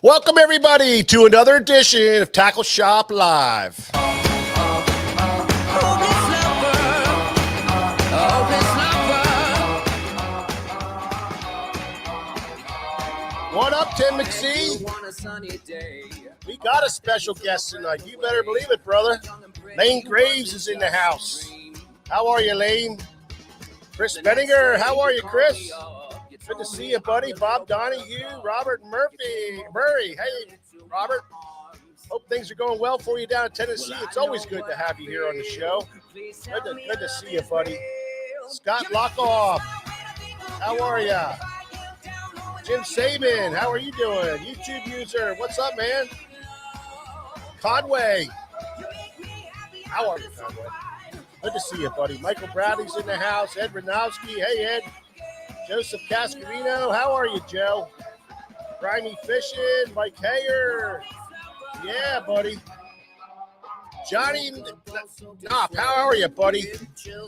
Welcome, everybody, to another edition of Tackle Shop Live. What up, Tim McSee? We got a special guest tonight. You better believe it, brother. Lane Graves is in the house. How are you, Lane? Chris Benninger, how are you, Chris? Good to see you, buddy. Bob Donahue, Robert Murray. Hey, Robert. Hope things are going well for you down in Tennessee. It's always good to have you here on the show. Good to see you, buddy. Scott Lockoff, how are you? Jim Saban, how are you doing? YouTube user, what's up, man? Conway, how are you, Conway? Good to see you, buddy. Michael Bradley's in the house. Ed Ranowski, hey, Ed. Joseph Cascarino, how are you, Joe? Grimy Fishing, Mike Hayer. Yeah, buddy. Johnny Knopp, how are you, buddy? You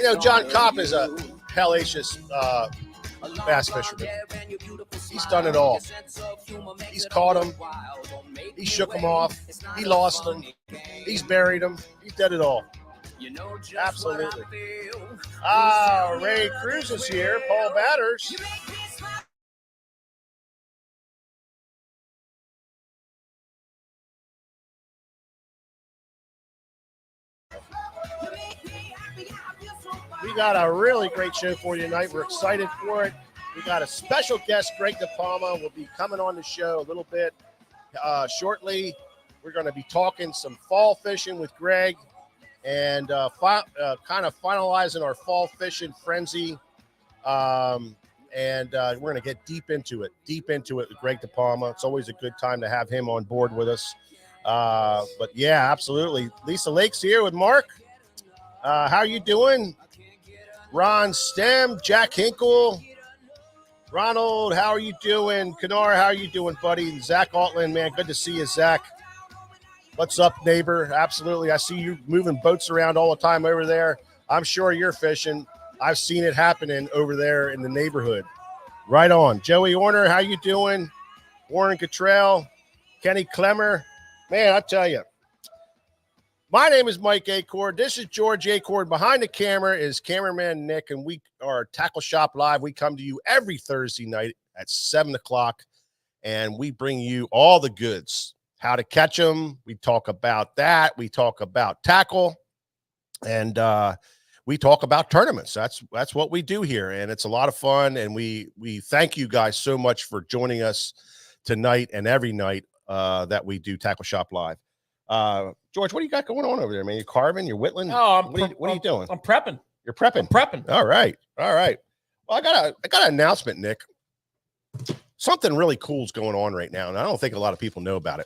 know, John Kopp is a hellacious bass fisherman. He's done it all. He's caught them. He shook them off. He lost them. He's buried them. He did it all. Absolutely. Ray Cruz is here. Paul Batters. We got a really great show for you tonight. We're excited for it. We got a special guest, Greg Dipalma, will be coming on the show a little bit shortly. We're going to be talking some fall fishing with Greg and kind of finalizing our fall fishing frenzy. And we're going to get deep into it with Greg Dipalma. It's always a good time to have him on board with us. But yeah, absolutely. Lisa Lake's here with Mark. How you doing? Ron Stem, Jack Hinkle, Ronald, how are you doing? Kanar, how are you doing, buddy? Zach Altland, man, good to see you, Zach. What's up, neighbor? Absolutely. I see you moving boats around all the time over there. I'm sure you're fishing. I've seen it happening over there in the neighborhood. Right on. Joey Orner, how you doing? Warren Cottrell, Kenny Clemmer. Man, I tell you, my name is Mike Acord. This is George Acord. Behind the camera is cameraman Nick, and we are Tackle Shop Live. We come to you every Thursday night at 7 o'clock, and we bring you all the goods, how to catch them. We talk about that. We talk about tackle, and we talk about tournaments. That's what we do here, and it's a lot of fun, and we thank you guys so much for joining us tonight and every night that we do Tackle Shop Live. George, what do you got going on over there, man? You're carving, you're whittling. Oh, what are you doing? I'm prepping. You're prepping. I'm prepping. All right. Well, I got an announcement, Nick. Something really cool is going on right now, and I don't think a lot of people know about it.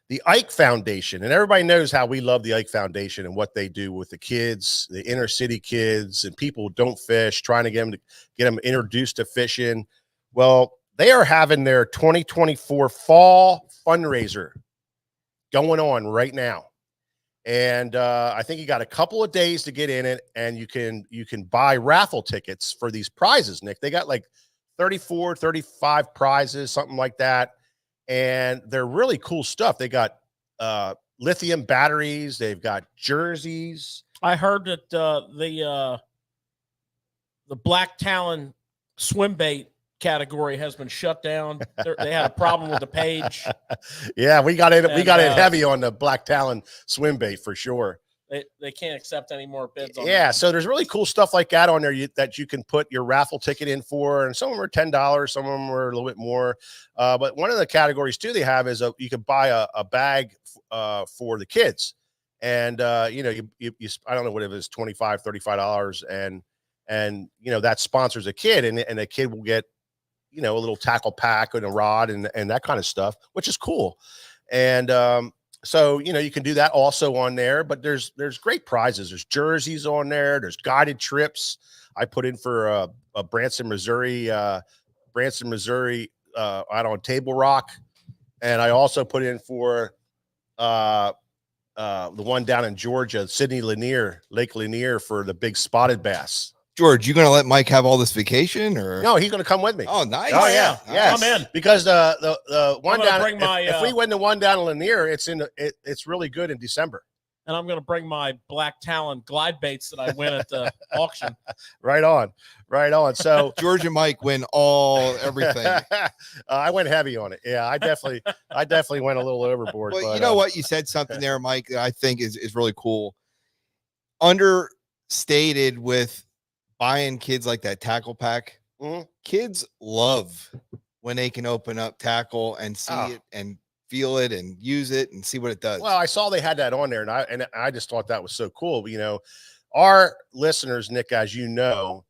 The Ike Foundation, and everybody knows how we love the Ike Foundation and what they do with the kids, the inner city kids, and people who don't fish, trying to get them introduced to fishing. Well, they are having their 2024 fall fundraiser going on right now, and I think you got a couple of days to get in it, and you can buy raffle tickets for these prizes, Nick. They got like 34, 35 prizes, something like that, and they're really cool stuff. They got lithium batteries, they've got jerseys. I heard that the black talon swim bait category has been shut down. They had a problem with the page. Yeah, we got in heavy on the black talon swim bait for sure. They can't accept any more bids on that. So there's really cool stuff like that on there that you can put your raffle ticket in for, and some of them are $10, some of them are a little bit more. But one of the categories too they have is you can buy a bag for the kids, and you I don't know what it is, $25, $35, and that sponsors a kid, and the kid will get a little tackle pack and a rod and that kind of stuff, which is cool. And so you can do that also on there, but there's great prizes. There's jerseys on there. There's guided trips. I put in for a Branson, Missouri out on Table Rock, and I also put in for the one down in Georgia, Lake Lanier, for the big spotted bass George, you gonna let Mike have all this vacation, or No, he's going to come with me. Oh, nice. Oh yeah, I'm in. Because the one gonna down. bring my, if we win the one down in Lanier, it's really good in December. And I'm going to bring my Black Talon glide baits that I win at the auction. Right on. So George and Mike win everything. I went heavy on it. Yeah, I definitely went a little overboard. But but you know what? You said something there, Mike, that I think is really cool. Understated with buying kids like that tackle pack. Mhm. Kids love when they can open up tackle and see it and feel it and use it and see what it does. Well, I saw they had that on there, and I just thought that was so cool. You know, our listeners, Nick, as you know,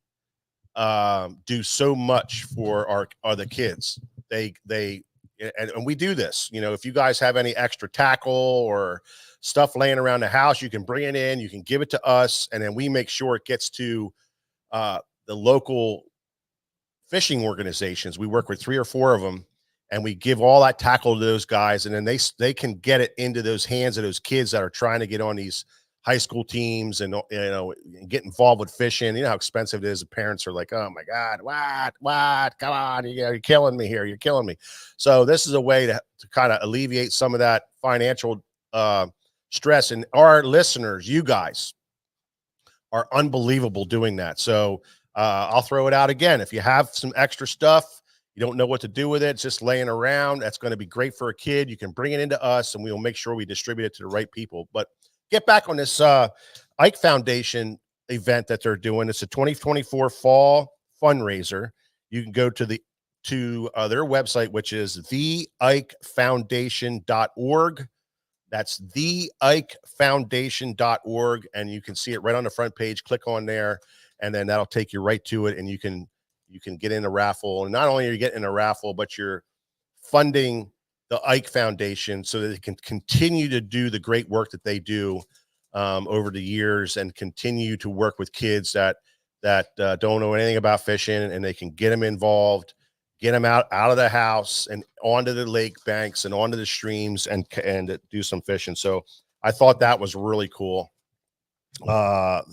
do so much for the kids. And we do this. You know, if you guys have any extra tackle or stuff laying around the house, you can bring it in, you can give it to us, and then we make sure it gets to the local fishing organizations. We work with 3 or 4 of them, and we give all that tackle to those guys, and then they can get it into those hands of those kids that are trying to get on these high school teams and get involved with fishing. You know how expensive it is. The parents are like, "Oh my God, what? Come on, you're killing me here. You're killing me." So this is a way to kind of alleviate some of that financial stress. And our listeners, you guys, are unbelievable doing that. So I'll throw it out again. If you have some extra stuff, you don't know what to do with it, it's just laying around, that's going to be great for a kid. You can bring it into us, and we will make sure we distribute it to the right people. But get back on this Ike Foundation event that they're doing. It's a 2024 fall fundraiser. You can go to their website, which is theikefoundation.org. That's theikefoundation.org, and you can see it right on the front page. Click on there, and then that'll take you right to it, and you can get in a raffle. And not only are you getting a raffle, but you're funding the Ike Foundation so that they can continue to do the great work that they do over the years, and continue to work with kids that don't know anything about fishing, and they can get them involved, get them out of the house and onto the lake banks and onto the streams and do some fishing. So I thought that was really cool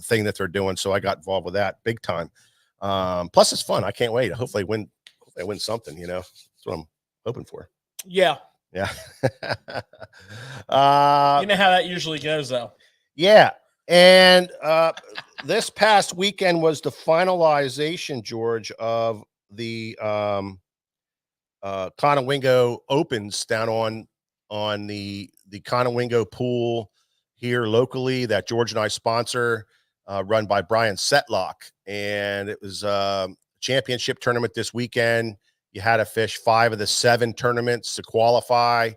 thing that they're doing. So I got involved with that big time. Plus it's fun. I can't wait. Hopefully I win something, you know, that's what I'm hoping for. Yeah. Yeah. You know how that usually goes though. Yeah. And this past weekend was the finalization, George, of the Conowingo Opens down on the Conowingo pool here locally that George and I sponsor, run by Brian Setlock. And it was a championship tournament this weekend. You had to fish 5 of the 7 tournaments to qualify.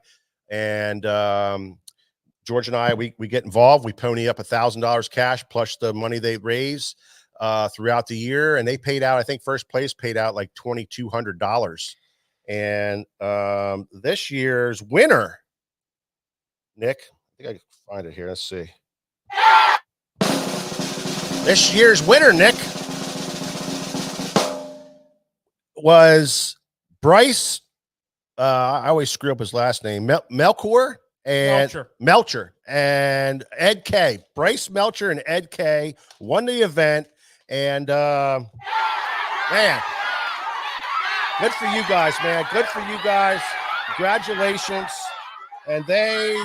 And George and I, we get involved. We pony up $1,000 cash plus the money they raise throughout the year. And they paid out, I think first place paid out like $2,200. And this year's winner, Nick, I think I can find it here. Let's see. This year's winner, Nick, was Bryce. I always screw up his last name. Melcher and Melcher and Ed K. Bryce Melcher and Ed K. won the event. And man, good for you guys, man. Good for you guys. Congratulations. And they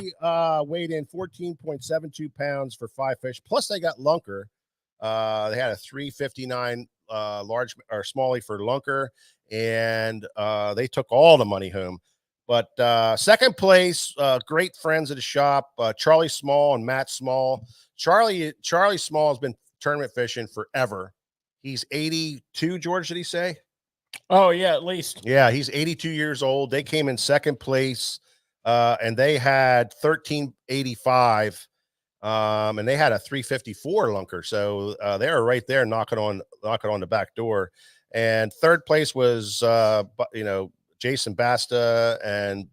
weighed in 14.72 pounds for 5 fish. Plus they got lunker. They had a 359 large or smallie for lunker, and they took all the money home. But second place, great friends of the shop, Charlie Small and Matt Small. Charlie Small has been tournament fishing forever. He's 82, George, did he say? Oh, yeah, at least. Yeah, he's 82 years old. They came in second place, and they had 1385. And they had a 354 lunker. So they were right there knocking on the back door. And third place was, Jason Basta and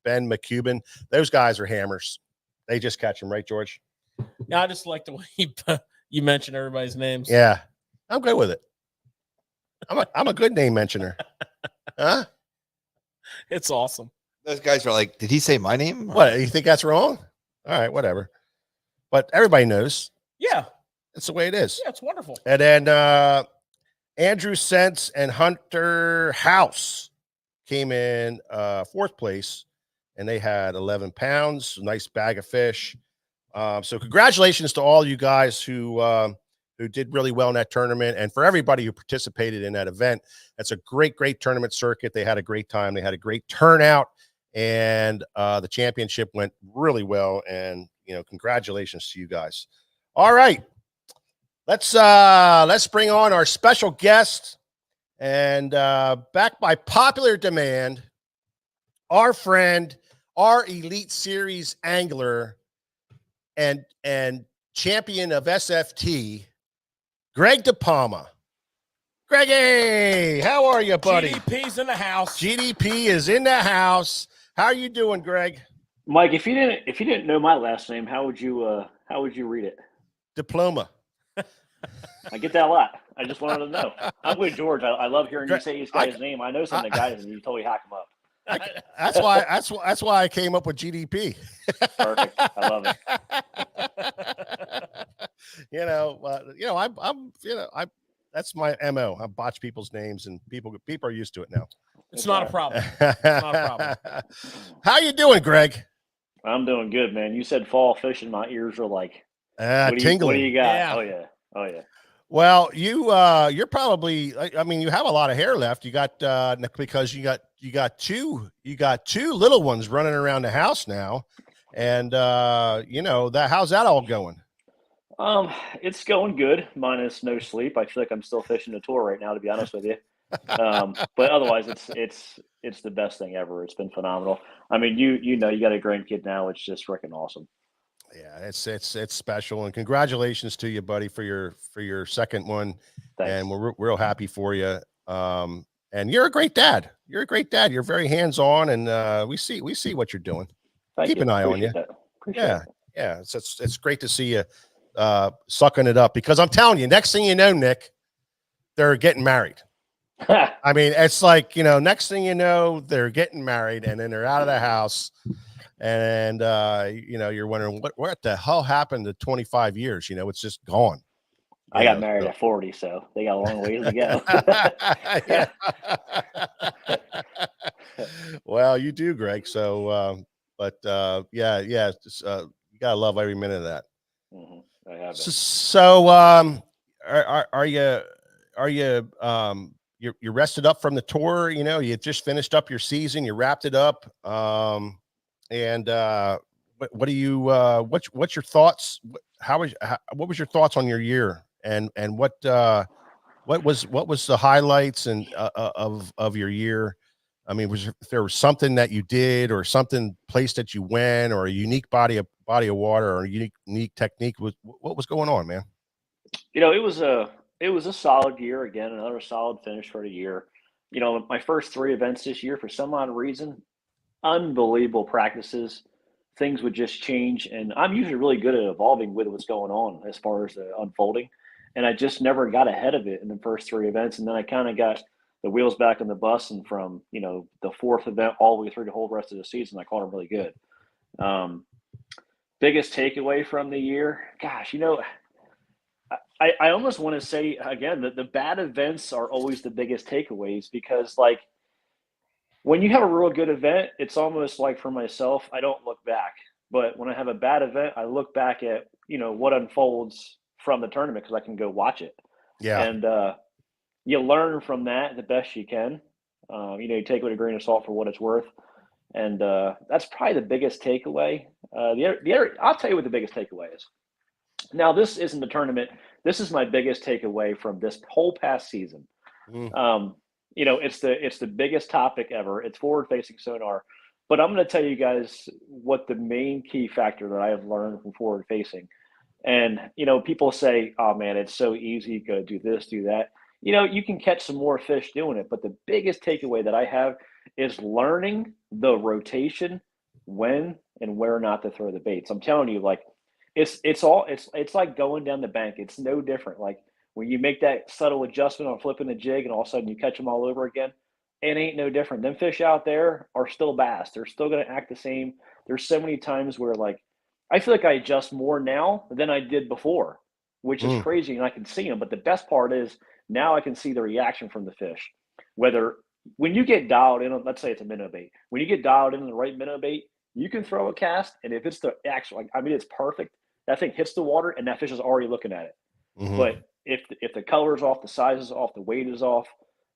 Ben McCuban. Those guys are hammers. They just catch them, right, George? Yeah, I just like the way you mention everybody's names. Yeah, I'm good with it. I'm a good name mentioner. Huh? It's awesome. Those guys are like, did he say my name? What, you think that's wrong? All right, whatever. But everybody knows. Yeah. That's the way it is. Yeah, it's wonderful. And then Andrew Sense and Hunter House came in fourth place, and they had 11 pounds, nice bag of fish. So congratulations to all you guys who did really well in that tournament, and for everybody who participated in that event. That's a great tournament circuit. They had a great time. They had a great turnout, and the championship went really well. And congratulations to you guys. All right, let's bring on our special guest, and back by popular demand, our friend, our Elite Series angler, and champion of SFT, Greg Dipalma. Greggy, how are you, buddy? GDP's in the house. GDP is in the house. How are you doing, Greg? Mike, if you didn't know my last name, how would you read it? Diploma. I get that a lot. I just wanted to know. I'm with George. I love hearing you say this guy's name. I know some of the guys, and you totally hack him up. That's why I came up with GDP. Perfect. I love it. I'm that's my MO. I botch people's names, and people are used to it now. It's not a problem. It's not a problem. How you doing, Greg? I'm doing good, man. You said fall fishing. My ears are like tingling. What do you got? Yeah. Oh yeah. Well, you're probably. I mean, you have a lot of hair left. You got because you got two little ones running around the house now, and how's that all going? It's going good, minus no sleep. I feel like I'm still fishing the tour right now, to be honest with you. But otherwise, it's the best thing ever. It's been phenomenal. I mean, you got a grandkid now. It's just freaking awesome. Yeah, it's special, and congratulations to you, buddy, for your second one. Thanks. And we're real happy for you. And you're a great dad. You're very hands-on, and we see what you're doing. Keep an eye on you. Yeah. It's great to see you sucking it up, because I'm telling you, next thing you know, Nick, they're getting married. I mean, it's like, next thing you know, they're getting married, and then they're out of the house, and you're wondering what the hell happened to 25 years. It's just gone. I got married at 40, so they got a long ways to go. Well, you do, Greg. So, you gotta love every minute of that. Mm-hmm. I have it. So, are you you're rested up from the tour? You just finished up your season. You wrapped it up. And what do you what's your thoughts? What was your thoughts on your year? And what was the highlights and of your year? I mean, if there was something that you did, or place that you went, or a unique body of water, or a unique technique? What was going on, man? It was a solid year. Again, another solid finish for the year. My first 3 events this year, for some odd reason, unbelievable practices. Things would just change, and I'm usually really good at evolving with what's going on as far as the unfolding. And I just never got ahead of it in the first 3 events, and then I kind of got the wheels back on the bus, and from the 4th event all the way through the whole rest of the season, I caught them really good. Biggest takeaway from the year, gosh, I almost want to say again that the bad events are always the biggest takeaways, because like when you have a real good event, it's almost like, for myself, I don't look back. But when I have a bad event, I look back at what unfolds from the tournament, because I can go watch it. Yeah. And you learn from that the best you can. You take it with a grain of salt for what it's worth. And that's probably the biggest takeaway. I'll tell you what the biggest takeaway is. Now, this isn't the tournament. This is my biggest takeaway from this whole past season. It's the biggest topic ever. It's forward-facing sonar. But I'm going to tell you guys what the main key factor that I have learned from forward-facing. And, people say, oh, man, it's so easy. Go do this, do that. You can catch some more fish doing it. But the biggest takeaway that I have is learning the rotation, when and where not to throw the baits. I'm telling you, like, it's like going down the bank. It's no different. Like, when you make that subtle adjustment on flipping the jig, and all of a sudden you catch them all over again, it ain't no different. Them fish out there are still bass. They're still going to act the same. There's so many times where, like, I feel like I adjust more now than I did before which is crazy, and I can see them. But the best part is now I can see the reaction from the fish. Whether when you get dialed in, let's say it's a minnow bait, when you get dialed in the right minnow bait, you can throw a cast, and if it's the actual, like, I mean, it's perfect. That thing hits the water, and that fish is already looking at it. But if the color is off, the size is off, the weight is off,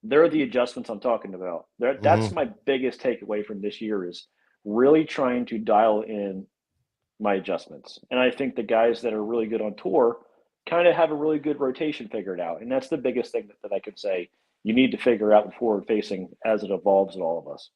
they're the adjustments I'm talking about. That's my biggest takeaway from this year is really trying to dial in my adjustments. And I think the guys that are really good on tour kind of have a really good rotation figured out. And that's the biggest thing that I could say you need to figure out forward facing as it evolves in all of us.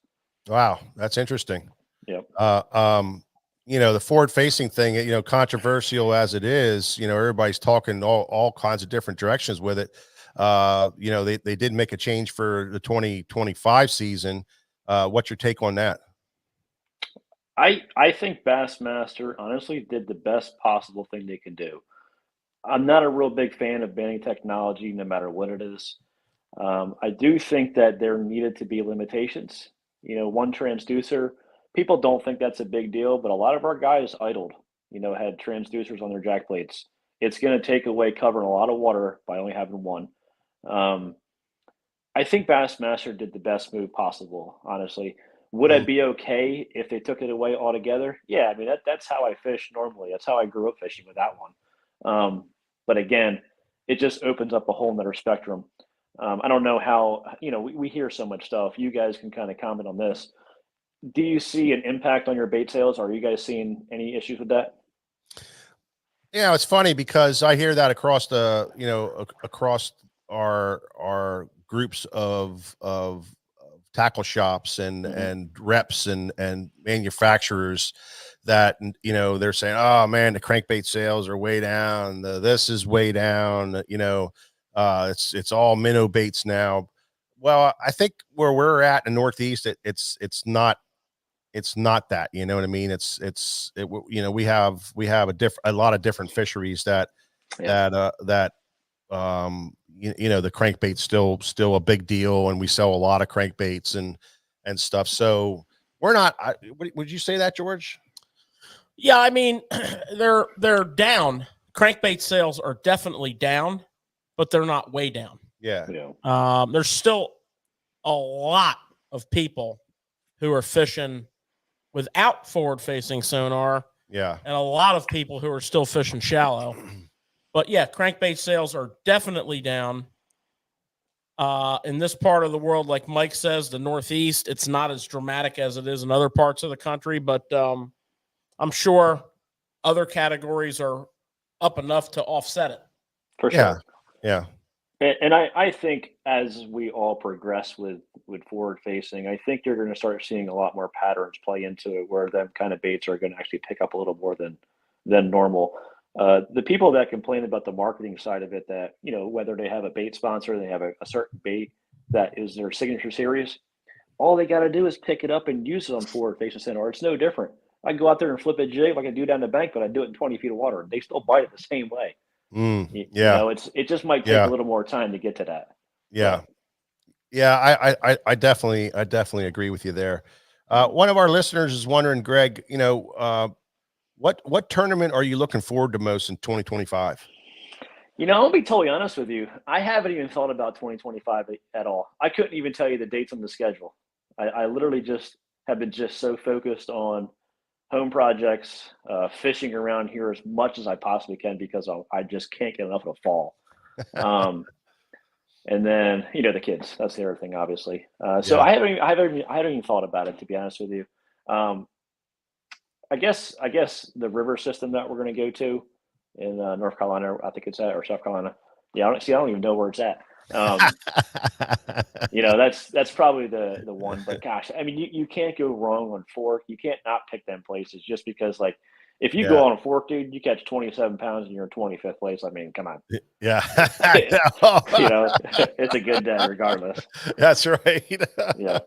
Wow, that's interesting. Yep. The forward facing thing, controversial as it is, everybody's talking all kinds of different directions with it. They did make a change for the 2025 season. What's your take on that? I think Bassmaster honestly did the best possible thing they could do. I'm not a real big fan of banning technology, no matter what it is. I do think that there needed to be limitations. One transducer, people don't think that's a big deal, but a lot of our guys idled, had transducers on their jack plates. It's going to take away covering a lot of water by only having one. I think Bassmaster did the best move possible, honestly. Would I be okay if they took it away altogether? Yeah, I mean, that's how I fish normally. That's how I grew up fishing with that one. But again, it just opens up a whole nother spectrum. I don't know how, we hear so much stuff. You guys can kind of comment on this. Do you see an impact on your bait sales? Are you guys seeing any issues with that? Yeah, it's funny because I hear that across across our groups of tackle shops and reps and manufacturers that, they're saying, oh man, the crankbait sales are way down. This is way down. It's all minnow baits now. Well, I think where we're at in the Northeast, it's not that, you know what I mean? We have a lot of different fisheries that the crankbait's still a big deal, and we sell a lot of crankbaits and stuff. So we're not, would you say that, George? Yeah. I mean, they're down. Crankbait sales are definitely down, but they're not way down. Yeah. There's still a lot of people who are fishing without forward-facing sonar. Yeah. And a lot of people who are still fishing shallow. But yeah, crankbait sales are definitely down. In this part of the world, like Mike says, the Northeast, it's not as dramatic as it is in other parts of the country, but I'm sure other categories are up enough to offset it. For sure. Yeah. And I think as we all progress with forward facing, I think you're going to start seeing a lot more patterns play into it where them kind of baits are going to actually pick up a little more than normal. The people that complain about the marketing side of it, that, whether they have a bait sponsor, they have a certain bait that is their signature series, all they got to do is pick it up and use it on forward facing center. It's no different. I can go out there and flip a jig like I do down the bank, but I do it in 20 feet of water. They still bite it the same way. Yeah. It just might take a little more time to get to that. Yeah. Yeah. I definitely agree with you there. One of our listeners is wondering, Greg, what tournament are you looking forward to most in 2025? I'll be totally honest with you. I haven't even thought about 2025 at all. I couldn't even tell you the dates on the schedule. I literally just have been so focused on home projects, fishing around here as much as I possibly can because I just can't get enough of the fall. And then, the kids, that's the other thing, obviously. So I haven't even thought about it, to be honest with you. I guess the river system that we're going to go to in North Carolina, I think it's at, or South Carolina. Yeah, I don't even know where it's at. That's probably the one. But gosh, I mean, you can't go wrong on fork. You can't not pick them places just because, like, if you go on a fork, dude, you catch 27 pounds and you're in 25th place. I mean, come on. Yeah. It's a good day regardless. That's right. Yeah.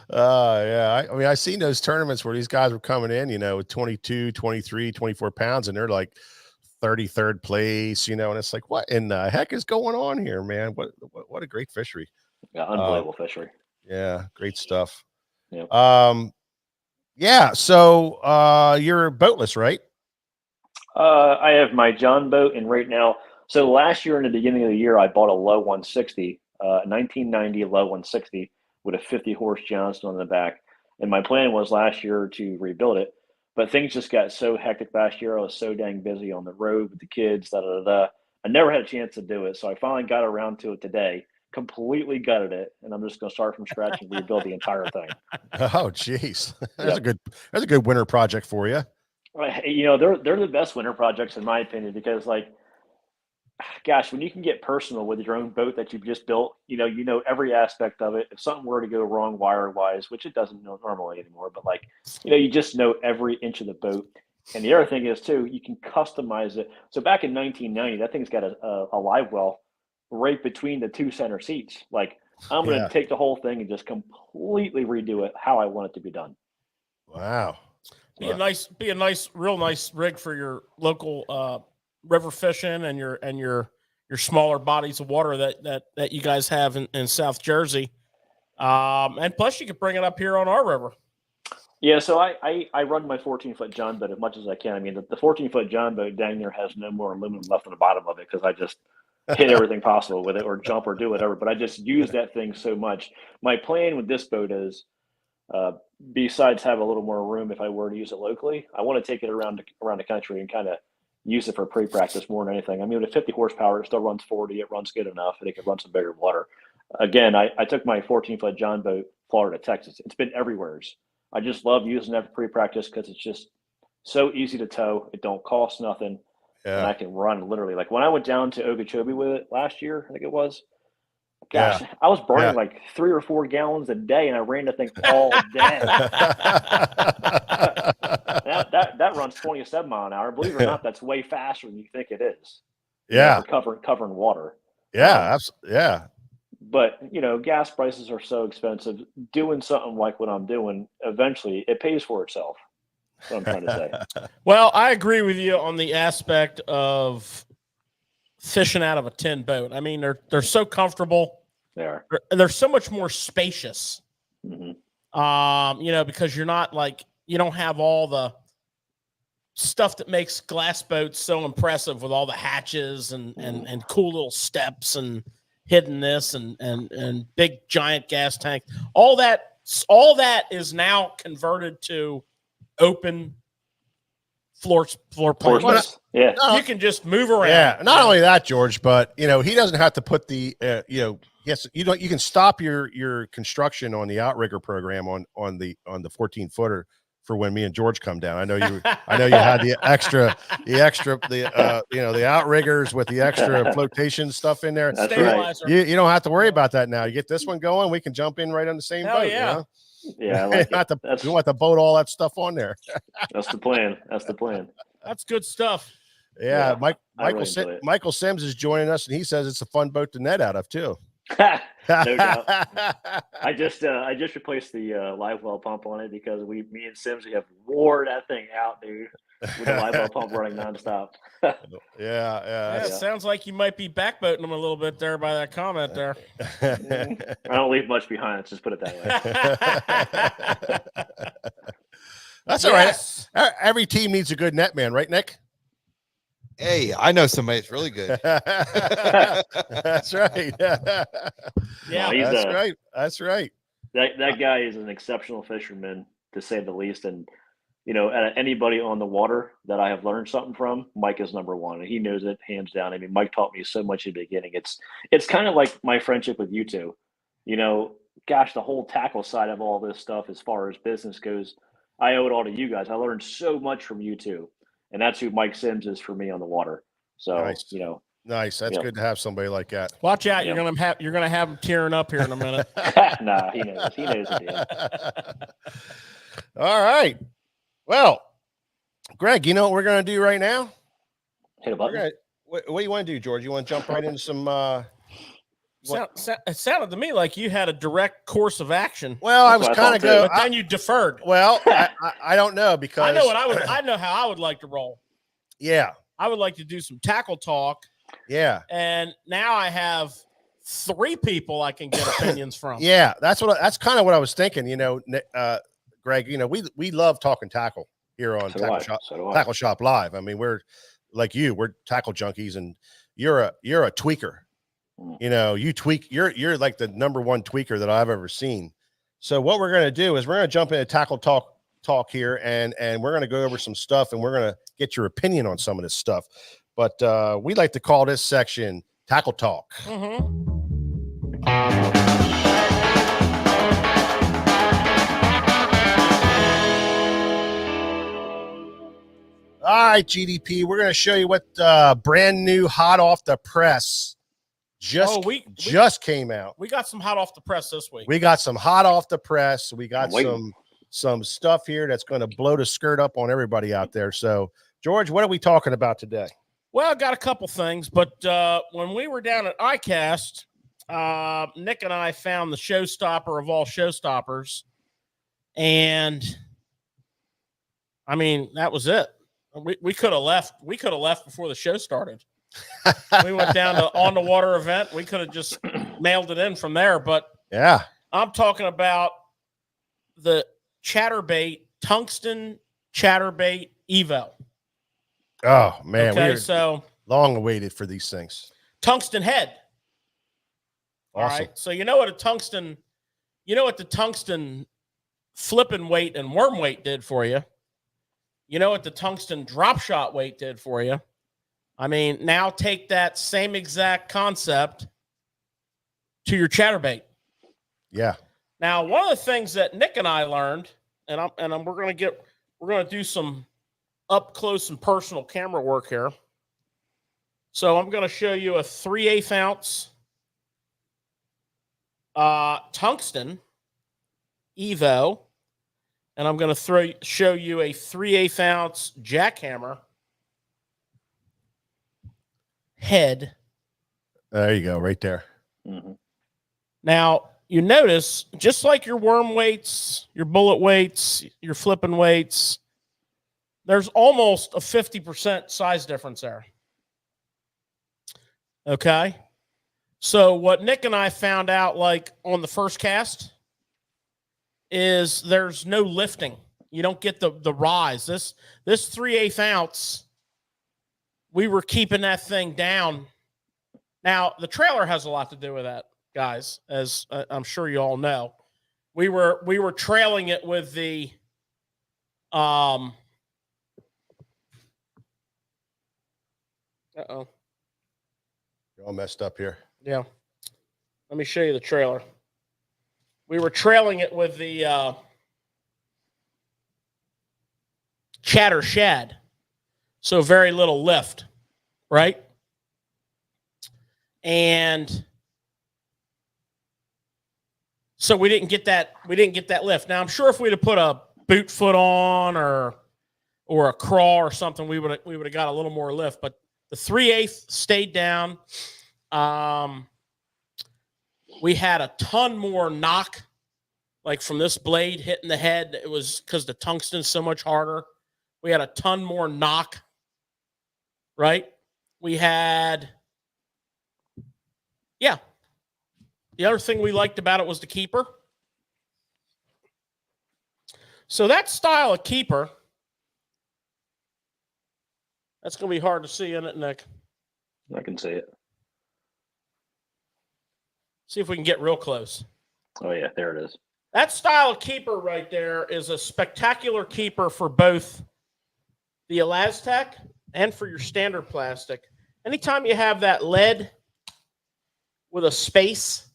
Yeah. I mean, I've seen those tournaments where these guys were coming in, with 22, 23, 24 pounds, and they're like 33rd place, and it's like, what in the heck is going on here, man? What a great fishery. Yeah, unbelievable fishery. Yeah, great stuff. Yeah. Yeah, so you're boatless, right? I have my John boat, and right now, so last year in the beginning of the year, I bought a low 160, 1990 low 160 with a 50 horse Johnson on the back. And my plan was last year to rebuild it, but things just got so hectic last year. I was so dang busy on the road with the kids, da da da. Da. I never had a chance to do it, so I finally got around to it today. Completely gutted it, and I'm just going to start from scratch and rebuild the entire thing. Oh, geez, that's Yep. a good winter project for you. You know, they're the best winter projects in my opinion because, like, gosh, when you can get personal with your own boat that you've just built, you know every aspect of it. If something were to go wrong wire wise, which it doesn't normally anymore, but like, you just know every inch of the boat. And the other thing is too, you can customize it. So back in 1990, that thing's got a live well right between the two center seats. Like, I'm going to take the whole thing and just completely redo it how I want it to be done. Wow. Be a nice, real nice rig for your local river fishing and your smaller bodies of water that you guys have in South Jersey. And plus you could bring it up here on our river. Yeah, so I run my 14-foot John boat as much as I can. I mean, the 14-foot John boat dang near has no more aluminum left on the bottom of it because I just hit everything possible with it or jump or do whatever. But I just use that thing so much. My plan with this boat is, besides have a little more room if I were to use it locally, I want to take it around the country and kind of use it for pre-practice more than anything. I mean, with 50 horsepower, it still runs 40. It runs good enough, and it can run some bigger water. Again, I took my 14-foot John boat, Florida, Texas. It's been everywhere. I just love using that for pre-practice because it's just so easy to tow. It don't cost nothing, and I can run literally. Like when I went down to Okeechobee with it last year, I think it was. Gosh, I was burning like 3 or 4 gallons a day, and I ran the thing all day. that runs 27 mile an hour. Believe it or not, that's way faster than you think it is. Yeah, for covering water. Yeah, But gas prices are so expensive. Doing something like what I'm doing, eventually, it pays for itself. That's what I'm trying to say. Well, I agree with you on the aspect of fishing out of a tin boat. I mean, they're so comfortable. They're so much more spacious. Mm-hmm. Because you're not like you don't have all the stuff that makes glass boats so impressive with all the hatches and cool little steps and hidden this and big giant gas tank. All that is now converted to open floor planes. Yeah, you can just move around. Yeah, not only that, George, but he doesn't have to put the yes, you can stop your construction on the outrigger program on the 14-footer for when me and George come down. I know you had the outriggers with the extra flotation stuff in there. That's right. You don't have to worry about that now. You get this one going, we can jump in right on the same boat. Yeah. Yeah, I like we want to boat all that stuff on there. That's the plan. That's good stuff. Yeah, really Michael Sims is joining us, and he says it's a fun boat to net out of too. No doubt. I just replaced the live well pump on it because me and Sims, we have wore that thing out, dude, with the live well pump running nonstop. Yeah. It sounds like you might be backboating them a little bit there by that comment there. I don't leave much behind. Let's just put it that way. That's all right. Every team needs a good net man, right, Nick? Hey, I know somebody that's really good. That's right. Yeah, That's right. That guy is an exceptional fisherman, to say the least. And anybody on the water that I have learned something from, Mike is number one, and he knows it hands down. I mean, Mike taught me so much at the beginning. It's kind of like my friendship with you two. Gosh, the whole tackle side of all this stuff, as far as business goes, I owe it all to you guys. I learned so much from you two. And that's who Mike Sims is for me on the water. So, nice. Nice. That's good to have somebody like that. Watch out. You're going to have him tearing up here in a minute. Nah, he knows it. All right. Well, Greg, you know what we're going to do right now? Hit a button. What do you want to do, George? You want to jump right into some it sounded to me like you had a direct course of action. Well, I was kind of but then you deferred. Well, I don't know because I know how I would like to roll. Yeah, I would like to do some tackle talk. Yeah, and now I have 3 people I can get opinions from. Yeah, that's kind of what I was thinking. Greg, we love talking tackle. here on So do I. So do I. Tackle Shop Live. I mean, we're like you, we're tackle junkies, and you're a tweaker. You know, you tweak. You're like the number one tweaker that I've ever seen. So what we're going to do is we're going to jump into tackle talk here, and we're going to go over some stuff, and we're going to get your opinion on some of this stuff. But we like to call this section Tackle Talk. All right, GDP, we're going to show you what brand new, hot off the press just came out. We got some hot off the press this week. We got some hot off the press. We got some stuff here that's going to blow the skirt up on everybody out there. So, George, what are we talking about today? Well, I got a couple things, but when we were down at ICAST, Nick and I found the showstopper of all showstoppers, and I mean, that was it. We could have left. We could have left before the show started. We went down to On the Water event. We could have just mailed it in from there. But yeah, I'm talking about the chatterbait, tungsten chatterbait Evo. Oh man, okay, we so long awaited for these things. Tungsten head. Awesome. All right. So you know what the tungsten flipping weight and worm weight did for you. You know what the tungsten drop shot weight did for you. I mean, now take that same exact concept to your chatterbait. Yeah. Now, one of the things that Nick and I learned, we're going to do some up close and personal camera work here. So I'm going to show you a 3/8 ounce tungsten Evo, and I'm going to show you a 3/8 ounce jackhammer head. There you go, right there. Mm-hmm. Now, you notice, just like your worm weights, your bullet weights, your flipping weights, there's almost a 50% size difference there. Okay? So what Nick and I found out, like, on the first cast is there's no lifting. You don't get the rise. This 3/8 ounce, we were keeping that thing down. Now, the trailer has a lot to do with that, guys, as I'm sure you all know. We were trailing it with the uh-oh. You're all messed up here. Yeah. Let me show you the trailer. We were trailing it with the chatter shad. So very little lift, right? And so we didn't get that lift. Now I'm sure if we'd have put a boot foot on or a crawl or something, we would have got a little more lift, but the 3/8 stayed down. We had a ton more knock, like from this blade hitting the head. It was because the tungsten's so much harder. We had a ton more knock, right? We had, yeah. The other thing we liked about it was the keeper. So that style of keeper, that's going to be hard to see, isn't it, Nick? I can see it. See if we can get real close. Oh, yeah, there it is. That style of keeper right there is a spectacular keeper for both the Elastec and for your standard plastic. Anytime you have that lead with a space,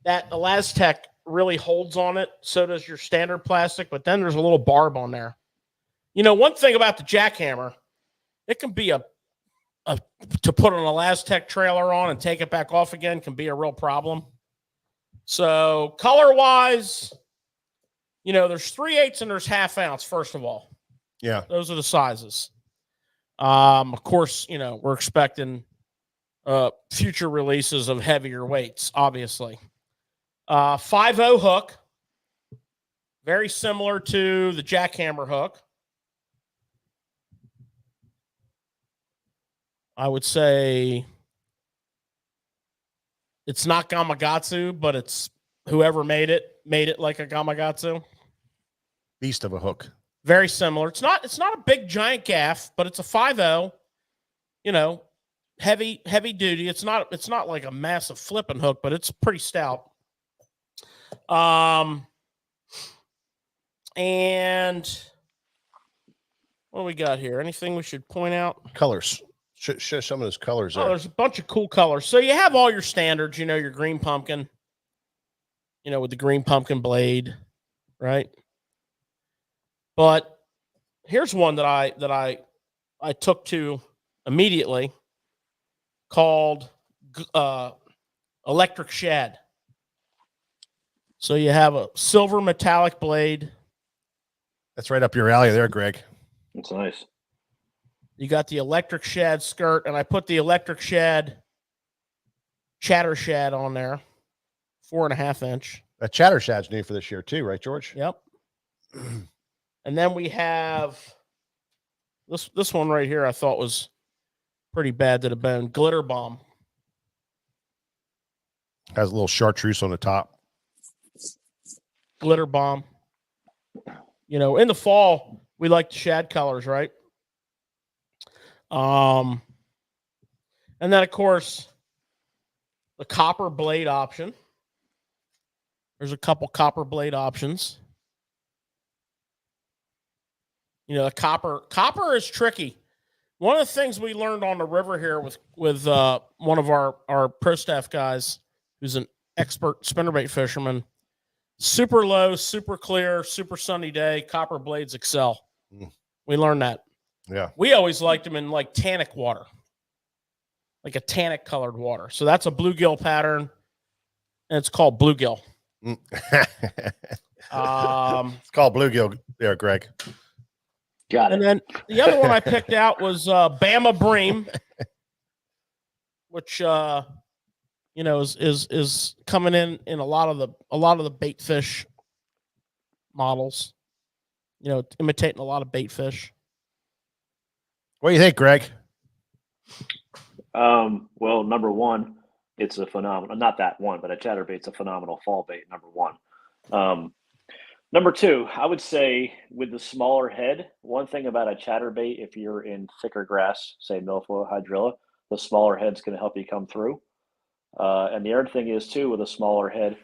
that Elastec really holds on it. So does your standard plastic, but then there's a little barb on there. You know, one thing about the jackhammer, it can be to put an Elastec trailer on and take it back off again can be a real problem. So color-wise, you know, there's 3/8 and there's 1/2 ounce, first of all. Yeah. Those are the sizes. Of course, you know, we're expecting future releases of heavier weights, obviously. 5/0 hook, very similar to the jackhammer hook. I would say it's not Gamakatsu, but it's whoever made it like a Gamakatsu. Beast of a hook. Very similar. It's not a big giant gaff, but it's a 5.0, you know, heavy duty. It's not like a massive flipping hook, but it's pretty stout. And what do we got here? Anything we should point out? Colors. Show some of those colors Oh, there. there's a bunch of cool colors. So you have all your standards, you know, your green pumpkin, you know, with the green pumpkin blade, right? But here's one that I took to immediately, called Electric Shad. So you have a silver metallic blade. That's right up your alley there, Greg. That's nice. You got the Electric Shad skirt, and I put the Electric Shad Chatter Shad on there, 4.5 inch. That Chatter Shad's new for this year too, right, George? Yep. And then we have this one right here. I thought was pretty bad to the bone. Glitter Bomb. Has a little chartreuse on the top. Glitter Bomb. You know, in the fall we like the shad colors, right? And then of course the copper blade option. There's a couple copper blade options. You know, the copper is tricky. One of the things we learned on the river here with one of our pro staff guys, who's an expert spinnerbait fisherman, super low, super clear, super sunny day, copper blades excel. We learned that. Yeah. We always liked them in like tannic water, like a tannic colored water. So that's a bluegill pattern, and it's called bluegill. It's called bluegill there, Greg. Got it. And then the other one I picked out was Bama Bream, which you know is coming in a lot of the bait fish models. You know, imitating a lot of bait fish. What do you think, Greg? Well, number one, it's a phenomenal, not that one, but a chatterbait's a phenomenal fall bait, number one. Number two, I would say with the smaller head, one thing about a chatterbait, if you're in thicker grass, say milfoil, hydrilla, the smaller head's going to help you come through. And the other thing is too, with a smaller head,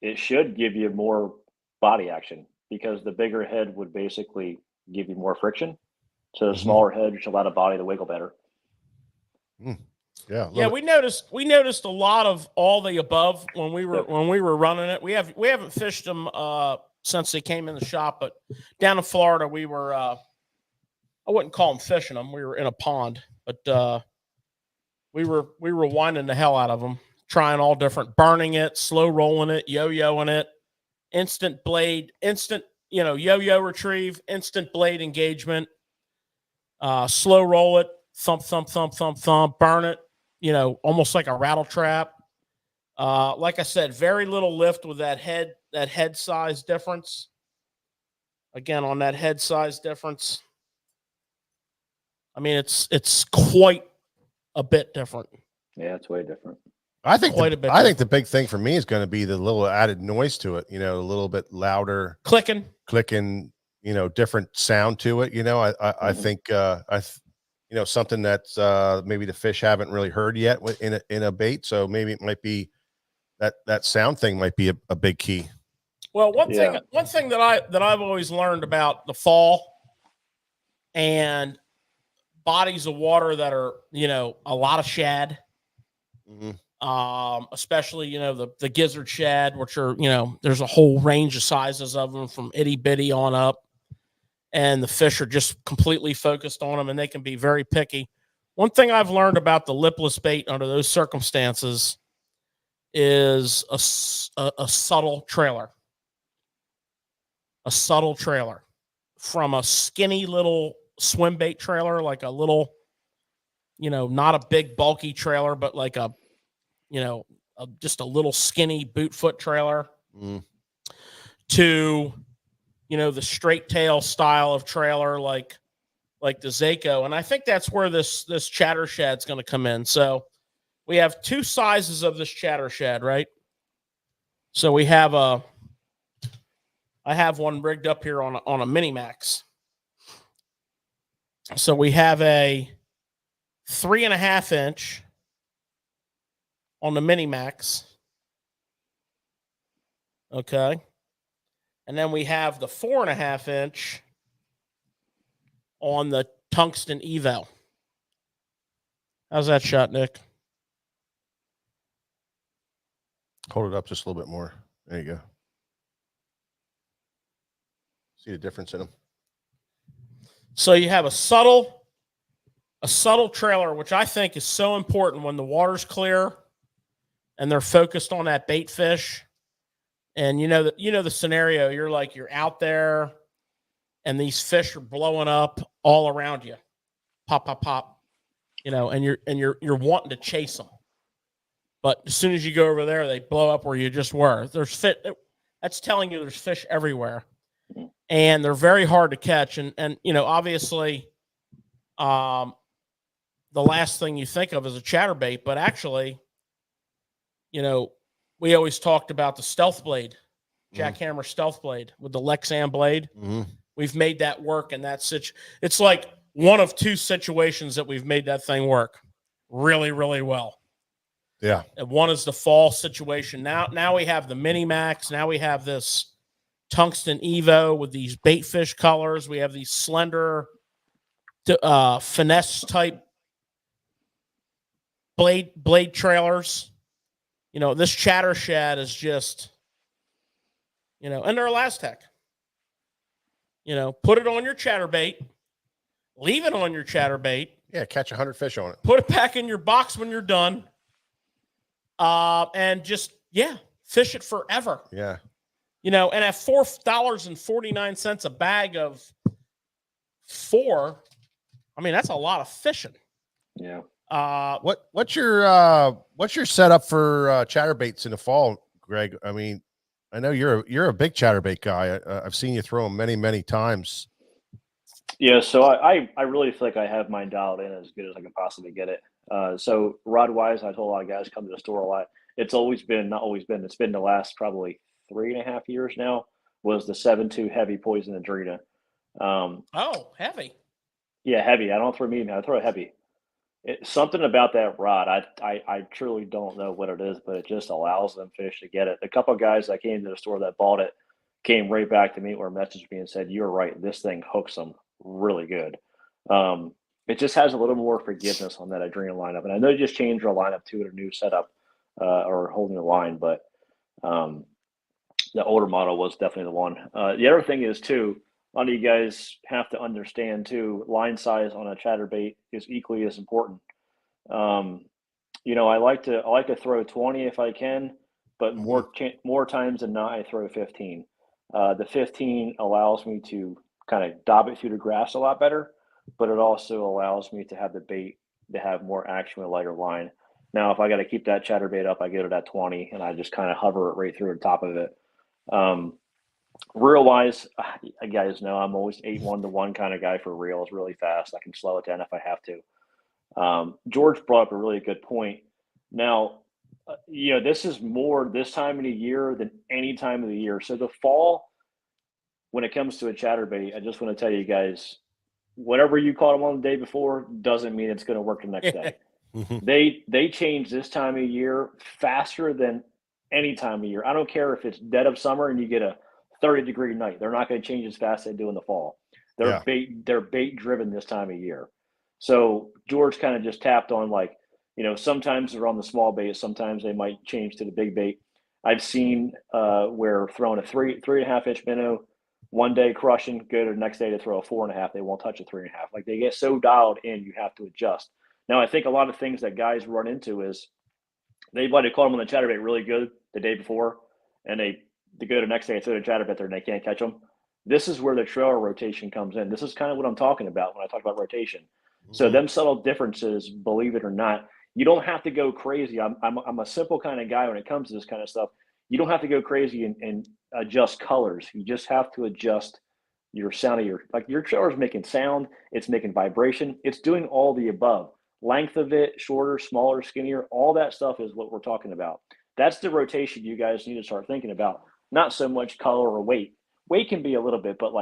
it should give you more body action because the bigger head would basically give you more friction. So the smaller head should allow the body to wiggle better. Yeah, we noticed a lot of all the above when we were running it. We haven't fished them since they came in the shop, but down in Florida we were I wouldn't call them fishing them. We were in a pond, but we were winding the hell out of them, trying all different, burning it, slow rolling it, yo-yoing it, instant blade, yo-yo retrieve, instant blade engagement, slow roll it, thump, thump, thump, thump, thump, burn it, almost like a rattle trap. Like I said, very little lift with that head size difference. Again, on that head size difference, I mean, it's quite a bit different. Yeah, it's way different. I think the big thing for me is going to be the little added noise to it. A little bit louder clicking, different sound to it. I think something that maybe the fish haven't really heard yet in a bait. So maybe it might be that sound thing might be a big key. Well, one thing that I've always learned about the fall and bodies of water that are, a lot of shad, especially, the gizzard shad, which are, there's a whole range of sizes of them from itty bitty on up, and the fish are just completely focused on them and they can be very picky. One thing I've learned about the lipless bait under those circumstances is a subtle trailer. A subtle trailer from a skinny little swim bait trailer, like a little, not a big bulky trailer, but like just a little skinny boot foot trailer to, the straight tail style of trailer, like the Zako. And I think that's where this chatter shad's going to come in. So we have two sizes of this chatter shad, right? So I have one rigged up here on a Mini Max. So we have a 3.5 inch on the Mini Max. Okay. And then we have the 4.5 inch on the Tungsten Evo. How's that shot, Nick? Hold it up just a little bit more. There you go. See the difference in them? So you have a subtle trailer, which I think is so important when the water's clear and they're focused on that bait fish. And you know the scenario, you're out there and these fish are blowing up all around you. Pop, pop, pop. And you're wanting to chase them. But as soon as you go over there, they blow up where you just were. That's telling you there's fish everywhere. And they're very hard to catch. And obviously, the last thing you think of is a chatterbait. But actually, we always talked about the stealth blade, jackhammer stealth blade with the Lexan blade. Mm-hmm. We've made that work. And it's like one of two situations that we've made that thing work really, really well. Yeah. And one is the fall situation. Now we have the Mini Max. Now we have this Tungsten Evo with these bait fish colors. We have these slender finesse type blade trailers. This chatter shad is just, and they're Elastec. Put it on your chatterbait, leave it on your chatterbait. Yeah, catch 100 fish on it. Put it back in your box when you're done. And just, fish it forever. Yeah. And at $4.49 a bag of 4, I mean, that's a lot of fishing. Yeah. What's your setup for chatterbaits in the fall, Greg? I mean, I know you're a big chatterbait guy. I've seen you throw them many, many times. Yeah, so I really feel like I have mine dialed in as good as I can possibly get it. So rod wise, I told a lot of guys come to the store a lot. It's been the last probably 3.5 years now, was the 7.2 heavy poison Adrena. Heavy. Yeah, heavy. I don't throw medium, I throw heavy. Something about that rod, I truly don't know what it is, but it just allows them fish to get it. A couple of guys that came to the store that bought it came right back to me or messaged me and said, "You're right, this thing hooks them really good." It just has a little more forgiveness on that Adrena lineup. And I know you just changed our lineup to a new setup or holding the line, but the older model was definitely the one. The other thing is, too, a lot of you guys have to understand, too, line size on a chatterbait is equally as important. I like to throw 20 if I can, but more times than not, I throw 15. The 15 allows me to kind of dob it through the grass a lot better, but it also allows me to have the bait to have more action with a lighter line. Now, if I got to keep that chatterbait up, I get it at 20, and I just kind of hover it right through the top of it. Reel wise, you guys know I'm always 8-1-1 kind of guy for reels really fast. I can slow it down if I have to. George brought up a really good point. Now, this is more this time of the year than any time of the year. So the fall, when it comes to a chatterbait, I just want to tell you guys, whatever you caught them on the day before doesn't mean it's going to work the next day. They change this time of year faster than any time of year. I don't care if it's dead of summer and you get a 30-degree night. They're not going to change as fast as they do in the fall. They're bait driven this time of year. So George kind of just tapped on sometimes they're on the small bait, sometimes they might change to the big bait. I've seen where throwing a 3.5 inch minnow one day crushing, go to the next day to throw a 4.5. They won't touch a 3.5. Like they get so dialed in, you have to adjust. Now, I think a lot of things that guys run into is they might have caught them on the chatterbait really good the day before, and they go the next day and throw the chatterbait there and they can't catch them. This is where the trailer rotation comes in. This is kind of what I'm talking about when I talk about rotation. So them subtle differences, believe it or not, you don't have to go crazy. I'm a simple kind of guy when it comes to this kind of stuff. You don't have to go crazy and adjust colors. You just have to adjust your sound of your trailer's making sound. It's making vibration. It's doing all the above. Length of it, shorter, smaller, skinnier, all that stuff is what we're talking about. That's the rotation you guys need to start thinking about. Not so much color or weight. Weight can be a little bit, but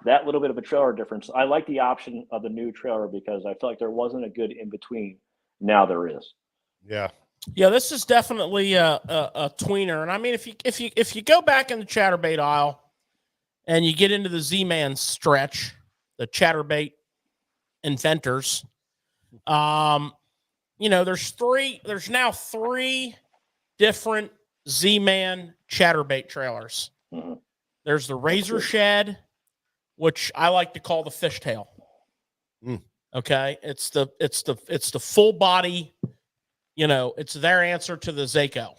that little bit of a trailer difference. I like the option of the new trailer because I feel like there wasn't a good in between. Now there is. Yeah. Yeah, this is definitely a tweener. And I mean, if you go back in the chatterbait aisle and you get into the Z-Man stretch, the chatterbait inventors, there's now 3 different Z-Man chatterbait trailers. Mm-hmm. There's the Razor Shed, which I like to call the fishtail. Okay, it's the full body. It's their answer to the Zaco,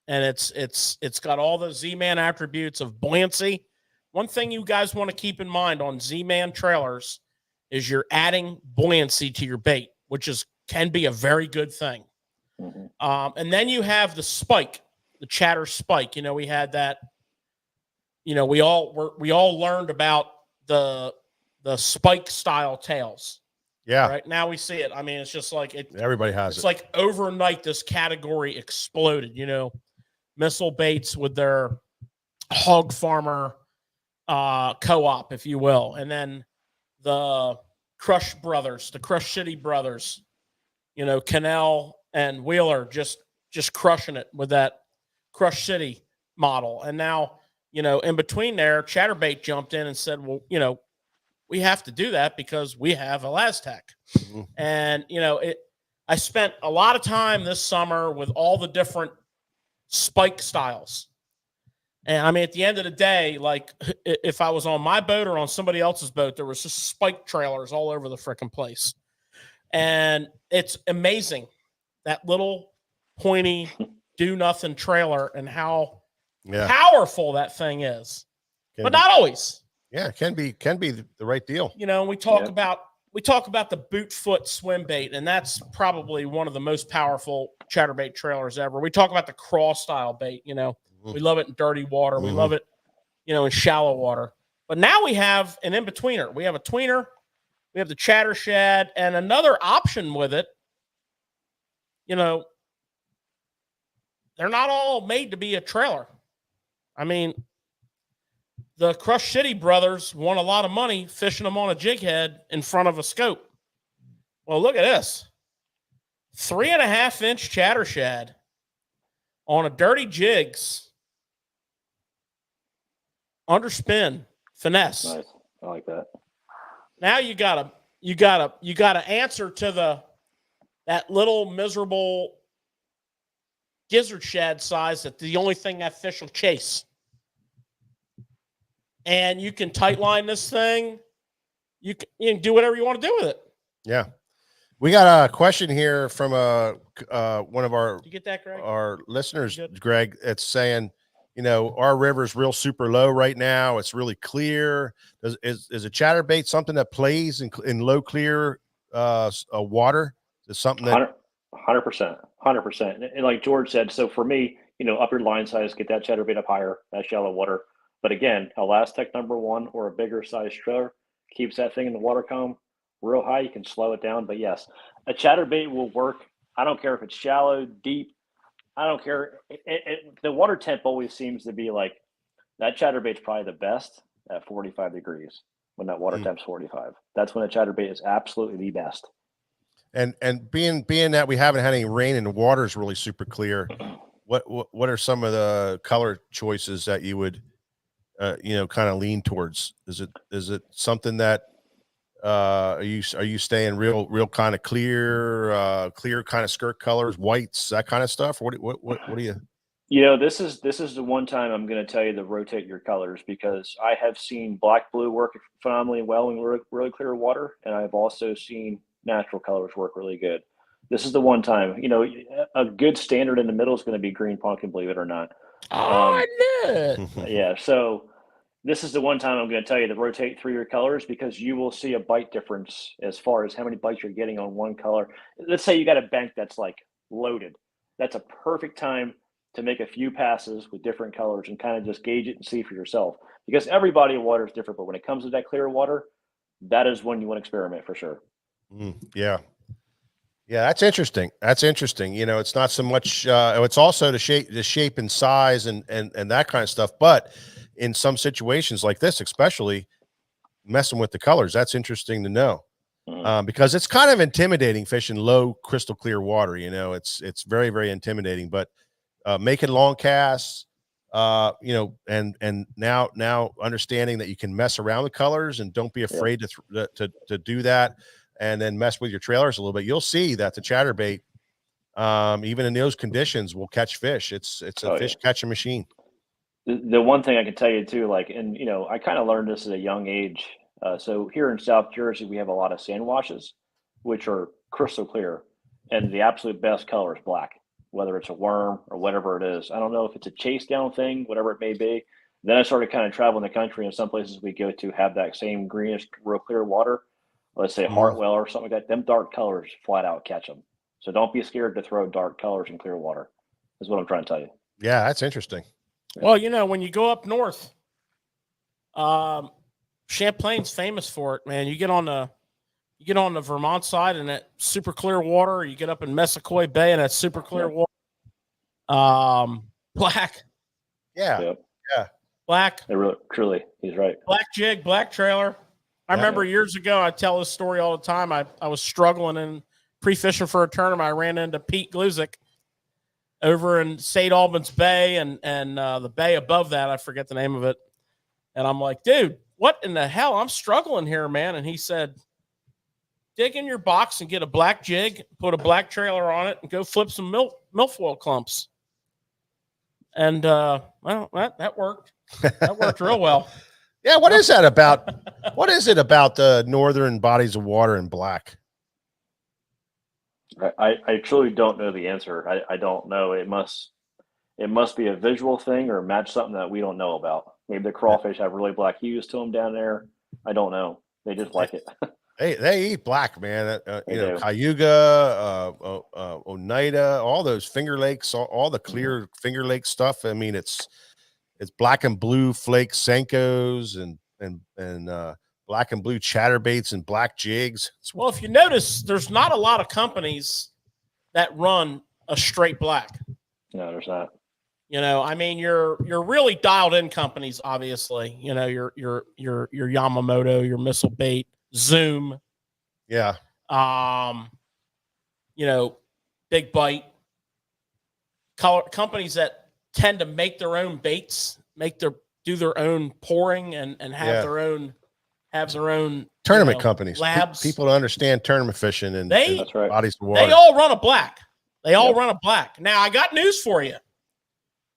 and it's got all the Z-Man attributes of buoyancy. One thing you guys want to keep in mind on Z-Man trailers is you're adding buoyancy to your bait, which can be a very good thing. Mm-hmm. And then you have the spike, the chatter spike. We had that. We all learned about the spike style tails. Yeah. Right now we see it. I mean, it's just like it. Everybody has It's it. like overnight this category exploded. Missile baits with their hog farmer co-op, if you will, and then the Crush brothers, the Crush City brothers. Cannell and Wheeler just crushing it with that Crush City model, and now in between there, Chatterbait jumped in and said, well, we have to do that because we have Elastec. Mm-hmm. And, I spent a lot of time this summer with all the different spike styles. And I mean, at the end of the day, like if I was on my boat or on somebody else's boat, there was just spike trailers all over the frickin' place. And it's amazing that little pointy do nothing trailer and how powerful that thing is, but not always. Yeah, it can be the right deal. We talk about the boot foot swim bait, and that's probably one of the most powerful chatterbait trailers ever. We talk about the crawl style bait. We love it in dirty water. We love it, in shallow water. But now we have an in-betweener. We have a tweener. We have the chatter shad, and another option with it. They're not all made to be a trailer. I mean, the Crush City brothers won a lot of money fishing them on a jig head in front of a scope. Well, look at this. 3.5-inch chatter shad on a dirty jigs. Underspin, finesse. Nice. I like that. Now you gotta answer to that little miserable gizzard shad size that the only thing that fish will chase. And you can tight line this thing. You can do whatever you want to do with it. Yeah. We got a question here from one of our Did you get that, Greg? Our listeners, Greg. It's saying, our river's real super low right now. It's really clear. Is a chatterbait something that plays in low clear water? Is something that 100%. And like George said, so for me, up your line size, get that chatterbait up higher, that shallow water. But again, Elastec #1 or a bigger size trailer keeps that thing in the water column real high. You can slow it down. But yes, a chatterbait will work. I don't care if it's shallow, deep. I don't care. The water temp always seems to be like that chatterbait's probably the best at 45 degrees when that water temp's 45. That's when a chatterbait is absolutely the best. And being that we haven't had any rain and the water is really super clear, what are some of the color choices that you would kind of lean towards? Is it something that are you staying real kind of clear kind of skirt colors, whites, that kind of stuff? What do you? This is the one time I'm going to tell you to rotate your colors, because I have seen black blue work phenomenally well in really clear water, and I've also seen natural colors work really good. This is the one time. A good standard in the middle is going to be green pumpkin, believe it or not. I knew. Yeah, so this is the one time I'm going to tell you to rotate through your colors, because you will see a bite difference as far as how many bites you're getting on one color. Let's say you got a bank that's like loaded. That's a perfect time to make a few passes with different colors and kind of just gauge it and see for yourself, because every body of water is different. But when it comes to that clear water, that is when you want to experiment for sure. Yeah, that's interesting. It's not so much. It's also the shape and size and that kind of stuff. But in some situations like this, especially, messing with the colors. That's interesting to know. Mhm. Because it's kind of intimidating fishing low crystal clear water. You know, it's very, very intimidating, but making long casts, you know, and now understanding that you can mess around the colors and don't be afraid to do that, and then mess with your trailers a little bit. You'll see that the chatterbait, even in those conditions, will catch fish. It's a fish catching machine. The one thing I can tell you too, like, and you know, I kind of learned this at a young age. So here in South Jersey, we have a lot of sand washes, which are crystal clear, and the absolute best color is black, whether it's a worm or whatever it is. I don't know if it's a chase down thing, whatever it may be. Then I started kind of traveling the country, and some places we go to have that same greenish, real clear water. Let's say Hartwell or something like that. Them dark colors flat out catch them. So don't be scared to throw dark colors in clear water. Is what I'm trying to tell you. Yeah, that's interesting. Well, you know, when you go up north, Champlain's famous for it, man. You get on the Vermont side and that super clear water. You get up in Messacoy Bay and that super clear water. Black. Yeah. Yep. Black. They really, truly, he's right. Black jig, black trailer. I remember years ago, I tell this story all the time. I was struggling in pre-fishing for a tournament. I ran into Pete Gluzik over in St. Albans Bay and the bay above that. I forget the name of it. And I'm like, dude, what in the hell? I'm struggling here, man. And he said, dig in your box and get a black jig, put a black trailer on it, and go flip some milfoil clumps. And, well, that worked. That worked real well. Yeah, what is that about? What is it about the northern bodies of water in black? I truly don't know the answer. I don't know. It must be a visual thing or match something that we don't know about. Maybe the crawfish have really black hues to them down there. I don't know. They just like it. They eat black, man. You know, do. Cayuga, Oneida, all those Finger Lakes, all the clear Finger Lake stuff. I mean, it's black and blue flake Senkos and black and blue chatterbaits and black jigs. Well, if you notice, there's not a lot of companies that run a straight black. No, there's not. You know, I mean, you're really dialed in companies, obviously. You know, your Yamamoto, your Missile Bait, Zoom. Yeah. You know, Big Bite. Companies that tend to make their own baits, do their own pouring and have their own tournament companies, labs. People to understand tournament fishing and That's right. bodies of water. They all run a black. They all run a black. Now I got news for you.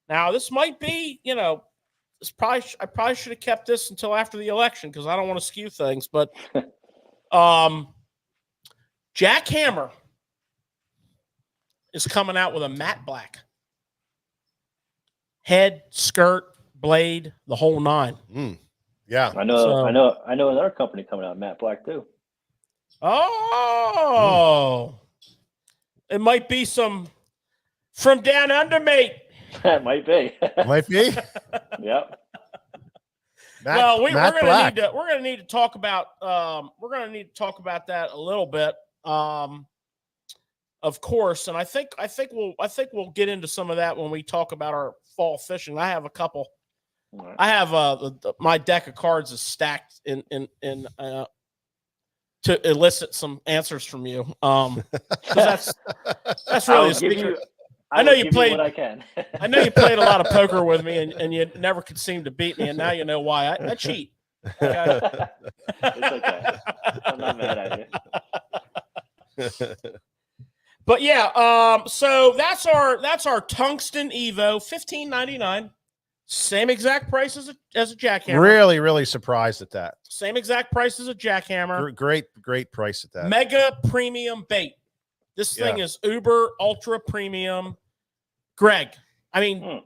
Now this might be, you know, I probably should have kept this until after the election because I don't want to skew things. But Jack Hammer is coming out with a matte black. Head, skirt, blade, the whole nine. Yeah. I know another company coming out, Matt Black too. Oh. It might be some from down under, mate. That might be. Might be. Yep. Well, we're gonna need to talk about that a little bit. Of course, and I think we'll get into some of that when we talk about our fall fishing. I have a couple. Right. I have my deck of cards is stacked in to elicit some answers from you. 'Cause that's really a secret. I know you played. What I can. I know you played a lot of poker with me, and you never could seem to beat me, and now you know why. I cheat. Okay? It's okay. I'm not mad at you. But yeah, so that's our tungsten Evo, $15.99, same exact price as a jackhammer. Really, really surprised at that. Same exact price as a jackhammer. Great price at that. Mega premium bait. This thing is uber ultra premium. Greg, I mean,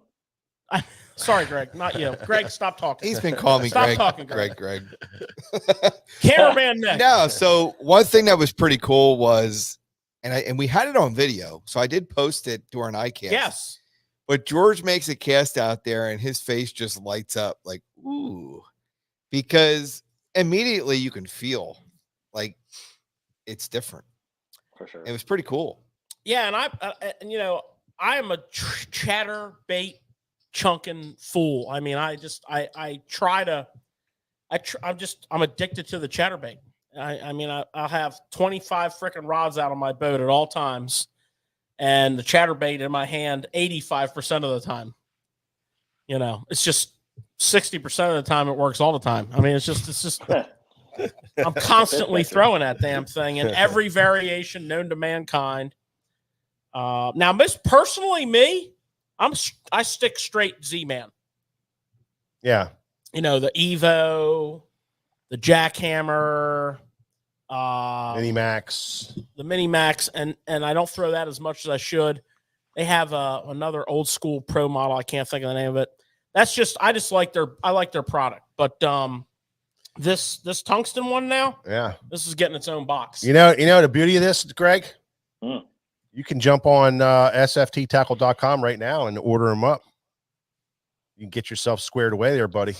sorry, Greg, not you. Greg, stop talking. He's been calling me Stop Greg. talking, Greg. Cameraman next. No, so one thing that was pretty cool was, and we had it on video, so I did post it during iCast. Yes. But George makes a cast out there, and his face just lights up like, ooh, because immediately you can feel like it's different. For sure. It was pretty cool. Yeah, and I am a chatter bait chunking fool. I mean, I try I'm addicted to the chatterbait. I mean, I'll have 25 freaking rods out on my boat at all times, and the chatterbait in my hand 85% of the time. You know, it's just 60% of the time it works all the time. I mean, it's just I'm constantly throwing that damn thing in every variation known to mankind. Now, personally, me, I stick straight Z-Man. Yeah. You know, the Evo, the Jackhammer, Mini Max, the Mini Max, and I don't throw that as much as I should. They have another old school pro model. I can't think of the name of it. I like their product. But this tungsten one now, yeah, this is getting its own box. You know the beauty of this, Greg. Mm. You can jump on sfttackle.com right now and order them up. You can get yourself squared away there, buddy.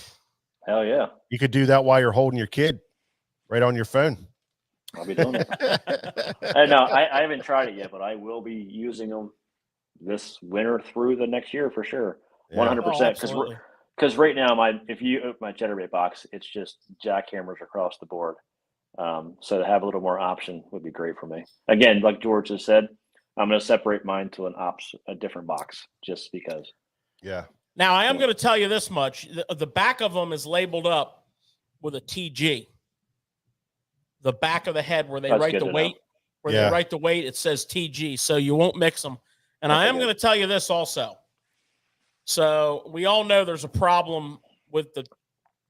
Hell yeah. You could do that while you're holding your kid right on your phone. I'll be doing it. I haven't tried it yet, but I will be using them this winter through the next year for sure. 100%. Because right now, if you open my chatterbait box, it's just jackhammers across the board. So to have a little more option would be great for me. Again, like George has said, I'm going to separate mine to a different box just because. Yeah. Now, I am going to tell you this much. The back of them is labeled up with a TG. The back of the head where they write the weight, they write the weight, it says TG, so you won't mix them. And I am going to tell you this also. So we all know there's a problem with the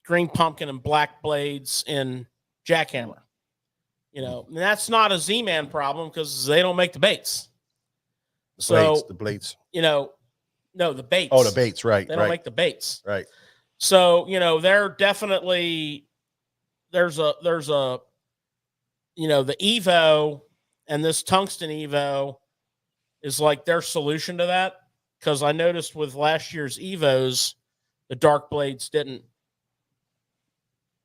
green pumpkin and black blades in Jackhammer. You know, and that's not a Z-Man problem because they don't make the baits. The blades. You know, no, the baits. Oh, the baits, right. They don't make the baits. Right. So, you know, they're definitely there's a you know, the Evo and this tungsten Evo is like their solution to that. Because I noticed with last year's Evos, the dark blades didn't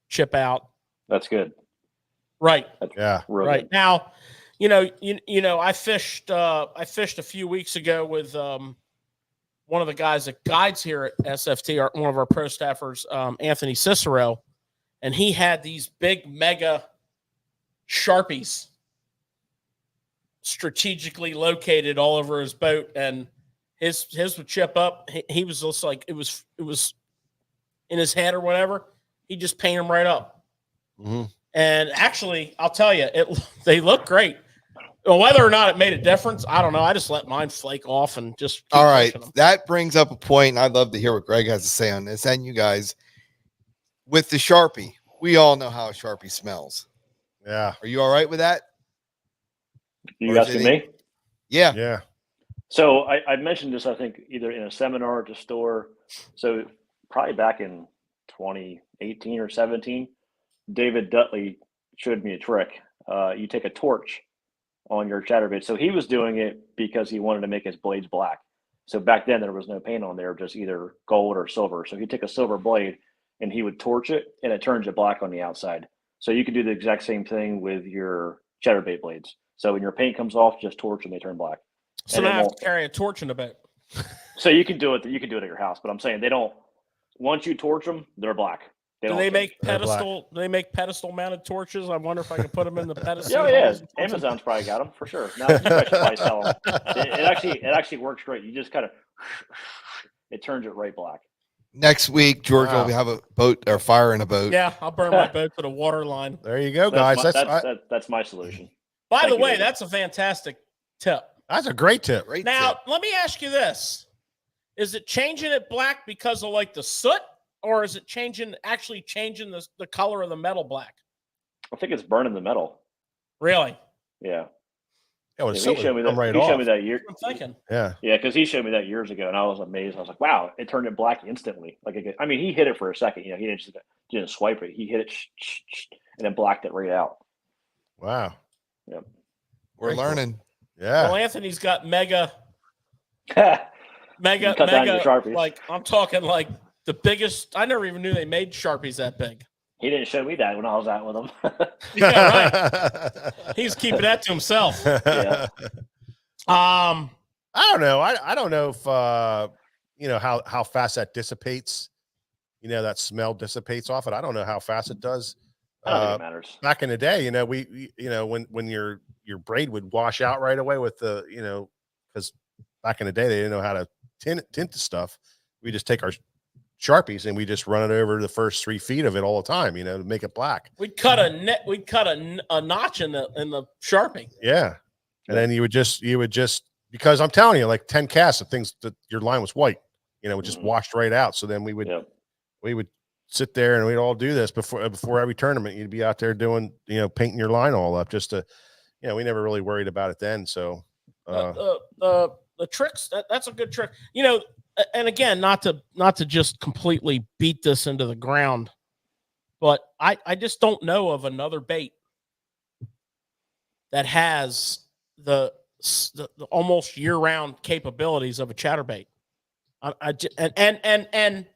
chip out. That's good. Right. Yeah. Right. Good. Now, you know, I fished a few weeks ago with one of the guys that guides here at SFT, one of our pro staffers, Anthony Cicero, and he had these big mega Sharpies strategically located all over his boat, and his would chip up. He was just like it was in his head or whatever. He just paint them right up. Mm-hmm. And actually, I'll tell you, they look great. Well, whether or not it made a difference, I don't know. I just let mine flake off and just keep all right. them. That brings up a point, and I'd love to hear what Greg has to say on this. And you guys, with the Sharpie, we all know how a Sharpie smells. Yeah. Are you all right with that? You asking me? Yeah. Yeah. So I mentioned this, I think, either in a seminar at the store. So probably back in 2018 or 17, David Dudley showed me a trick. You take a torch on your chatterbait. So he was doing it because he wanted to make his blades black. So back then there was no paint on there, just either gold or silver. So he'd take a silver blade and he would torch it, and it turns it black on the outside. So you could do the exact same thing with your chatterbait blades. So when your paint comes off, just torch and they turn black. So now I have to carry a torch in the boat. So you can do it. You can do it at your house, but I'm saying they don't. Once you torch them, they're black. Do they make pedestal? Do they make pedestal mounted torches? I wonder if I can put them in the pedestal. Yeah. Amazon's probably got them for sure. Now you guys should probably sell them. It actually works great. You just kind of it turns it right black. Next week, George will have a boat or fire in a boat. Yeah, I'll burn my boat to the water line. There you go, guys. That's my solution. By the way, that's a fantastic tip. That's a great tip. Now, let me ask you this. Is it changing it black because of like the soot, or is it actually changing the color of the metal black? I think it's burning the metal. Really? Yeah. Oh, he showed me that. Right he showed me that year. I'm thinking. Yeah. Yeah, because he showed me that years ago, and I was amazed. I was like, "Wow, it turned it black instantly!" I mean, he hit it for a second. You know, he didn't swipe it. He hit it and then blacked it right out. Wow. Yep. We're learning. Yeah. Well, Anthony's got mega. Cut down your Sharpies. Like I'm talking like the biggest. I never even knew they made Sharpies that big. He didn't show me that when I was out with him. Yeah, right. He's keeping that to himself. Yeah. I don't know. I don't know if you know how fast that dissipates. that smell dissipates off it. I don't know how fast it does. I don't think it matters. Back in the day, when your braid would wash out right away with the, because back in the day they didn't know how to tint the stuff. We just take our Sharpies and we just run it over the first 3 feet of it all the time, to make it black. We'd cut a notch in the Sharpie. Yeah. And then you would just, because I'm telling you, like 10 casts of things that your line was white, it just washed right out. So then we would sit there and we'd all do this before every tournament. You'd be out there doing, painting your line all up just to, we never really worried about it then. So the tricks, that's a good trick, and again, not to just completely beat this into the ground, but I just don't know of another bait that has the almost year-round capabilities of a chatterbait. And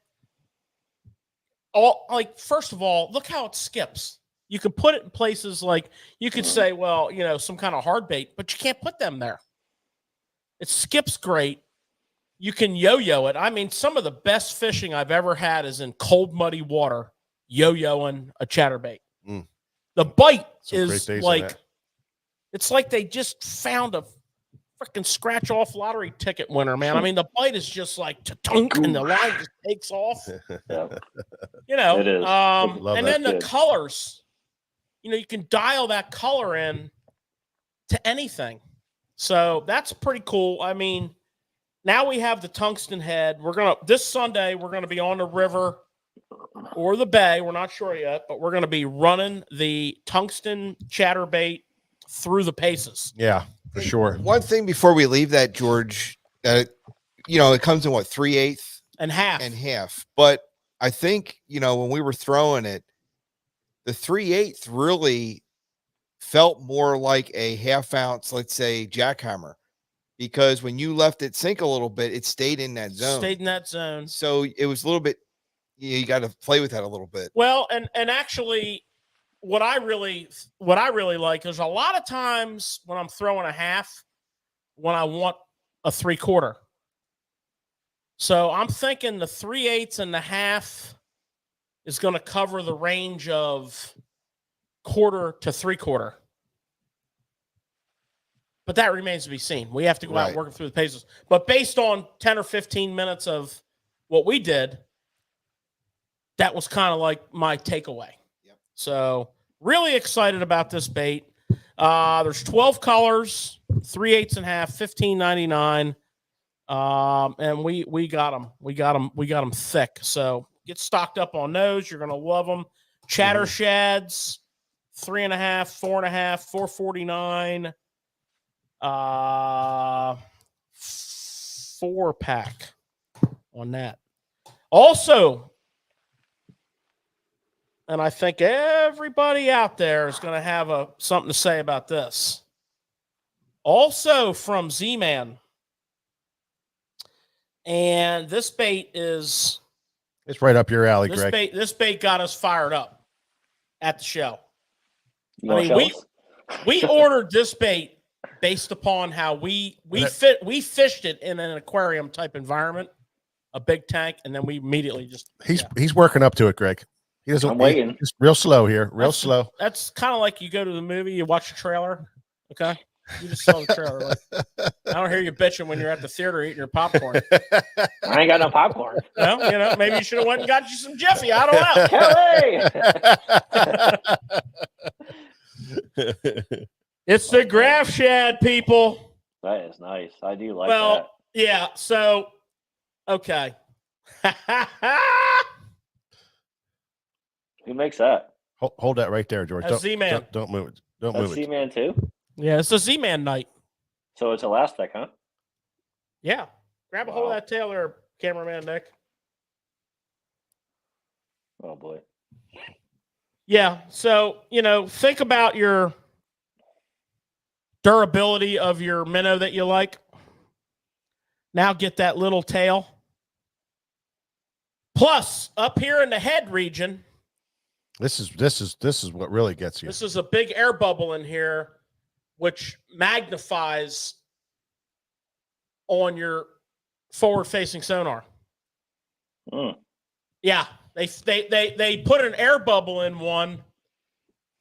all, like, first of all, look how it skips. You can put it in places like, you could say, well, some kind of hard bait, but you can't put them there. It skips great. You can yo-yo it. I mean, some of the best fishing I've ever had is in cold, muddy water, yo-yoing a chatterbait. The bite is like, it's like they just found a freaking scratch-off lottery ticket winner, man. I mean, the bite is just like ta-tunk, and the line just takes off. Yeah. It is. And then the good. colors, you can dial that color in to anything. So that's pretty cool. I mean, now we have the tungsten head. This Sunday, we're going to be on the river or the bay. We're not sure yet, but we're going to be running the tungsten chatterbait through the paces. Yeah, for sure. One thing before we leave that, George, it comes in what, 3/8 and half. But I think, when we were throwing it, the 3/8 really felt more like a 1/2 ounce, let's say, jackhammer, because when you left it sink a little bit, it stayed in that zone. So it was a little bit, you got to play with that a little bit. Well, and actually, what I really like is a lot of times when I'm throwing a half, when I want a 3/4. So I'm thinking the 3/8 and the half is going to cover the range of 1/4 to 3/4. But that remains to be seen. We have to go out and work through the paces. But based on 10 or 15 minutes of what we did, that was kind of like my takeaway. Yep. So really excited about this bait. There's 12 colors, 3/8 and half, $15.99. And we got them. We got them thick. So get stocked up on those. You're gonna love them. Chatter shads, 3.5, 4.5, $4.49. 4-pack on that. Also, and I think everybody out there is going to have something to say about this. Also from Z-Man. And this bait is... It's right up your alley, Greg. This bait got us fired up at the show. I mean, we ordered this bait based upon how we fished it in an aquarium type environment, a big tank, and then we immediately just... He's working up to it, Greg. He doesn't. I'm waiting. Just real slow here. Slow. That's kind of like you go to the movie, you watch the trailer. Okay. You just saw the trailer. Like, I don't hear you bitching when you're at the theater eating your popcorn. I ain't got no popcorn. Well, maybe you should have went and got you some Jiffy. I don't know. It's the graph shad, people. That is nice. I do like that. Well, yeah. So, okay. Who makes that? Hold that right there, George. Z-Man. Don't move it. Don't move it. Z-Man too? Yeah, it's a Z-Man night. So it's elastic, huh? Yeah. Grab a hold of that tail there, cameraman Nick. Oh, boy. Yeah. So, think about your durability of your minnow that you like. Now get that little tail. Plus, up here in the head region, this is what really gets you. This is a big air bubble in here, which magnifies on your forward-facing sonar. Mm. Yeah. They put an air bubble in one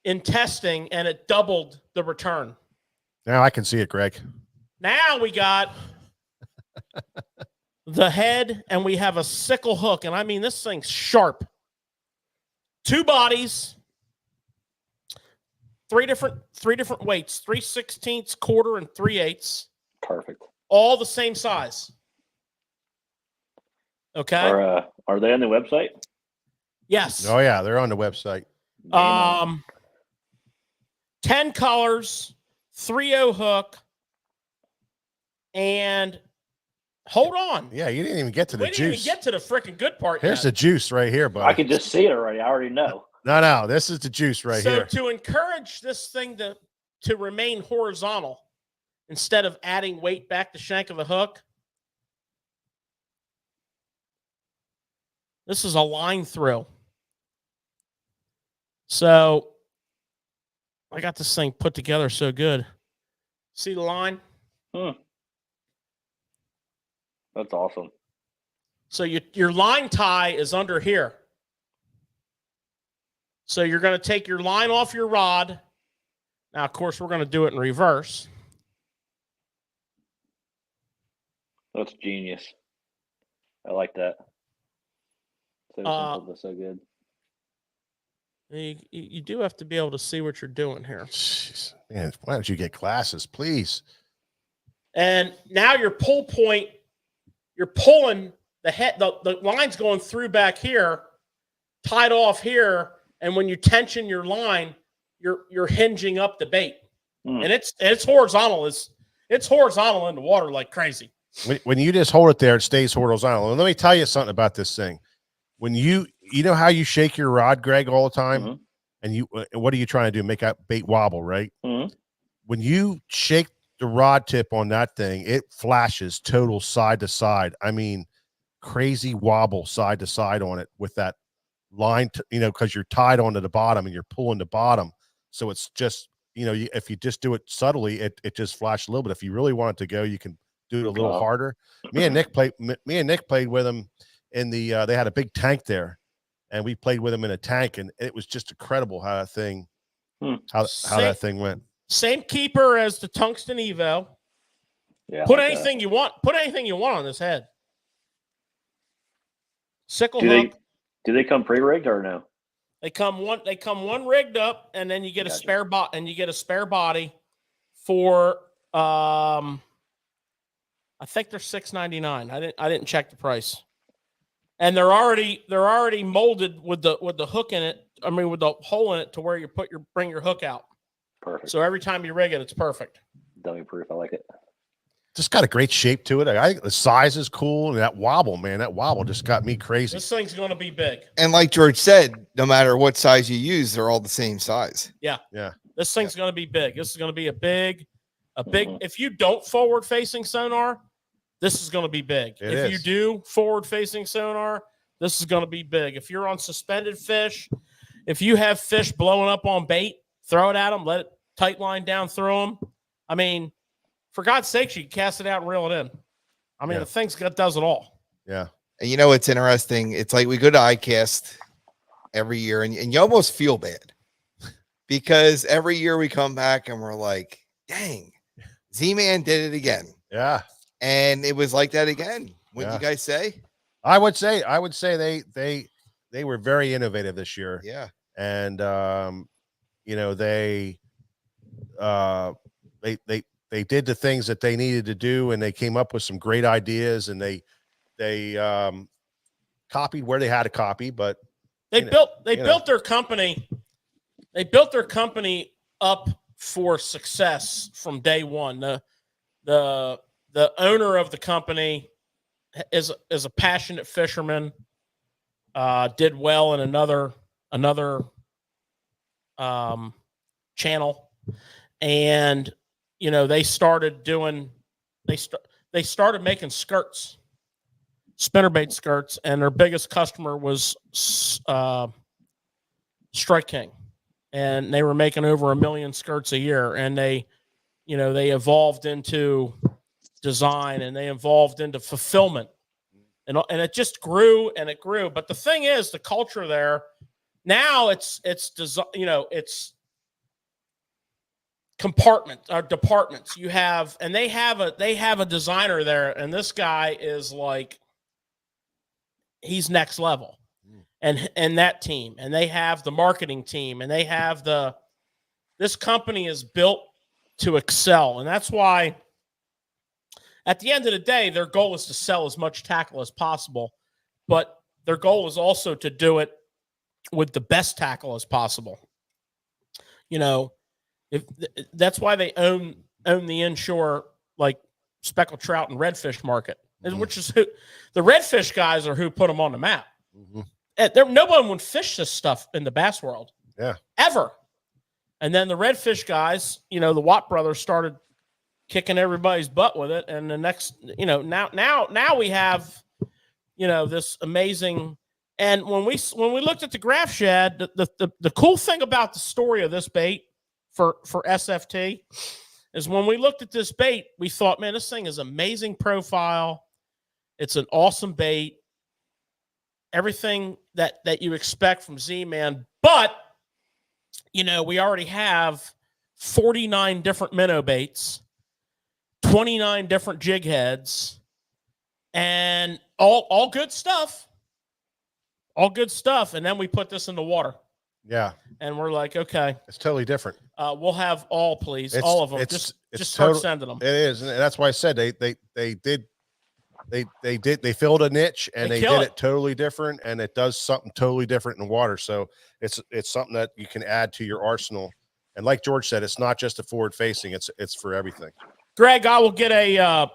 in testing, and it doubled the return. Now I can see it, Greg. Now we got the head, and we have a sickle hook, and I mean this thing's sharp. 2 bodies, 3 different weights, 3/16, quarter, and 3/8. Perfect. All the same size. Okay. Are they on the website? Yes. Oh yeah, they're on the website. 10 colors, 3/0 hook, and hold on. Yeah, you didn't even get to the We didn't juice. even get to the freaking good part Here's the yet. juice right here, buddy. I can just see it already. I already know. No, this is the juice right here. So to encourage this thing to remain horizontal, instead of adding weight back to shank of the hook, this is a line through. So I got this thing put together so good. See the line? That's awesome. So your line tie is under here. So you're going to take your line off your rod. Now, of course, we're going to do it in reverse. That's genius. I like that. So simple, but so good. You do have to be able to see what you're doing here. Jeez, man, why don't you get glasses, please? And now your pull point, you're pulling the head, the line's going through back here, tied off here, and when you tension your line, you're hinging up the bait. And it's horizontal. It's horizontal in the water like crazy. When you just hold it there, it stays horizontal. And let me tell you something about this thing. When you know how you shake your rod, Greg, all the time, and what are you trying to do? Make that bait wobble, right? When you shake the rod tip on that thing, it flashes total side to side. I mean, crazy wobble side to side on it with that line, because you're tied onto the bottom and you're pulling the bottom. So it's just, if you just do it subtly, it just flashes a little bit. If you really want it to go, you can do it a little harder. Me and Nick played with them in the, they had a big tank there, and we played with them in a tank, and it was just incredible how that thing, how that thing went. Same keeper as the Tungsten Evo. Yeah. Put anything you want. Put anything you want on this head. Sickle hook. Do they come pre-rigged or no? They come one rigged up, and then you get a spare body for I think they're $6.99. I didn't check the price. And they're already molded with the hook in it. I mean, with the hole in it to where you bring your hook out. Perfect. So every time you rig it, it's perfect. Dummy proof. I like it. Just got a great shape to it. I think the size is cool, and that wobble, man, just got me crazy. This thing's going to be big. And like George said, no matter what size you use, they're all the same size. Yeah. Yeah. This thing's going to be big. This is going to be a big. If you don't forward facing sonar, this is going to be big. If you do forward facing sonar, this is going to be big. If you're on suspended fish, if you have fish blowing up on bait, throw it at them, let it tight line down through them. I mean, for God's sakes, you can cast it out and reel it in. I mean, the thing's does it all. Yeah. And it's interesting. It's like we go to ICAST every year, and you almost feel bad because every year we come back and we're like, dang, Z-Man did it again. Yeah. And it was like that again. Wouldn't you guys say? I would say they were very innovative this year. Yeah. And they did the things that they needed to do, and they came up with some great ideas, and they copied where they had to copy, but they built their company. They built their company up for success from day one. The owner of the company is a passionate fisherman. Did well in another channel, and they started making skirts, spinnerbait skirts, and their biggest customer was Strike King, and they were making over 1 million skirts a year. And they evolved into design, and they evolved into fulfillment. and it just grew and it grew. But the thing is, the culture there now it's compartments or departments. You have, and they have a designer there, and this guy is like, he's next level. And that team, and they have the marketing team, and they have this company is built to excel. And that's why at the end of the day, their goal is to sell as much tackle as possible, but their goal is also to do it with the best tackle as possible. If that's why they own the inshore, like speckled trout and redfish market, which is who the redfish guys are, who put them on the map. No one would fish this stuff in the bass world, ever. And then the redfish guys, the Watt brothers started kicking everybody's butt with it. And the next, now we have, this amazing. And when we looked at the graph shad, the cool thing about the story of this bait for SFT is when we looked at this bait, we thought, man, this thing is amazing profile. It's an awesome bait. Everything that you expect from Z-Man, but we already have 49 different minnow baits, 29 different jig heads, and all good stuff. All good stuff. And then we put this in the water. Yeah. And we're like, okay, it's totally different. We'll have all, please, all of them. Just start sending them. It is, and that's why I said they filled a niche, and they did it totally different, and it does something totally different in water. So it's something that you can add to your arsenal. And like George said, it's not just a forward facing; it's for everything. Greg, I'll get a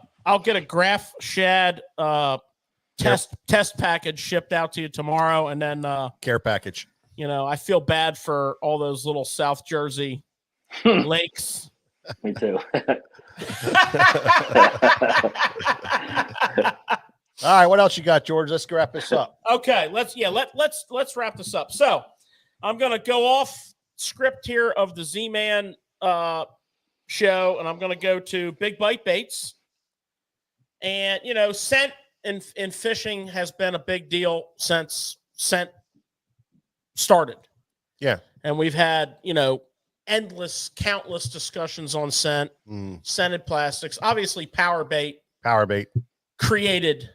graph shad test package shipped out to you tomorrow, and then care package. I feel bad for all those little South Jersey lakes. Me too. All right, what else you got, George? Let's wrap this up. Okay, let's wrap this up. So I'm gonna go off script here of the Z-Man show, and I'm gonna go to Big Bite Baits. And scent in fishing has been a big deal since scent started. Yeah. And we've had, countless discussions on scent, scented plastics. Obviously, Power Bait created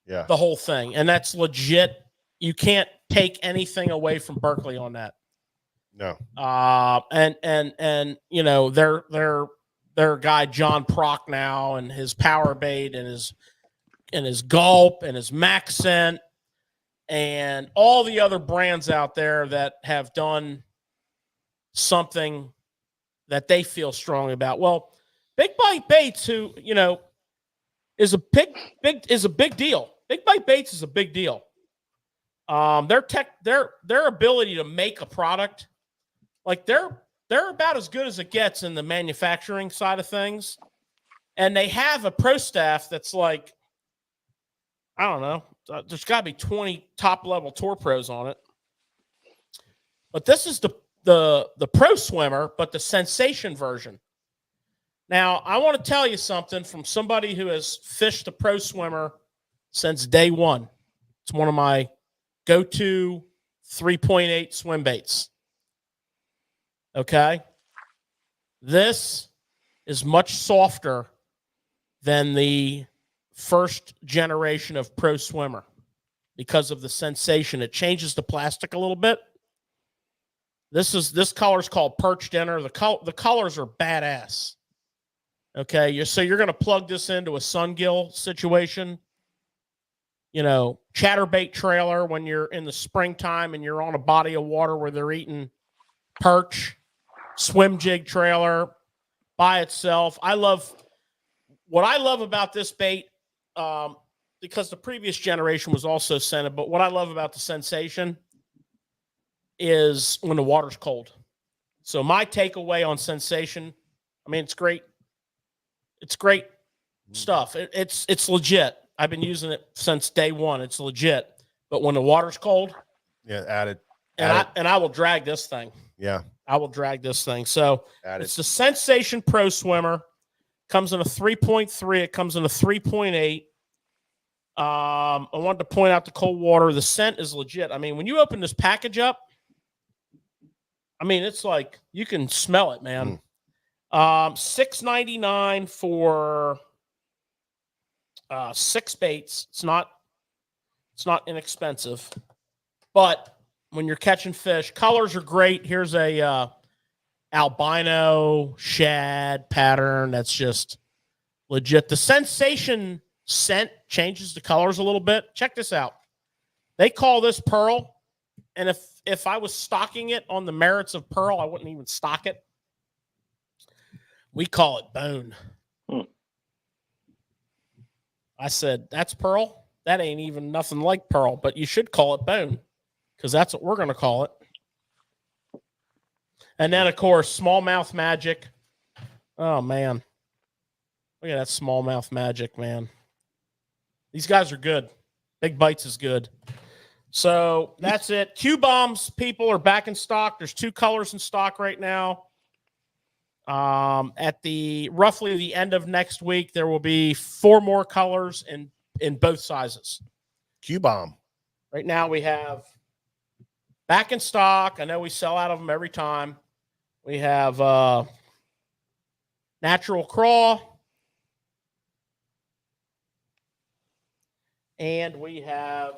the whole thing, and that's legit. You can't take anything away from Berkeley on that. No. And their guy John Prock now, and his Power Bait, and his Gulp, and his Max Scent, and all the other brands out there that have done something that they feel strongly about. Well, Big Bite Baits, who is a big deal. Big Bite Baits is a big deal. Their ability to make a product, like they're about as good as it gets in the manufacturing side of things, and they have a pro staff that's like, I don't know, there's got to be 20 top level tour pros on it. But this is the pro swimmer, but the sensation version. Now, I want to tell you something from somebody who has fished the pro swimmer since day one. It's one of my go-to 3.8 swim baits. Okay? This is much softer than the first generation of pro swimmer because of the sensation. It changes the plastic a little bit. This color is called Perch Dinner. The colors are badass. Okay, so you're going to plug this into a sungill situation. Chatterbait trailer when you're in the springtime and you're on a body of water where they're eating perch. Swim jig trailer by itself. What I love about this bait, because the previous generation was also scented, but what I love about the sensation is when the water's cold. So my takeaway on sensation, it's great. It's great stuff. It's legit. I've been using it since day one. It's legit. But when the water's cold, added. And I will drag this thing. Yeah. I will drag this thing. So it's the Sensation Pro Swimmer. Comes in a 3.3. It comes in a 3.8. I wanted to point out the cold water. The scent is legit. I mean, when you open this package up, I mean, it's like you can smell it, man. $6.99 for 6 baits. It's not inexpensive, but when you're catching fish, colors are great. Here's a albino shad pattern that's just legit. The sensation scent changes the colors a little bit. Check this out. They call this pearl, and if I was stocking it on the merits of pearl, I wouldn't even stock it. We call it bone. I said, that's pearl? That ain't even nothing like pearl, but you should call it bone because that's what we're going to call it. And then, of course, smallmouth magic. Oh, man. Look at that smallmouth magic, man. These guys are good. Big Bites is good. So that's it. Q-bombs, people, are back in stock. There's 2 colors in stock right now. At roughly the end of next week, there will be 4 more colors in both sizes. Q-bomb. Right now we have back in stock. I know we sell out of them every time. We have natural craw, and we have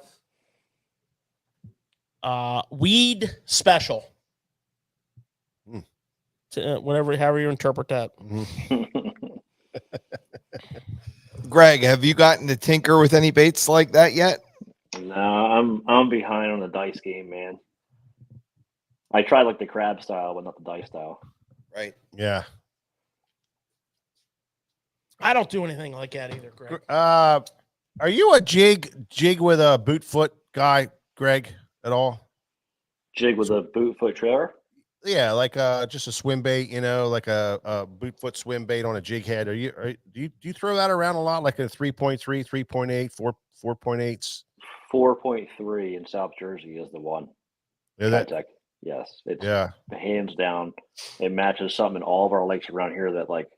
weed special. However you interpret that. Greg, have you gotten to tinker with any baits like that yet? No, I'm behind on the dice game, man. I tried like the crab style, but not the dice style. Right. Yeah. I don't do anything like that either, Greg. Are you a jig with a boot foot guy, Greg, at all? Jig with a boot foot trailer? Yeah, like just a swim bait, like a boot foot swim bait on a jig head. Do you throw that around a lot, like a 3.3, 3.8, 4.8s? 4.3 in South Jersey is the one. Yeah, Contact. Yes, it's hands down. It matches something in all of our lakes around here that like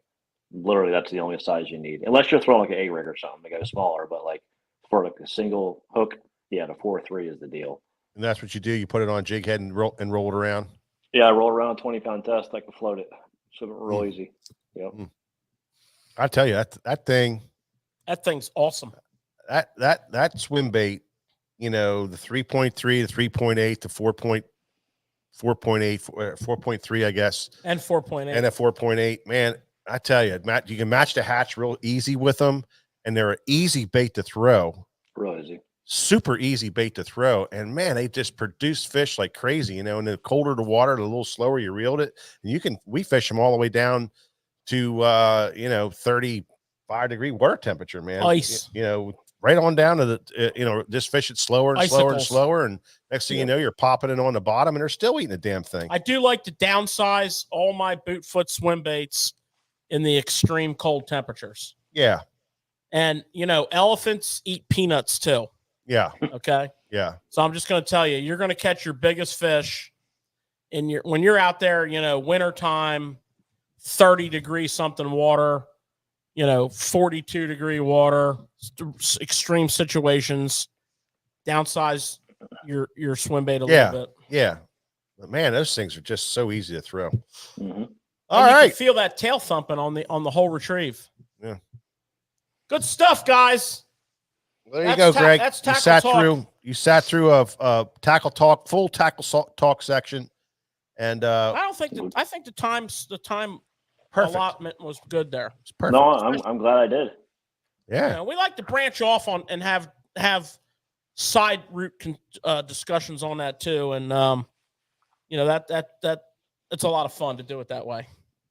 literally that's the only size you need, unless you're throwing like an A rig or something. They go smaller, but like for like a single hook, the 4.3 is the deal. And that's what you do. You put it on jig head and roll it around. Yeah, I roll around a 20-pound test. I can float it. So real easy. Yep. I tell you that thing's awesome. That swim bait, the 3.3, the 3.8, the 4.8, 4.3, I guess, and 4.8, and a 4.8. Man, I tell you, Matt, you can match the hatch real easy with them, and they're an easy bait to throw. Real easy. Super easy bait to throw, and man, they just produce fish like crazy. And the colder the water, the little slower you reeled it. And we fish them all the way down to 35-degree water temperature, man. Ice, right on down to the just fish it slower and Icicles. slower and slower, and next thing you know, you're popping it on the bottom, and they're still eating the damn thing. I do like to downsize all my boot foot swim baits in the extreme cold temperatures. Yeah, and elephants eat peanuts too. Yeah. Okay. Yeah. So I'm just going to tell you, you're going to catch your biggest fish when you're out there, wintertime, 30-degree something water, 42-degree water, extreme situations, downsize your swim bait a little bit. Yeah. But man, those things are just so easy to throw. Mm-hmm. All right. You can feel that tail thumping on the whole retrieve. Yeah. Good stuff, guys. There you go, Greg. That's you sat through a tackle talk, full tackle talk section, and I think the time perfect. allotment was good there. It's perfect. No, I'm glad I did. Yeah, we like to branch off on and have side route discussions on that too, and that it's a lot of fun to do it that way.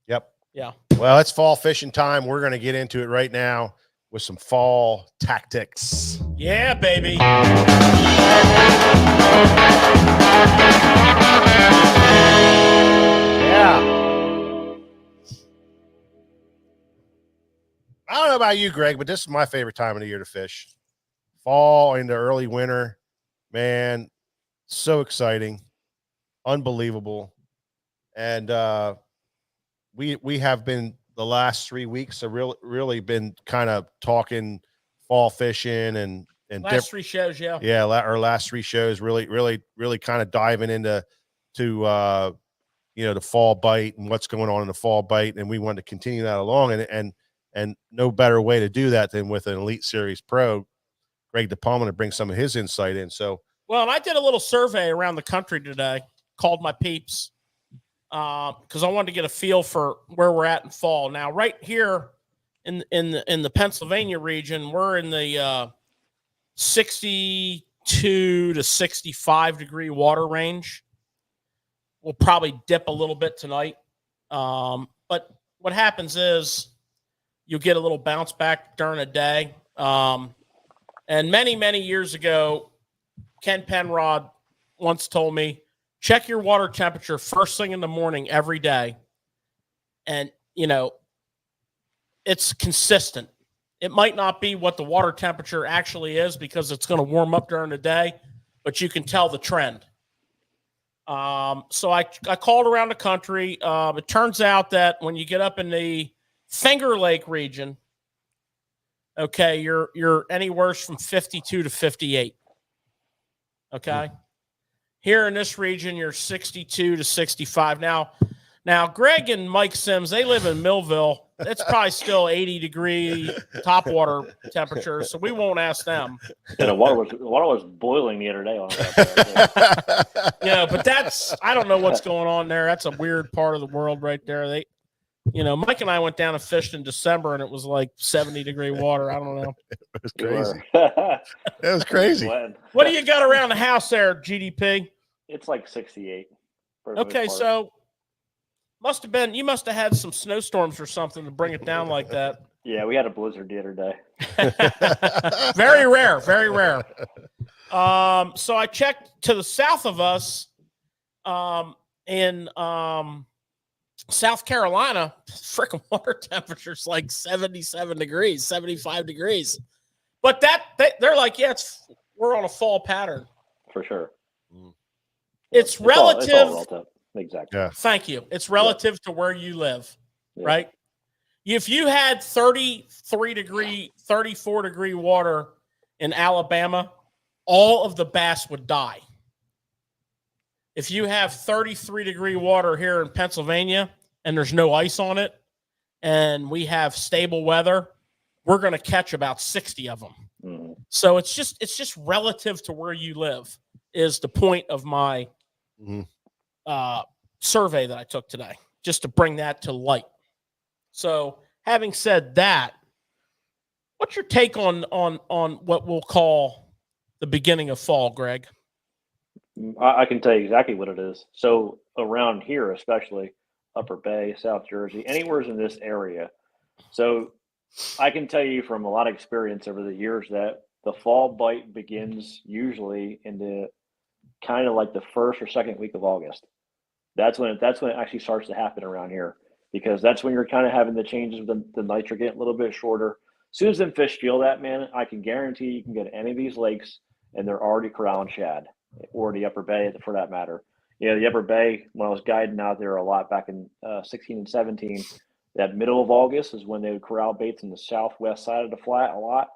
Yep. Yeah. Well, it's fall fishing time. We're going to get into it right now with some fall tactics. Yeah, baby. Yeah. I don't know about you, Greg, but this is my favorite time of the year to fish. Fall into early winter, man, so exciting, unbelievable. And we have been the last 3 weeks have really been kind of talking fall fishing and last 3 shows, yeah. Yeah, our last 3 shows really kind of diving into the fall bite and what's going on in the fall bite, and we wanted to continue that along, and no better way to do that than with an Elite Series Pro, Greg Dipalma, to bring some of his insight in. So, well, and I did a little survey around the country today, called my peeps, because I wanted to get a feel for where we're at in fall. Now, right here in the Pennsylvania region, we're in the 62 to 65 degree water range. We'll probably dip a little bit tonight. But what happens is you'll get a little bounce back during the day. And many years ago, Ken Penrod once told me, check your water temperature first thing in the morning every day. And, it's consistent. It might not be what the water temperature actually is because it's going to warm up during the day, but you can tell the trend. So I called around the country. It turns out that when you get up in the Finger Lake region, okay, you're anywhere from 52 to 58. Okay. Here in this region, you're 62 to 65. Now, Greg and Mike Sims, they live in Millville. It's probably still 80 degree top water temperature, so we won't ask them. Yeah, the water was boiling the other day on that. Yeah, but I don't know what's going on there. That's a weird part of the world right there. Mike and I went down and fished in December, and it was like 70 degree water. I don't know. it was crazy. It was crazy. What do you got around the house there, GDP? It's like 68. Okay, so you must have had some snowstorms or something to bring it down like that. Yeah, we had a blizzard the other day. Very rare, very rare. So I checked to the south of us, in South Carolina. Freaking water temperature's like 77 degrees, 75 degrees. But they're like, yeah, we're on a fall pattern for sure. It's relative. It's all relative. Exactly. Yeah. Thank you. It's relative to where you live, right? If you had 33 degree, 34 degree water in Alabama, all of the bass would die. If you have 33 degree water here in Pennsylvania and there's no ice on it and we have stable weather, we're going to catch about 60 of them. Mm-hmm. So it's just relative to where you live is the point of my survey that I took today, just to bring that to light. So having said that, what's your take on what we'll call the beginning of fall, Greg? I can tell you exactly what it is. So around here, especially Upper Bay, South Jersey, anywhere in this area. So I can tell you from a lot of experience over the years that the fall bite begins usually in the kind of like the first or second week of August. That's when it actually starts to happen around here, because that's when you're kind of having the changes with the nitrogen getting a little bit shorter. As soon as them fish feel that, man, I can guarantee you can get any of these lakes and they're already corralling shad, or the Upper Bay for that matter. The Upper Bay, when I was guiding out there a lot back in 16 and 17, that middle of August is when they would corral baits in the southwest side of the flat a lot.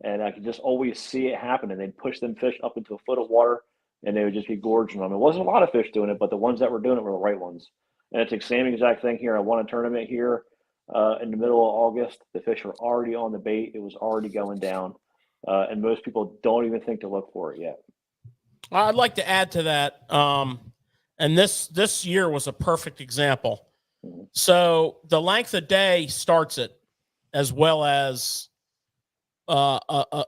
And I could just always see it happen. And they'd push them fish up into a foot of water and they would just be gorging them. It wasn't a lot of fish doing it, but the ones that were doing it were the right ones. And it's the same exact thing here. I won a tournament here in the middle of August. The fish were already on the bait. It was already going down. And most people don't even think to look for it yet. I'd like to add to that. And this year was a perfect example. Mm-hmm. So the length of day starts it, as well as a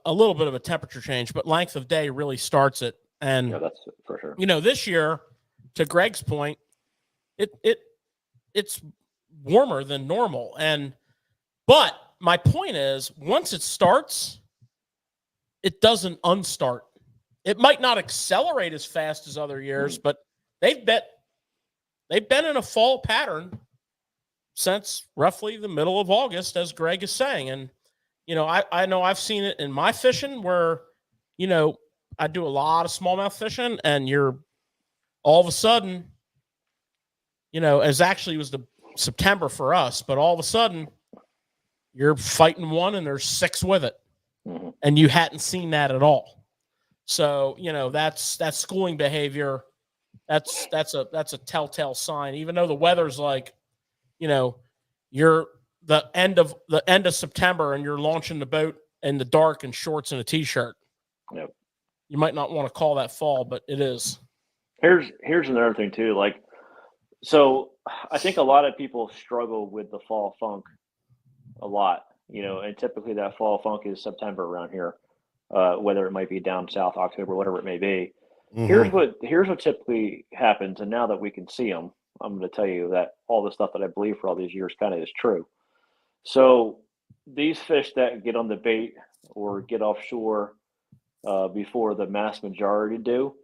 little bit of a temperature change, but length of day really starts it. And that's for sure. This year, to Greg's point, it's warmer than normal. But my point is, once it starts, it doesn't unstart. It might not accelerate as fast as other years, but they've been in a fall pattern since roughly the middle of August, as Greg is saying. And, I know I've seen it in my fishing where, I do a lot of smallmouth fishing, and you're all of a sudden, as actually was the September for us, but all of a sudden you're fighting one and there's 6 with it. and you hadn't seen that at all. So, that's schooling behavior. That's a telltale sign. Even though the weather's like, you're the end of September and you're launching the boat in the dark in shorts and a t-shirt. Yep. You might not want to call that fall, but it is. Here's another thing too. So I think a lot of people struggle with the fall funk a lot, and typically that fall funk is September around here, whether it might be down south, October, whatever it may be. Mhm. Here's what typically happens, and now that we can see them, I'm going to tell you that all the stuff that I believe for all these years kind of is true. So these fish that get on the bait or get offshore before the mass majority do.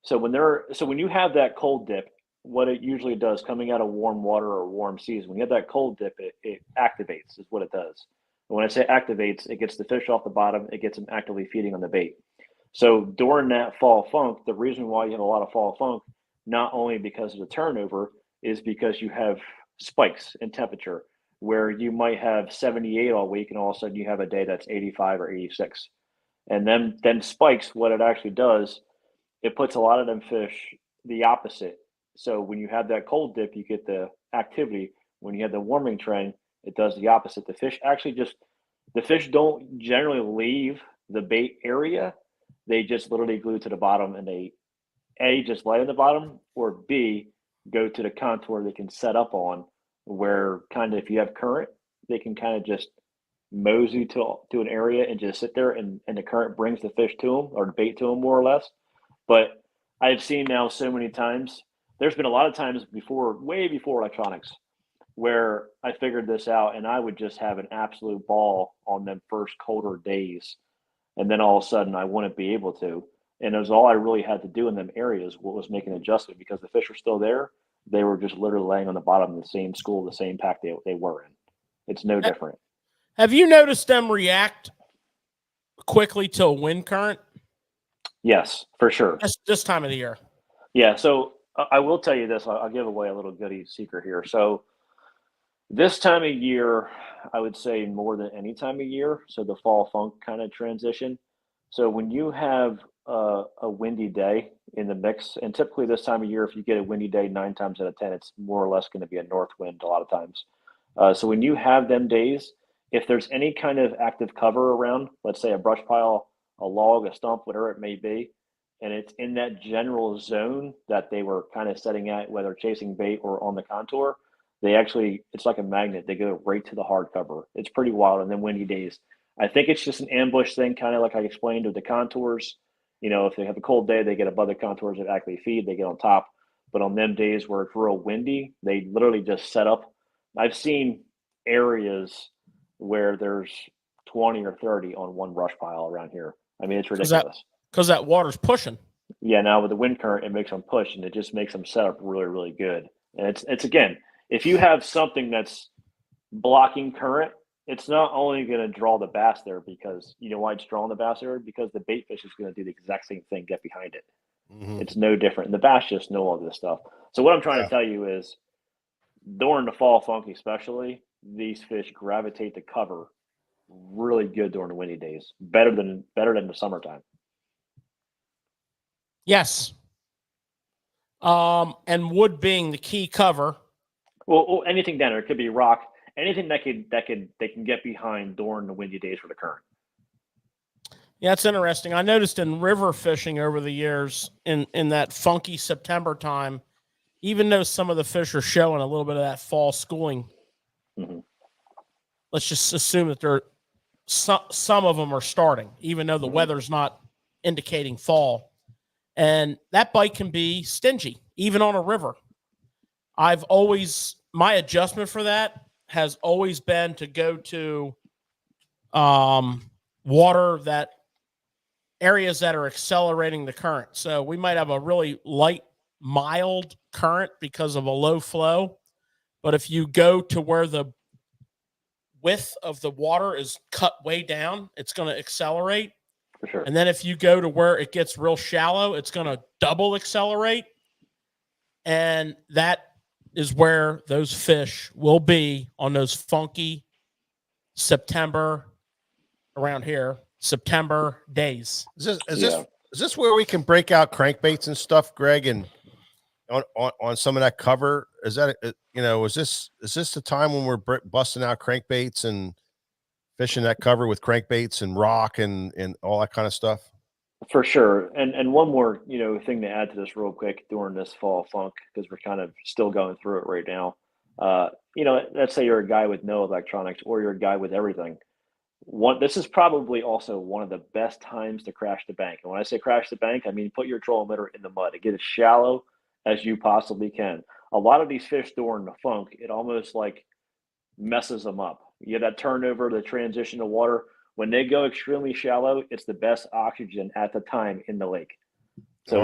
So when you have that cold dip, what it usually does coming out of warm water or warm seas, when you have that cold dip, it activates is what it does. And when I say activates, it gets the fish off the bottom, it gets them actively feeding on the bait. So during that fall funk, the reason why you have a lot of fall funk, not only because of the turnover, is because you have spikes in temperature where you might have 78 all week and all of a sudden you have a day that's 85 or 86. And then spikes, what it actually does, it puts a lot of them fish the opposite. So when you have that cold dip, you get the activity. When you have the warming trend, it does the opposite. The fish don't generally leave the bait area. They just literally glue to the bottom and they just lay on the bottom, or B, go to the contour they can set up on, where kind of if you have current, they can kind of just mosey to an area and just sit there, and the current brings the fish to them or the bait to them more or less. But I've seen now so many times, there's been a lot of times before, way before electronics, where I figured this out and I would just have an absolute ball on them first colder days. And then all of a sudden I wouldn't be able to. And it was all I really had to do in them areas was make an adjustment, because the fish were still there. They were just literally laying on the bottom of the same school, the same pack they were in. It's no different. Have you noticed them react quickly to a wind current? Yes, for sure. This time of the year. Yeah. So I will tell you this. I'll give away a little goodie secret here. So this time of year, I would say more than any time of year. So the fall funk kind of transition. So when you have a windy day in the mix, and typically this time of year, if you get a windy day 9 times out of 10, it's more or less going to be a north wind a lot of times. So when you have them days, if there's any kind of active cover around, let's say a brush pile, a log, a stump, whatever it may be, and it's in that general zone that they were kind of setting at, whether chasing bait or on the contour, it's like a magnet. They go right to the hard cover. It's pretty wild. And then windy days, I think it's just an ambush thing, kind of like I explained with the contours. If they have a cold day, they get above the contours that actually feed, they get on top. But on them days where it's real windy, they literally just set up. I've seen areas where there's 20 or 30 on one brush pile around here. I mean, it's ridiculous. Because that water's pushing. Yeah, now with the wind current, it makes them push, and it just makes them set up really, really good. And it's again, if you have something that's blocking current, it's not only going to draw the bass there, because you know why it's drawing the bass there? Because the bait fish is going to do the exact same thing, get behind it. Mhm. It's no different. And the bass just know all this stuff. So what I'm trying to tell you is, during the fall funk especially, these fish gravitate to cover really good during the windy days, better than the summertime. Yes. And wood being the key cover. Well, anything down there, it could be rock, anything they can get behind during the windy days for the current. Yeah, it's interesting. I noticed in river fishing over the years, in that funky September time, even though some of the fish are showing a little bit of that fall schooling, let's just assume that some of them are starting, even though the weather's not indicating fall. And that bite can be stingy, even on a river. My adjustment for that has always been to go to areas that are accelerating the current. So we might have a really light, mild current because of a low flow. But if you go to where the width of the water is cut way down, it's going to accelerate. For sure. And then if you go to where it gets real shallow, it's going to double accelerate. And that is where those fish will be on those funky September, around here. September days. Is this where we can break out crankbaits and stuff, Greg, and on some of that cover? Is that is this the time when we're busting out crankbaits and fishing that cover with crankbaits and rock and all that kind of stuff? For sure. And one more, thing to add to this real quick during this fall funk, because we're kind of still going through it right now. Let's say you're a guy with no electronics or you're a guy with everything. This is probably also one of the best times to crash the bank. And when I say crash the bank, I mean put your trolling motor in the mud and get as shallow as you possibly can. A lot of these fish during the funk, it almost like messes them up. You get that turnover, the transition to water. When they go extremely shallow, it's the best oxygen at the time in the lake. So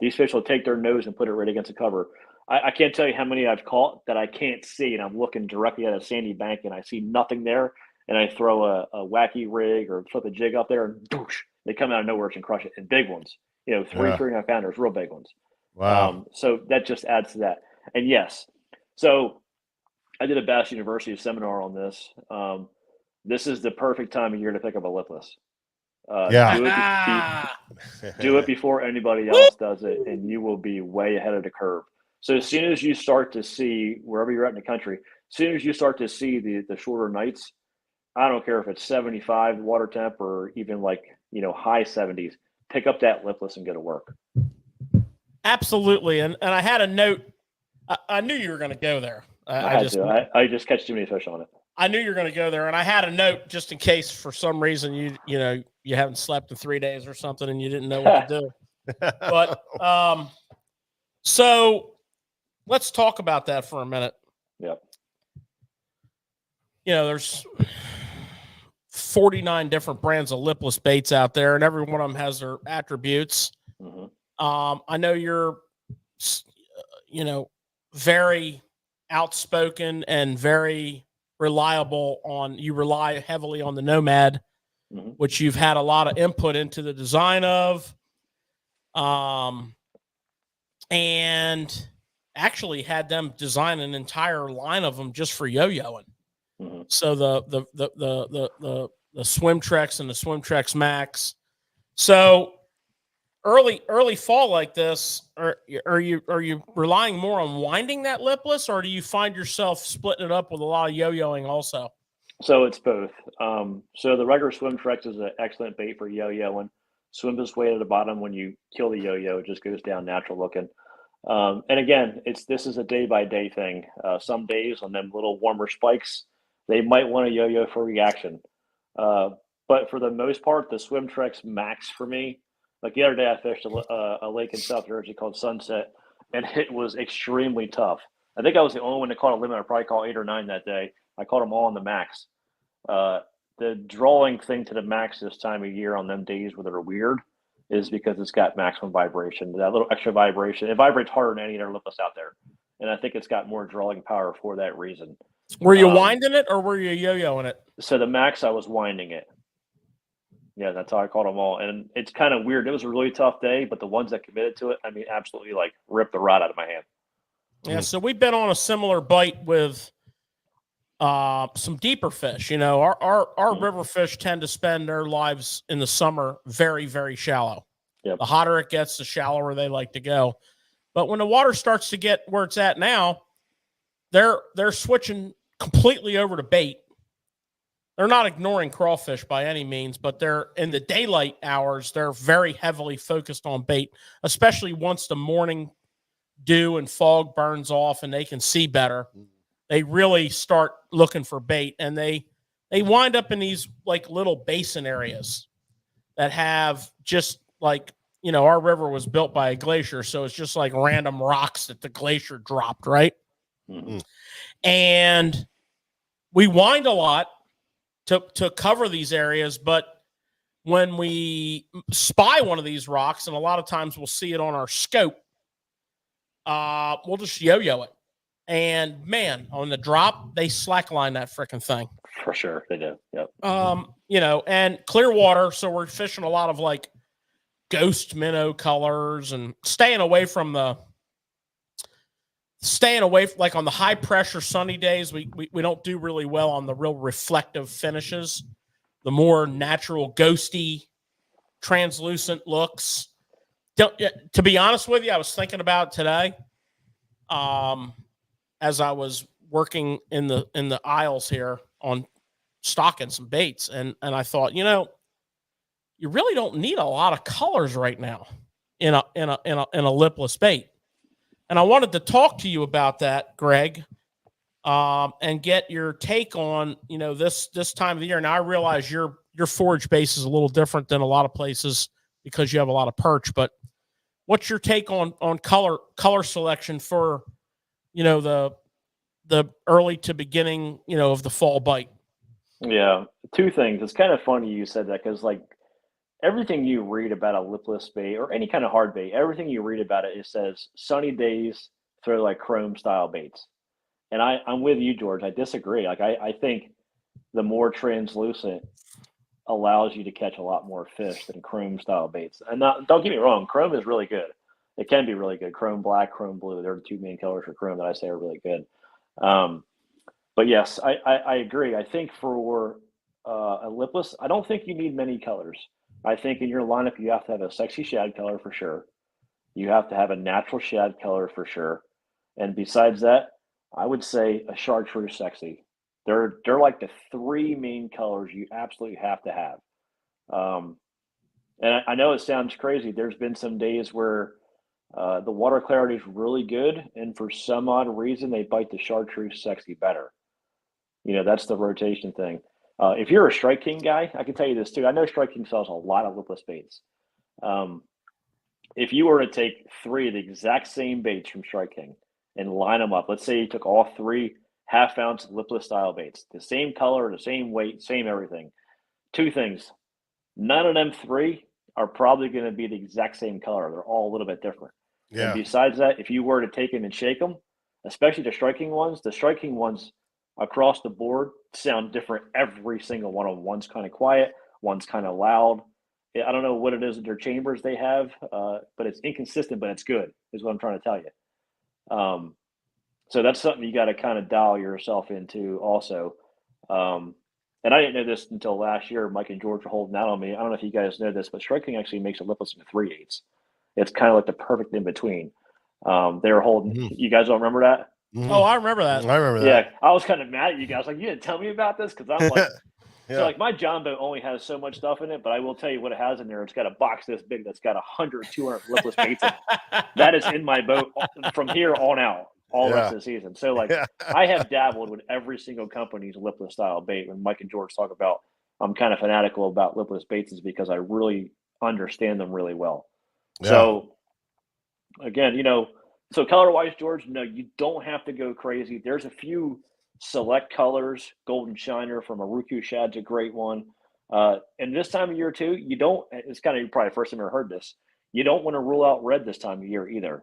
these fish will take their nose and put it right against the cover. I can't tell you how many I've caught that I can't see, and I'm looking directly at a sandy bank and I see nothing there. And I throw a wacky rig or flip a jig up there, and doosh, they come out of nowhere and crush it. And big ones, 3.5 pounders, real big ones. Wow. So that just adds to that. And yes, so I did a Bass University seminar on this. This is the perfect time of year to pick up a lipless. Do it before anybody else does it, and you will be way ahead of the curve. So as soon as you start to see, wherever you're at in the country, as soon as you start to see the shorter nights, I don't care if it's 75 water temp or even high 70s, pick up that lipless and go to work. Absolutely. And I had a note. I knew you were going to go there. I just catch too many fish on it. I knew you were going to go there, and I had a note just in case for some reason you haven't slept in 3 days or something and you didn't know what to do. But so let's talk about that for a minute. Yep. There's 49 different brands of lipless baits out there, and every one of them has their attributes. Mm-hmm. I know you're, very outspoken and very reliable you rely heavily on the Nomad, mm-hmm. which you've had a lot of input into the design of, and actually had them design an entire line of them just for yo-yoing. Mm-hmm. So the Swim Treks and the Swim Treks Max. So early fall like this, are you relying more on winding that lipless, or do you find yourself splitting it up with a lot of yo-yoing also? So it's both. So the regular Swim Treks is an excellent bait for yo-yoing. Swim this way at the bottom. When you kill the yo-yo, it just goes down natural looking. And again, this is a day by day thing. Some days on them little warmer spikes, they might want a yo-yo for reaction. But for the most part, the Swim Treks Max for me. Like the other day, I fished a lake in South Jersey called Sunset, and it was extremely tough. I think I was the only one that caught a limit. I probably caught 8 or 9 that day. I caught them all on the Max. The drawing thing to the Max this time of year on them days where they're weird is because it's got maximum vibration. That little extra vibration, it vibrates harder than any other lipless out there. And I think it's got more drawing power for that reason. Were you winding it or were you yo-yoing it? So the Max, I was winding it. Yeah, that's how I caught them all. And it's kind of weird. It was a really tough day, but the ones that committed to it, I mean, absolutely ripped the rod out of my hand. Yeah, so we've been on a similar bite with some deeper fish. Our river fish tend to spend their lives in the summer very, very shallow. Yep. The hotter it gets, the shallower they like to go. But when the water starts to get where it's at now, they're switching completely over to bait. They're not ignoring crawfish by any means, but they're in the daylight hours, they're very heavily focused on bait, especially once the morning dew and fog burns off and they can see better. They really start looking for bait, and they wind up in these little basin areas that have just our river was built by a glacier. So it's just like random rocks that the glacier dropped. Right. Mm-hmm. And we wind a lot to cover these areas. But when we spy one of these rocks, and a lot of times we'll see it on our scope, we'll just yo-yo it. And man, on the drop, they slackline that freaking thing. For sure, they do. Yep. And clear water, so we're fishing a lot of ghost minnow colors and staying away on the high pressure sunny days. We don't do really well on the real reflective finishes. the more natural, ghosty, translucent looks. To be honest with you, I was thinking about it today, as I was working in the aisles here on stocking some baits, and I thought, you really don't need a lot of colors right now in a lipless bait. And I wanted to talk to you about that, Greg, and get your take on, this time of the year. Now I realize your forage base is a little different than a lot of places because you have a lot of perch, but what's your take on color selection for, the early to beginning, of the fall bite? Yeah, two things. It's kind of funny you said that because like everything you read about a lipless bait or any kind of hard bait, everything you read about it says sunny days throw like chrome style baits. And I'm with you, George. I disagree. Like I think the more translucent allows you to catch a lot more fish than chrome style baits. And don't get me wrong, chrome is really good. It can be really good. Chrome black, chrome blue. They're the two main colors for chrome that I say are really good. But yes, I agree. I think for a lipless, I don't think you need many colors. I think in your lineup, you have to have a sexy shad color for sure. You have to have a natural shad color for sure. And besides that, I would say a chartreuse sexy. They're like the three main colors you absolutely have to have. And I know it sounds crazy. There's been some days where the water clarity is really good, and for some odd reason, they bite the chartreuse sexy better. That's the rotation thing. If you're a Strike King guy, I can tell you this too. I know Strike King sells a lot of lipless baits. If you were to take three of the exact same baits from Strike King and line them up, let's say you took all three half-ounce lipless style baits, the same color, the same weight, same everything. Two things. None of them three are probably going to be the exact same color. They're all a little bit different. Yeah. And besides that, if you were to take them and shake them, especially the Strike King ones across the board sound different every single one of them. One's kind of quiet, one's kind of loud. I don't know what it is in their chambers they have, but it's inconsistent, but it's good, is what I'm trying to tell you. So that's something you got to kind of dial yourself into also. And I didn't know this until last year. Mike and George were holding out on me. I don't know if you guys know this, but Strike King actually makes a lipless into 3/8. It's kind of like the perfect in between. They were holding. You guys don't remember that? Oh, I remember that. I remember that. Yeah, I was kind of mad at you guys. Like, you didn't tell me about this because I'm like, Yeah. so like my John boat only has so much stuff in it, but I will tell you what it has in there. It's got a box this big that's got 100, 200 lipless baits in it. That is in my boat from here on out, all the rest of the season. So like, I have dabbled with every single company's lipless style bait. When Mike and George talk about, I'm kind of fanatical about lipless baits, is because I really understand them really well. Yeah. So again, so color-wise, George, no, you don't have to go crazy. There's a few select colors. Golden Shiner from Aruku Shad's a great one. And this time of year too, you don't. It's kind of probably the first time I've ever heard this. You don't want to rule out red this time of year either.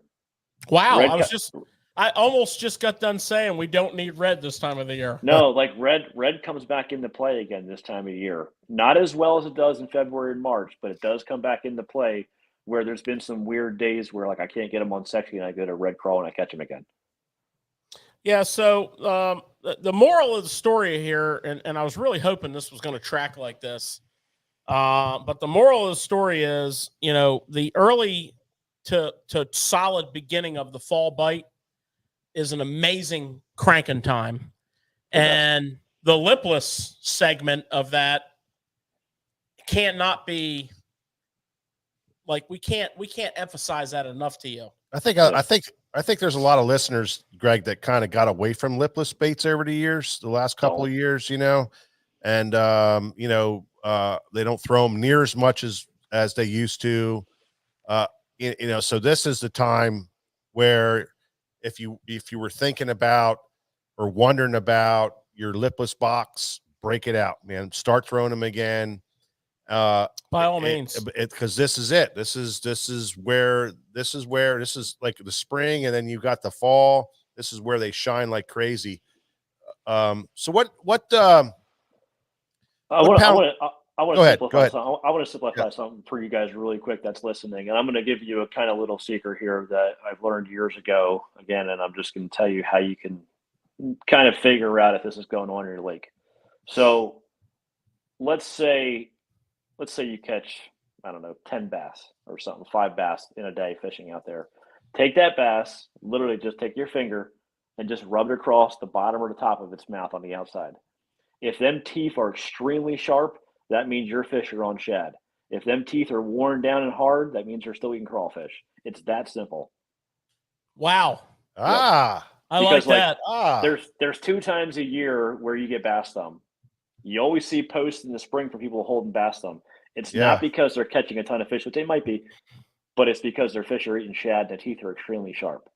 Wow, I almost just got done saying we don't need red this time of the year. No, like red comes back into play again this time of year. Not as well as it does in February and March, but it does come back into play where there's been some weird days where like I can't get them on sexy and I go to red crawl and I catch them again. Yeah, so the moral of the story here, and I was really hoping this was going to track like this, but the moral of the story is, the early to solid beginning of the fall bite is an amazing cranking time. And the lipless segment of that cannot be, like, we can't emphasize that enough to you. I think there's a lot of listeners, Greg, that kind of got away from lipless baits over the years, the last couple of years, and they don't throw them near as much as they used to. So this is the time where if you were thinking about or wondering about your lipless box, break it out, man. Start throwing them again. By all means, because this is it. This is like the spring, and then you got the fall. This is where they shine like crazy. So what? I want to simplify Yeah. something for you guys really quick that's listening, and I'm going to give you a kind of little secret here that I've learned years ago. Again, and I'm just going to tell you how you can kind of figure out if this is going on in your lake. So let's say you catch, I don't know, 10 bass or something, 5 bass in a day fishing out there. Take that bass, literally just take your finger and just rub it across the bottom or the top of its mouth on the outside. If them teeth are extremely sharp, that means your fish are on shad. If them teeth are worn down and hard, that means you're still eating crawfish. It's that simple. Wow. Ah, I Because, like that. There's 2 times a year where you get bass thumb. You always see posts in the spring for people holding bass thumb. It's Yeah. not because they're catching a ton of fish, which they might be, but it's because their fish are eating shad and the teeth are extremely sharp.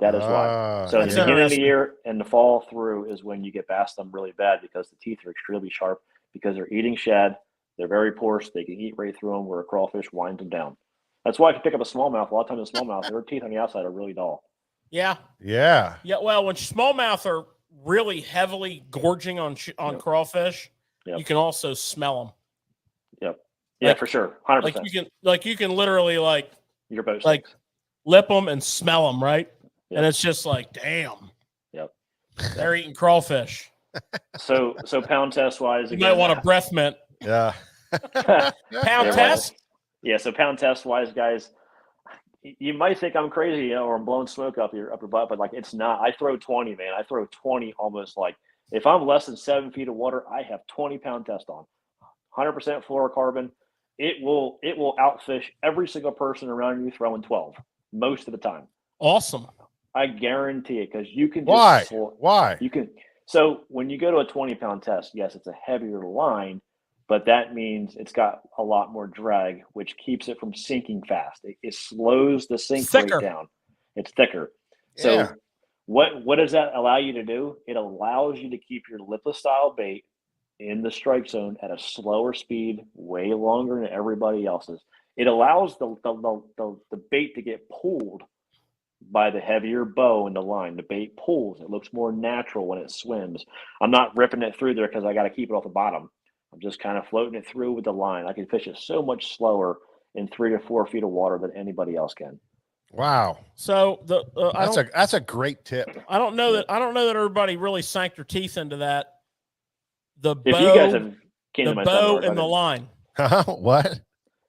That is why. So in That's the beginning of the interesting. year and the fall through is when you get bass thumb really bad because the teeth are extremely sharp because they're eating shad. They're very porous. They can eat right through them where a crawfish winds them down. That's why if you pick up a smallmouth, a lot of times a smallmouth, their teeth on the outside are really dull. Yeah. Yeah. Yeah. Well, when smallmouth are really heavily gorging on Yep. crawfish, Yep. you can also smell them. Yep. Yeah, Like- for sure. 100%. You can literally Your boat like- stinks. lip them and smell them, right? Yep. And it's just like, damn. Yep. They're eating crawfish. So pound test wise, You again, might want a breath mint. Yeah. Pound Yeah, test? Yeah, so pound test wise, guys, you might think I'm crazy, or I'm blowing smoke up your butt, but like it's not. I throw 20, man. I throw 20 almost like if I'm less than 7 feet of water, I have 20 pound test on, 100% fluorocarbon. It will outfish every single person around you throwing 12 most of the time. Awesome. I guarantee it because you can Why? just Why? you can. So when you go to a 20 pound test, yes, it's a heavier line, but that means it's got a lot more drag, which keeps it from sinking fast. It slows the sink Thicker. rate down. It's thicker. Yeah. So what does that allow you to do? It allows you to keep your lipless style bait in the strike zone at a slower speed, way longer than everybody else's. It allows the bait to get pulled by the heavier bow in the line. The bait pulls. It looks more natural when it swims. I'm not ripping it through there because I got to keep it off the bottom. I'm just kind of floating it through with the line. I can fish it so much slower in 3 to 4 feet of water than anybody else can. Wow. So That's a great tip. I don't know that everybody really sank their teeth into that. The If bow, you guys have came the to my bow seminars, and the line. What?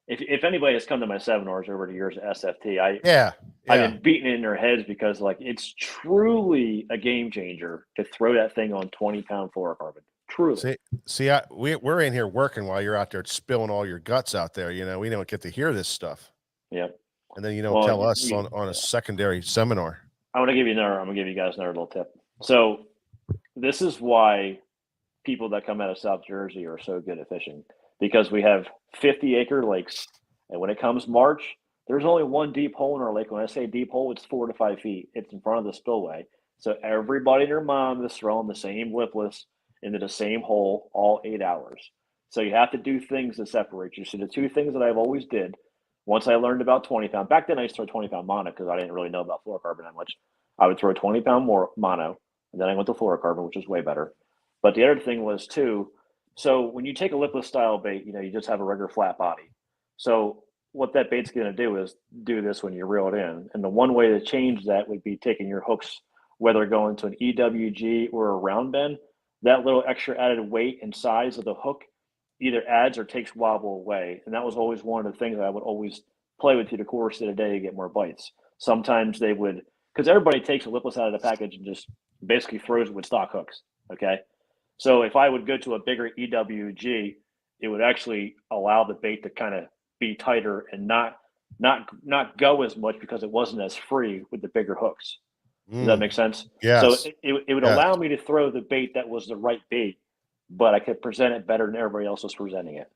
if anybody has come to my seminars over the years at SFT, Yeah. I've been beating it in their heads because like it's truly a game changer to throw that thing on 20-pound fluorocarbon. Truly. See, we're in here working while you're out there spilling all your guts out there. You know, we don't get to hear this stuff. Yep. And then you don't tell us on a secondary seminar. I'm gonna give you guys another little tip. So this is why people that come out of South Jersey are so good at fishing, because we have 50-acre lakes, and when it comes March, there's only one deep hole in our lake. When I say deep hole, it's 4 to 5 feet. It's in front of the spillway. So everybody and their mom is throwing the same lipless into the same hole all 8 hours. So you have to do things to separate you. So the 2 things that I've always did, once I learned about 20-pound, back then I used to throw 20-pound mono because I didn't really know about fluorocarbon that much. I would throw 20-pound more mono, and then I went to fluorocarbon, which is way better. But the other thing was too, so when you take a lipless style bait, you just have a regular flat body. So what that bait's going to do is do this when you reel it in. And the one way to change that would be taking your hooks, whether going to an EWG or a round bend, that little extra added weight and size of the hook either adds or takes wobble away. And that was always one of the things that I would always play with through the course of the day to get more bites. Sometimes they would, because everybody takes a lipless out of the package and just basically throws it with stock hooks. Okay. So if I would go to a bigger EWG, it would actually allow the bait to kind of be tighter and not go as much because it wasn't as free with the bigger hooks. Does that make sense? Yes. So it would allow me to throw the bait that was the right bait, but I could present it better than everybody else was presenting it.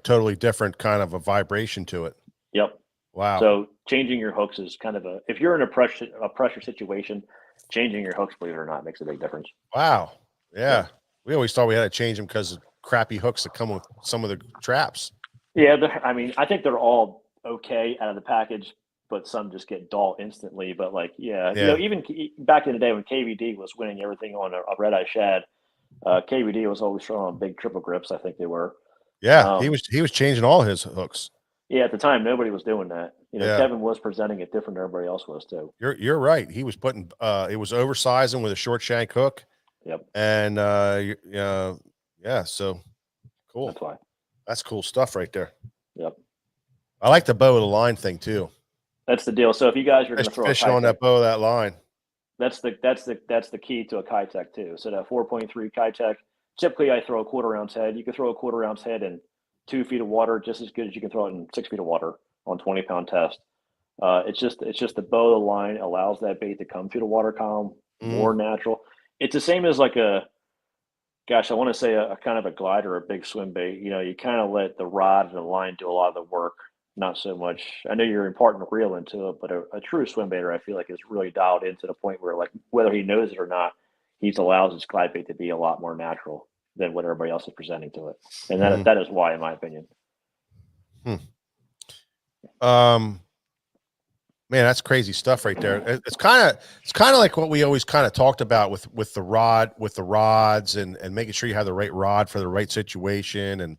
Totally different kind of a vibration to it. Yep. Wow. So changing your hooks is kind of if you're in a pressure situation, changing your hooks, believe it or not, makes a big difference. Wow. Yeah. We always thought we had to change them because of crappy hooks that come with some of the traps. Yeah. I think they're all okay out of the package, but some just get dull instantly. But even back in the day when KVD was winning everything on a red eye shad, KVD was always throwing on big triple grips. I think they were. Yeah. He was changing all his hooks. Yeah. At the time, nobody was doing that. Kevin was presenting it different than everybody else was too. You're right. He was putting, it was oversizing with a short shank hook. Yep. And, yeah. So Cool. That's why. That's cool stuff right there. Yep. I like the bow of the line thing too. That's the deal. So if you guys are going to throw a Fishing on that bow of that line. that's the key to a Kitech too. So that 4.3 Kitech, typically I throw a 1/4 ounce head. You can throw a 1/4 ounce head in 2 feet of water just as good as you can throw it in 6 feet of water on 20-pound test. It's just the bow of the line allows that bait to come through the water column more natural. It's the same as like I want to say a kind of a glider, a big swim bait. You know, you kind of let the rod and the line do a lot of the work, not so much. I know you're imparting a reel into it, but a true swim baiter, I feel like, is really dialed into the point where, like, whether he knows it or not, he allows his glide bait to be a lot more natural than what everybody else is presenting to it. And that is why, in my opinion. Man, that's crazy stuff right there. It's kind of like what we always kind of talked about with the rods and making sure you have the right rod for the right situation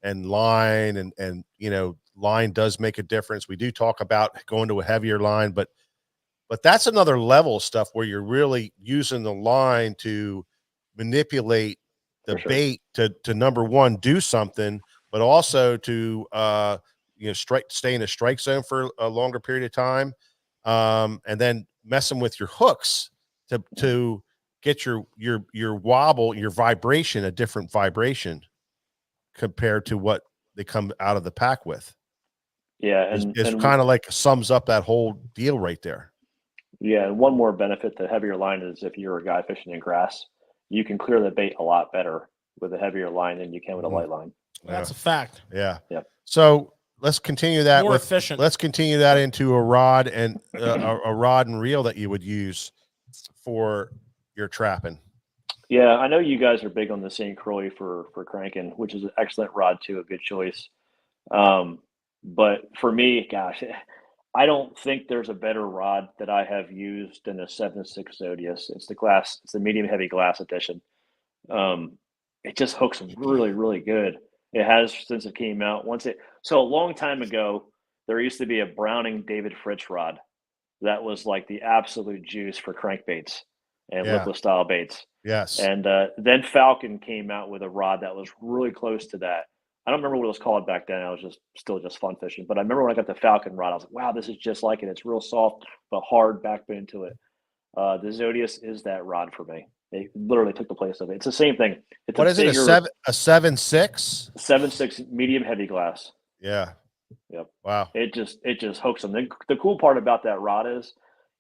and line and you know, line does make a difference. We do talk about going to a heavier line, but that's another level of stuff where you're really using the line to manipulate the bait to number one, do something, but also to you know, stay in a strike zone for a longer period of time, and then messing with your hooks to get your wobble, your vibration, a different vibration compared to what they come out of the pack with. Yeah, it's kind of like sums up that whole deal right there. Yeah, and one more benefit to heavier line is if you're a guy fishing in grass, you can clear the bait a lot better with a heavier line than you can with a light line. That's a fact. Yeah. Yep. So let's continue that. More efficient. Let's continue that into a rod and a rod and reel that you would use for your trapping. Yeah, I know you guys are big on the St. Croix for cranking, which is an excellent rod too, a good choice. But for me, gosh, I don't think there's a better rod that I have used than the 7.6 Zodius. It's the medium heavy glass edition. It just hooks really, really good. It has since it came out. So a long time ago, there used to be a Browning David Fritz rod that was like the absolute juice for crankbaits and lipless style baits. Yes. And then Falcon came out with a rod that was really close to that. I don't remember what it was called back then. I was still fun fishing. But I remember when I got the Falcon rod, I was like, wow, this is just like it. It's real soft, but hard backbone to it. The Zodius is that rod for me. They literally took the place of it. It's the same thing. It's what is it? A 7.6? 7.6 medium heavy glass. Yeah. Yep. Wow. It just hooks them. The cool part about that rod is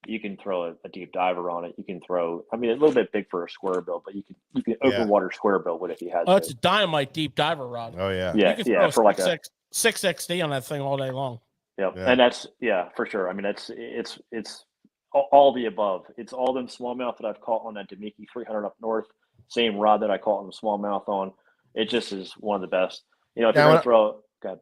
you can throw a deep diver on it. You can throw, I mean, a little bit big for a square bill, but you can open water square bill with it if you had. Oh, it's a dynamite deep diver rod. Oh yeah. Yeah. You can throw for like a 6XD on that thing all day long. Yep. Yeah. And that's for sure. I mean, it's all the above. It's all them smallmouth that I've caught on that Demiki 300 up north. Same rod that I caught on the smallmouth on. It just is one of the best. You know, if you're going to throw. Go ahead.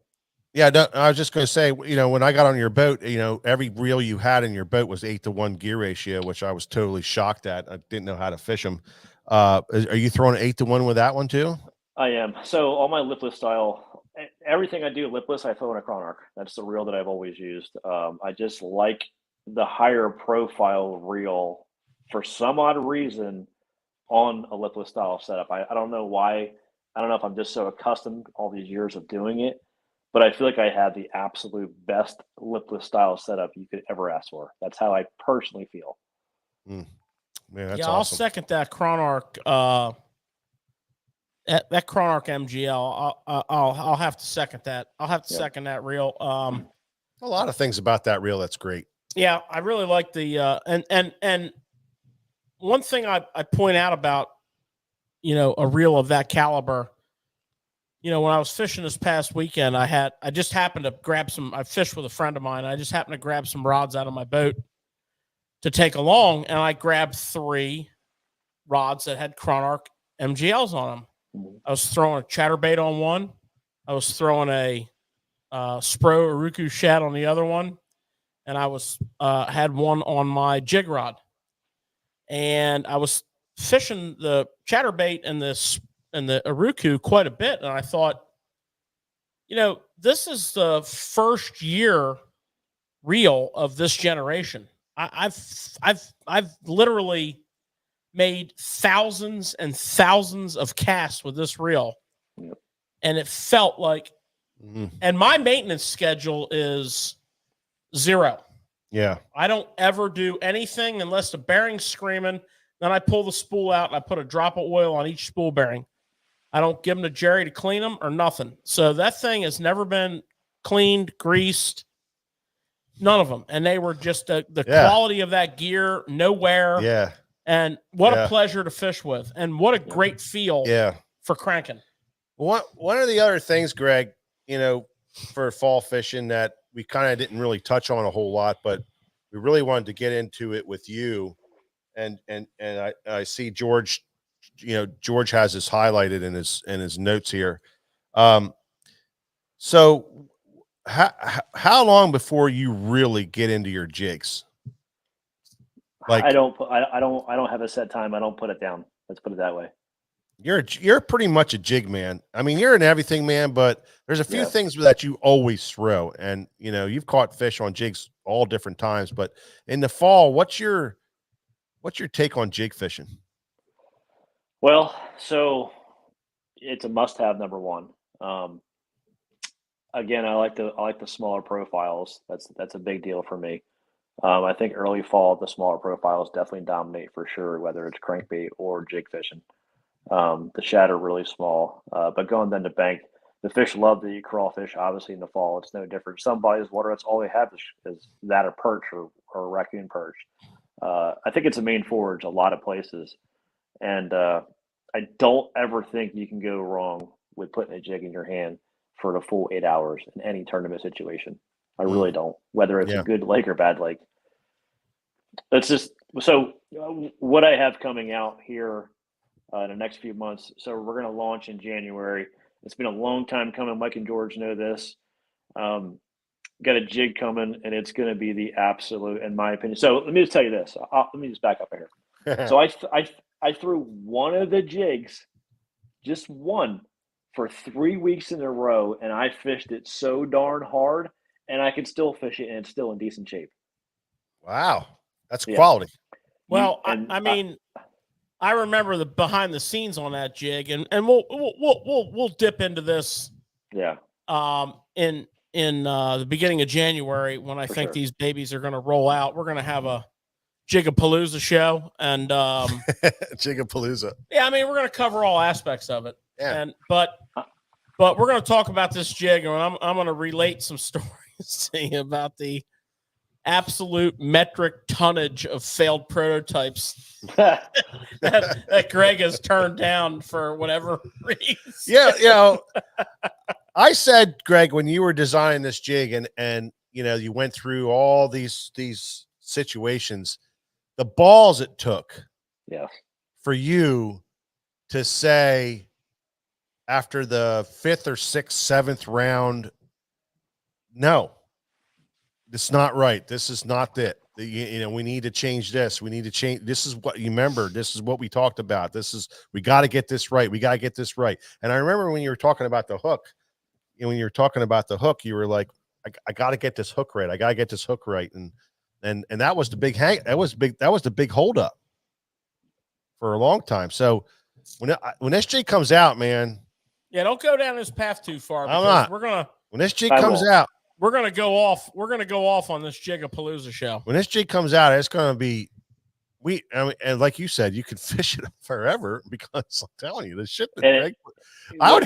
Yeah, no, I was just going to say, you know, when I got on your boat, you know, every reel you had in your boat was 8-to-1 gear ratio, which I was totally shocked at. I didn't know how to fish them. Are you throwing 8-to-1 with that one too? I am. So all my lipless style, everything I do lipless, I throw in a Chronarch. That's the reel that I've always used. I just like the higher profile reel for some odd reason on a lipless style setup. I don't know why. I don't know if I'm just so accustomed all these years of doing it. But I feel like I have the absolute best lipless style setup you could ever ask for. That's how I personally feel. Man, that's awesome. I'll second that Chronarch. That Chronarch MGL. I'll have to second that. I'll have to second that reel. A lot of things about that reel that's great. Yeah, I really like the and one thing I point out about, you know, a reel of that caliber. You know, when I was fishing this past weekend, I just happened to grab I fished with a friend of mine. I just happened to grab some rods out of my boat to take along, and I grabbed 3 rods that had Chronarch MGLs on them. I was throwing a chatterbait on one. I was throwing a Spro Uruku shad on the other one, and I was had one on my jig rod. And I was fishing the chatterbait and the Uruku quite a bit. And I thought, you know, this is the first year reel of this generation. I've literally made thousands and thousands of casts with this reel. and it felt like, and my maintenance schedule is 0. Yeah. I don't ever do anything unless the bearing's screaming. Then I pull the spool out and I put a drop of oil on each spool bearing. I don't give them to Jerry to clean them or nothing. So that thing has never been cleaned, greased, none of them. And they were just the quality of that gear, no wear. Yeah. And what a pleasure to fish with. And what a great feel for cranking. One of the other things, Greg, for fall fishing that we kind of didn't really touch on a whole lot, but we really wanted to get into it with you. And I see George, George has this highlighted in his notes here. So how long before you really get into your jigs? Like I don't have a set time. I don't put it down. Let's put it that way. You're pretty much a jig man. I mean, you're an everything man, but there's a few things that you always throw. And you've caught fish on jigs all different times. But in the fall, what's your take on jig fishing? Well, so it's a must-have, number one. Again, I like the smaller profiles. That's a big deal for me. I think early fall, the smaller profiles definitely dominate for sure, whether it's crankbait or jig fishing. The shad are really small, but going then to bank, the fish love to eat crawfish. Obviously, in the fall, it's no different. Some bodies of water, that's all they have is that or perch or raccoon perch. I think it's a main forage a lot of places, and I don't ever think you can go wrong with putting a jig in your hand for the full 8 hours in any tournament situation. I really don't, whether it's a good lake or bad lake. That's just so. What I have coming out here in the next few months. So we're going to launch in January. It's been a long time coming. Mike and George know this. Got a jig coming, and it's going to be the absolute, in my opinion. So let me just tell you this. Let me just back up here. So I threw one of the jigs, just one, for 3 weeks in a row, and I fished it so darn hard, and I could still fish it, and it's still in decent shape. Wow, that's quality. Well, I mean, I remember the behind the scenes on that jig, and we'll dip into this. Yeah. In the beginning of January, when I think these babies are going to roll out, we're going to have a Jigapalooza show, and Jigapalooza. Yeah, I mean, we're going to cover all aspects of it. Yeah. But we're going to talk about this jig, and I'm going to relate some stories about the absolute metric tonnage of failed prototypes that Greg has turned down for whatever reason. Yeah, I said, Greg, when you were designing this jig and you went through all these situations, the balls it took for you to say after the 5th or 6th, 7th round, no, it's not right. This is not it. We need to change this. We need to change. This is what you remember. This is what we talked about. We got to get this right. We got to get this right. And I remember when you were talking about the hook, when you were talking about the hook, you were like, I got to get this hook right. I got to get this hook right. And that was the big that was the big holdup for a long time. So when this jig comes out, man. Yeah, don't go down this path too far. I'm not. When this jig comes out, we're gonna go off. We're gonna go off on this Jigapalooza show. When this jig comes out, it's gonna be and like you said, you could fish it forever because I'm telling you, the shit that Greg, I would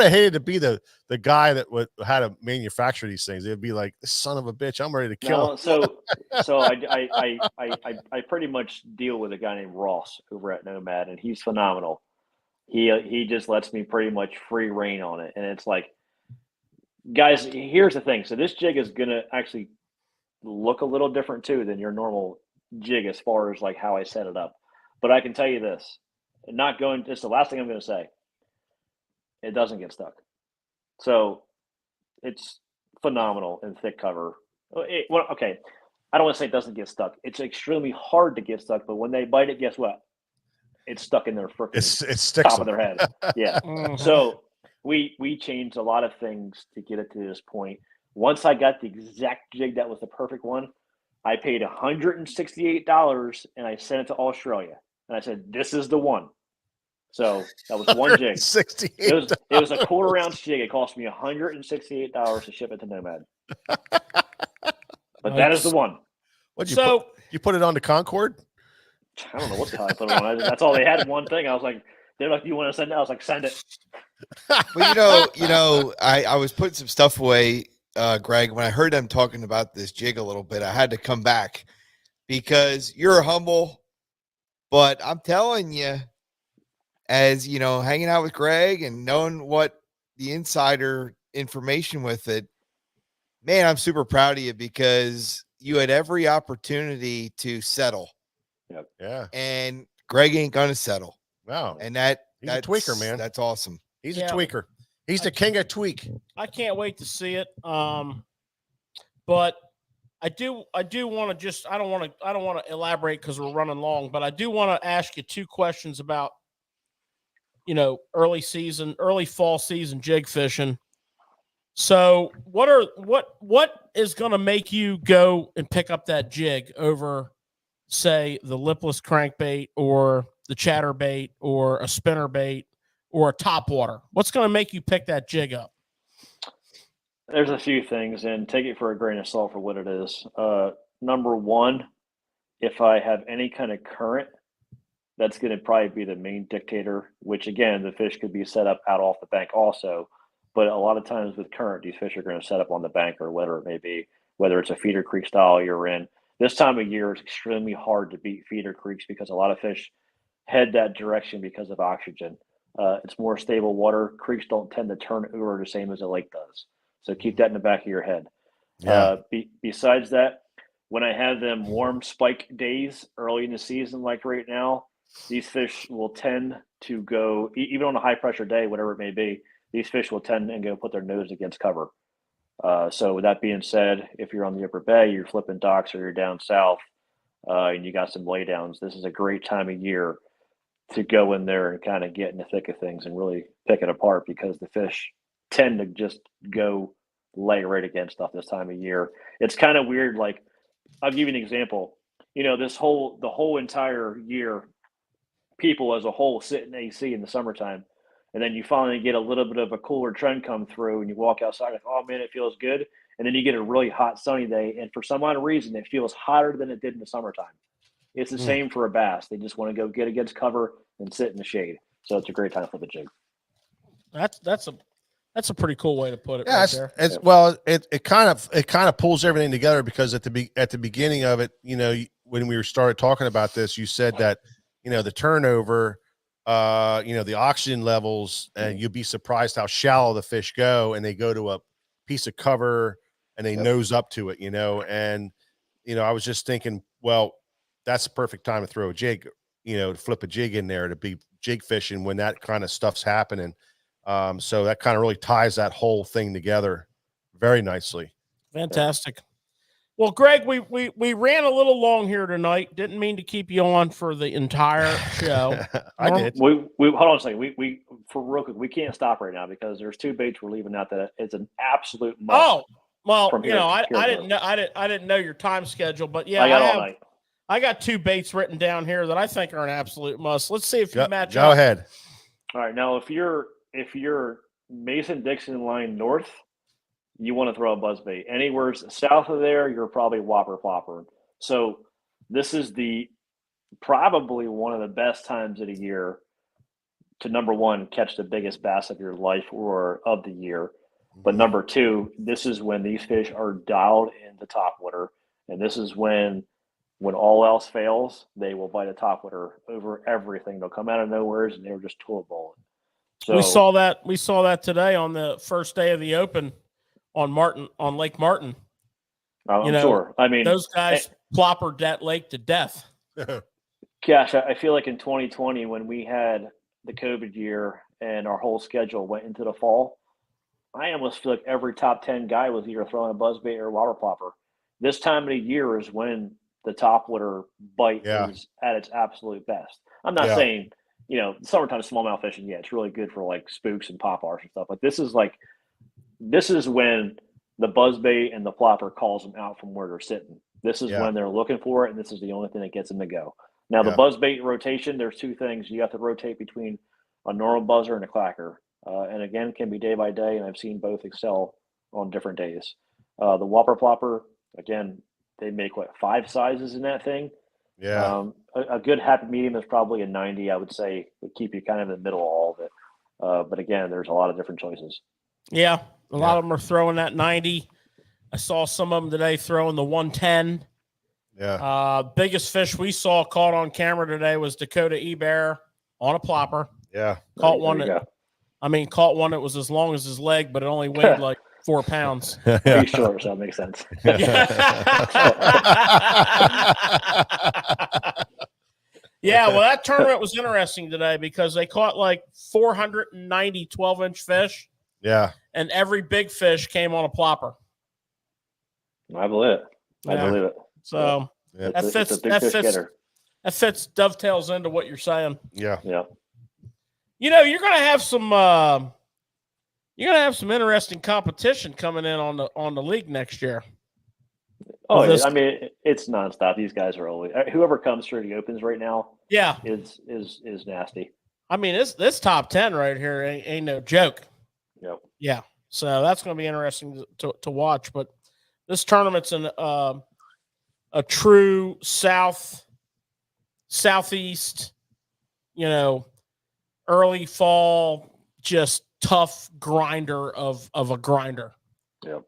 have hated to be the guy that had to manufacture these things. It'd be like, this son of a bitch, I'm ready to kill him. So I pretty much deal with a guy named Ross over at Nomad, and he's phenomenal. He just lets me pretty much free reign on it, and it's like, guys, here's the thing. So this jig is gonna actually look a little different too than your normal jig as far as like how I set it up. But I can tell you this, it's the last thing I'm going to say. It doesn't get stuck. So it's phenomenal in thick cover. Okay. I don't want to say it doesn't get stuck. It's extremely hard to get stuck, but when they bite it, guess what? It's stuck in their freaking top of their head. Yeah. So we changed a lot of things to get it to this point. Once I got the exact jig that was the perfect one, I paid $168 and I sent it to Australia. And I said, this is the one. So that was one jig. $68. It was a quarter ounce jig. It cost me $168 to ship it to Nomad. But that is the one. What you put it on the Concord? I don't know what the hell I put it on. That's all they had. One thing. I was like, they're like, "Do you want to send it?" I was like, "Send it." Well, I was putting some stuff away, Greg. When I heard them talking about this jig a little bit, I had to come back because you're humble, but I'm telling you, as you know, hanging out with Greg and knowing what the insider information with it, man, I'm super proud of you because you had every opportunity to settle. Yep. Yeah. And Greg ain't gonna settle. Wow. And he's a tweaker, man. That's awesome. He's a tweaker. He's the king of tweak. I can't wait to see it. But I do want to just I don't want to elaborate because we're running long, but I do want to ask you two questions about early fall season jig fishing. So what is going to make you go and pick up that jig over, say, the lipless crankbait or the chatterbait or a spinnerbait or a topwater? What's going to make you pick that jig up? There's a few things, and take it for a grain of salt for what it is. Number one, if I have any kind of current, that's going to probably be the main dictator, which again, the fish could be set up out off the bank also. But a lot of times with current, these fish are going to set up on the bank or whatever it may be, whether it's a feeder creek style you're in. This time of year is extremely hard to beat feeder creeks because a lot of fish head that direction because of oxygen. It's more stable water. Creeks don't tend to turn over the same as a lake does. So keep that in the back of your head. Yeah. Besides that, when I have them warm spike days early in the season, like right now, these fish will tend to go, even on a high pressure day, whatever it may be, these fish will tend and go put their nose against cover. So with that being said, if you're on the upper bay, you're flipping docks or you're down south and you got some laydowns, this is a great time of year to go in there and kind of get in the thick of things and really pick it apart because the fish tend to just go lay right against stuff this time of year. It's kind of weird. Like, I'll give you an example. The whole entire year, people as a whole sit in AC in the summertime. And then you finally get a little bit of a cooler trend come through and you walk outside and, oh man, it feels good. And then you get a really hot sunny day. And for some odd reason, it feels hotter than it did in the summertime. It's the same for a bass. They just want to go get against cover and sit in the shade. So it's a great time for the jig. That's a pretty cool way to put it. Yeah, right there. Well, it kind of pulls everything together because at the beginning of it, when we started talking about this, you said that the turnover, the oxygen levels, and you'll be surprised how shallow the fish go, and they go to a piece of cover and they nose up to it, and I was just thinking, well, that's the perfect time to throw a jig, to flip a jig in there to be jig fishing when that kind of stuff's happening. So that kind of really ties that whole thing together very nicely. Fantastic. Well, Greg, we ran a little long here tonight. Didn't mean to keep you on for the entire show. I did. We hold on a second. We for real quick, we can't stop right now because there's two baits we're leaving out that it's an absolute must. Oh, well, from I didn't know your time schedule, but yeah, I got all night. I got two baits written down here that I think are an absolute must. Let's see if you match up. Go ahead. All right, now if you're Mason-Dixon line north, you want to throw a buzzbait. Anywhere south of there, you're probably whopper plopper. So this is probably one of the best times of the year to, number one, catch the biggest bass of your life or of the year. But number two, this is when these fish are dialed in the topwater, and this is when all else fails, they will bite a topwater over everything. They'll come out of nowhere and they're just tool bowling. So we saw that today on the first day of the Open on Lake Martin. I'm sure. I mean, those guys ploppered that lake to death. Gosh, I feel like in 2020 when we had the COVID year and our whole schedule went into the fall, I almost feel like every top 10 guy was either throwing a buzzbait or a water plopper. This time of the year is when the topwater bite is at its absolute best. I'm not saying, summertime smallmouth fishing, it's really good for like spooks and pop-ars and stuff. But this is when the buzzbait and the plopper calls them out from where they're sitting. This is when they're looking for it, and this is the only thing that gets them to go. Now, the buzzbait rotation, there's two things. You have to rotate between a normal buzzer and a clacker. And again, can be day by day, and I've seen both excel on different days. The Whopper Plopper, again, they make 5 sizes in that thing. Yeah. A good happy medium is probably a 90, I would say, would keep you kind of in the middle of all of it. But again, there's a lot of different choices. Yeah, a lot of them are throwing that 90. I saw some of them today throwing the 110. Yeah. Biggest fish we saw caught on camera today was Dakota E-Bear on a plopper. Yeah. Caught one that was as long as his leg, but it only weighed like 4 pounds. He's short, so that makes sense. Yeah, well, that tournament was interesting today because they caught like 490 12-inch fish. Yeah. And every big fish came on a plopper. I believe it. I believe it. So that fits dovetails into what you're saying. Yeah. Yeah. You know, you're gonna have some interesting competition coming in on the league next year. Oh, I mean, it's nonstop. These guys are always whoever comes through the opens right now. Yeah, is nasty. I mean, this top 10 right here ain't no joke. Yep. Yeah, so that's going to be interesting to watch. But this tournament's in a true southeast, early fall, just tough grinder of a grinder. Yep.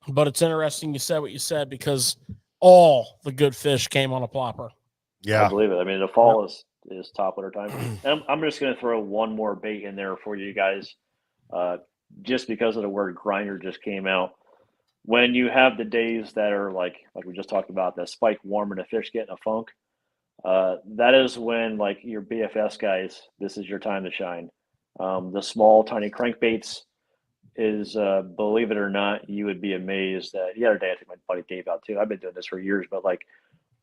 But it's interesting you said what you said because all the good fish came on a plopper. Yeah. I believe it. I mean, the fall is top water time. And I'm just going to throw one more bait in there for you guys, just because of the word grinder just came out. When you have the days that are like we just talked about, the spike warm and the fish getting a funk, that is when like your BFS guys, this is your time to shine. The small, tiny crankbaits is, believe it or not, you would be amazed that the other day I took my buddy Dave out too. I've been doing this for years, but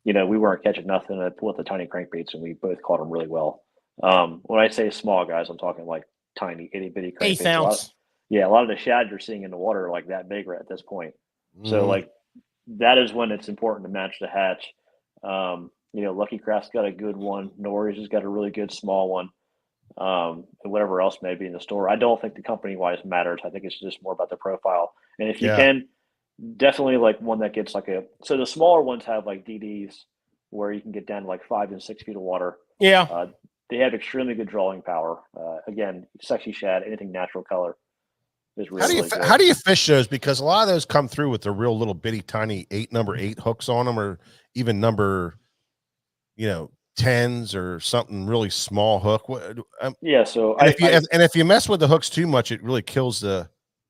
we weren't catching nothing with the tiny crankbaits, and we both caught them really well. When I say small guys, I'm talking like tiny, itty bitty crankbaits. 1/8 ounce. A lot of the shad you're seeing in the water are like that big right at this point. So that is when it's important to match the hatch. Lucky Craft's got a good one. Norris has got a really good small one. And whatever else may be in the store. I don't think the company wise matters. I think it's just more about the profile. And if you can, definitely like one that gets so the smaller ones have like DDs where you can get down to like 5 and 6 feet of water. Yeah. They have extremely good drawing power. Again, sexy shad, anything natural color is really, good. How do you fish those? Because a lot of those come through with the real little bitty tiny number 8 hooks on them, or even number, 10s or something really small hook. So if you mess with the hooks too much, it really kills the.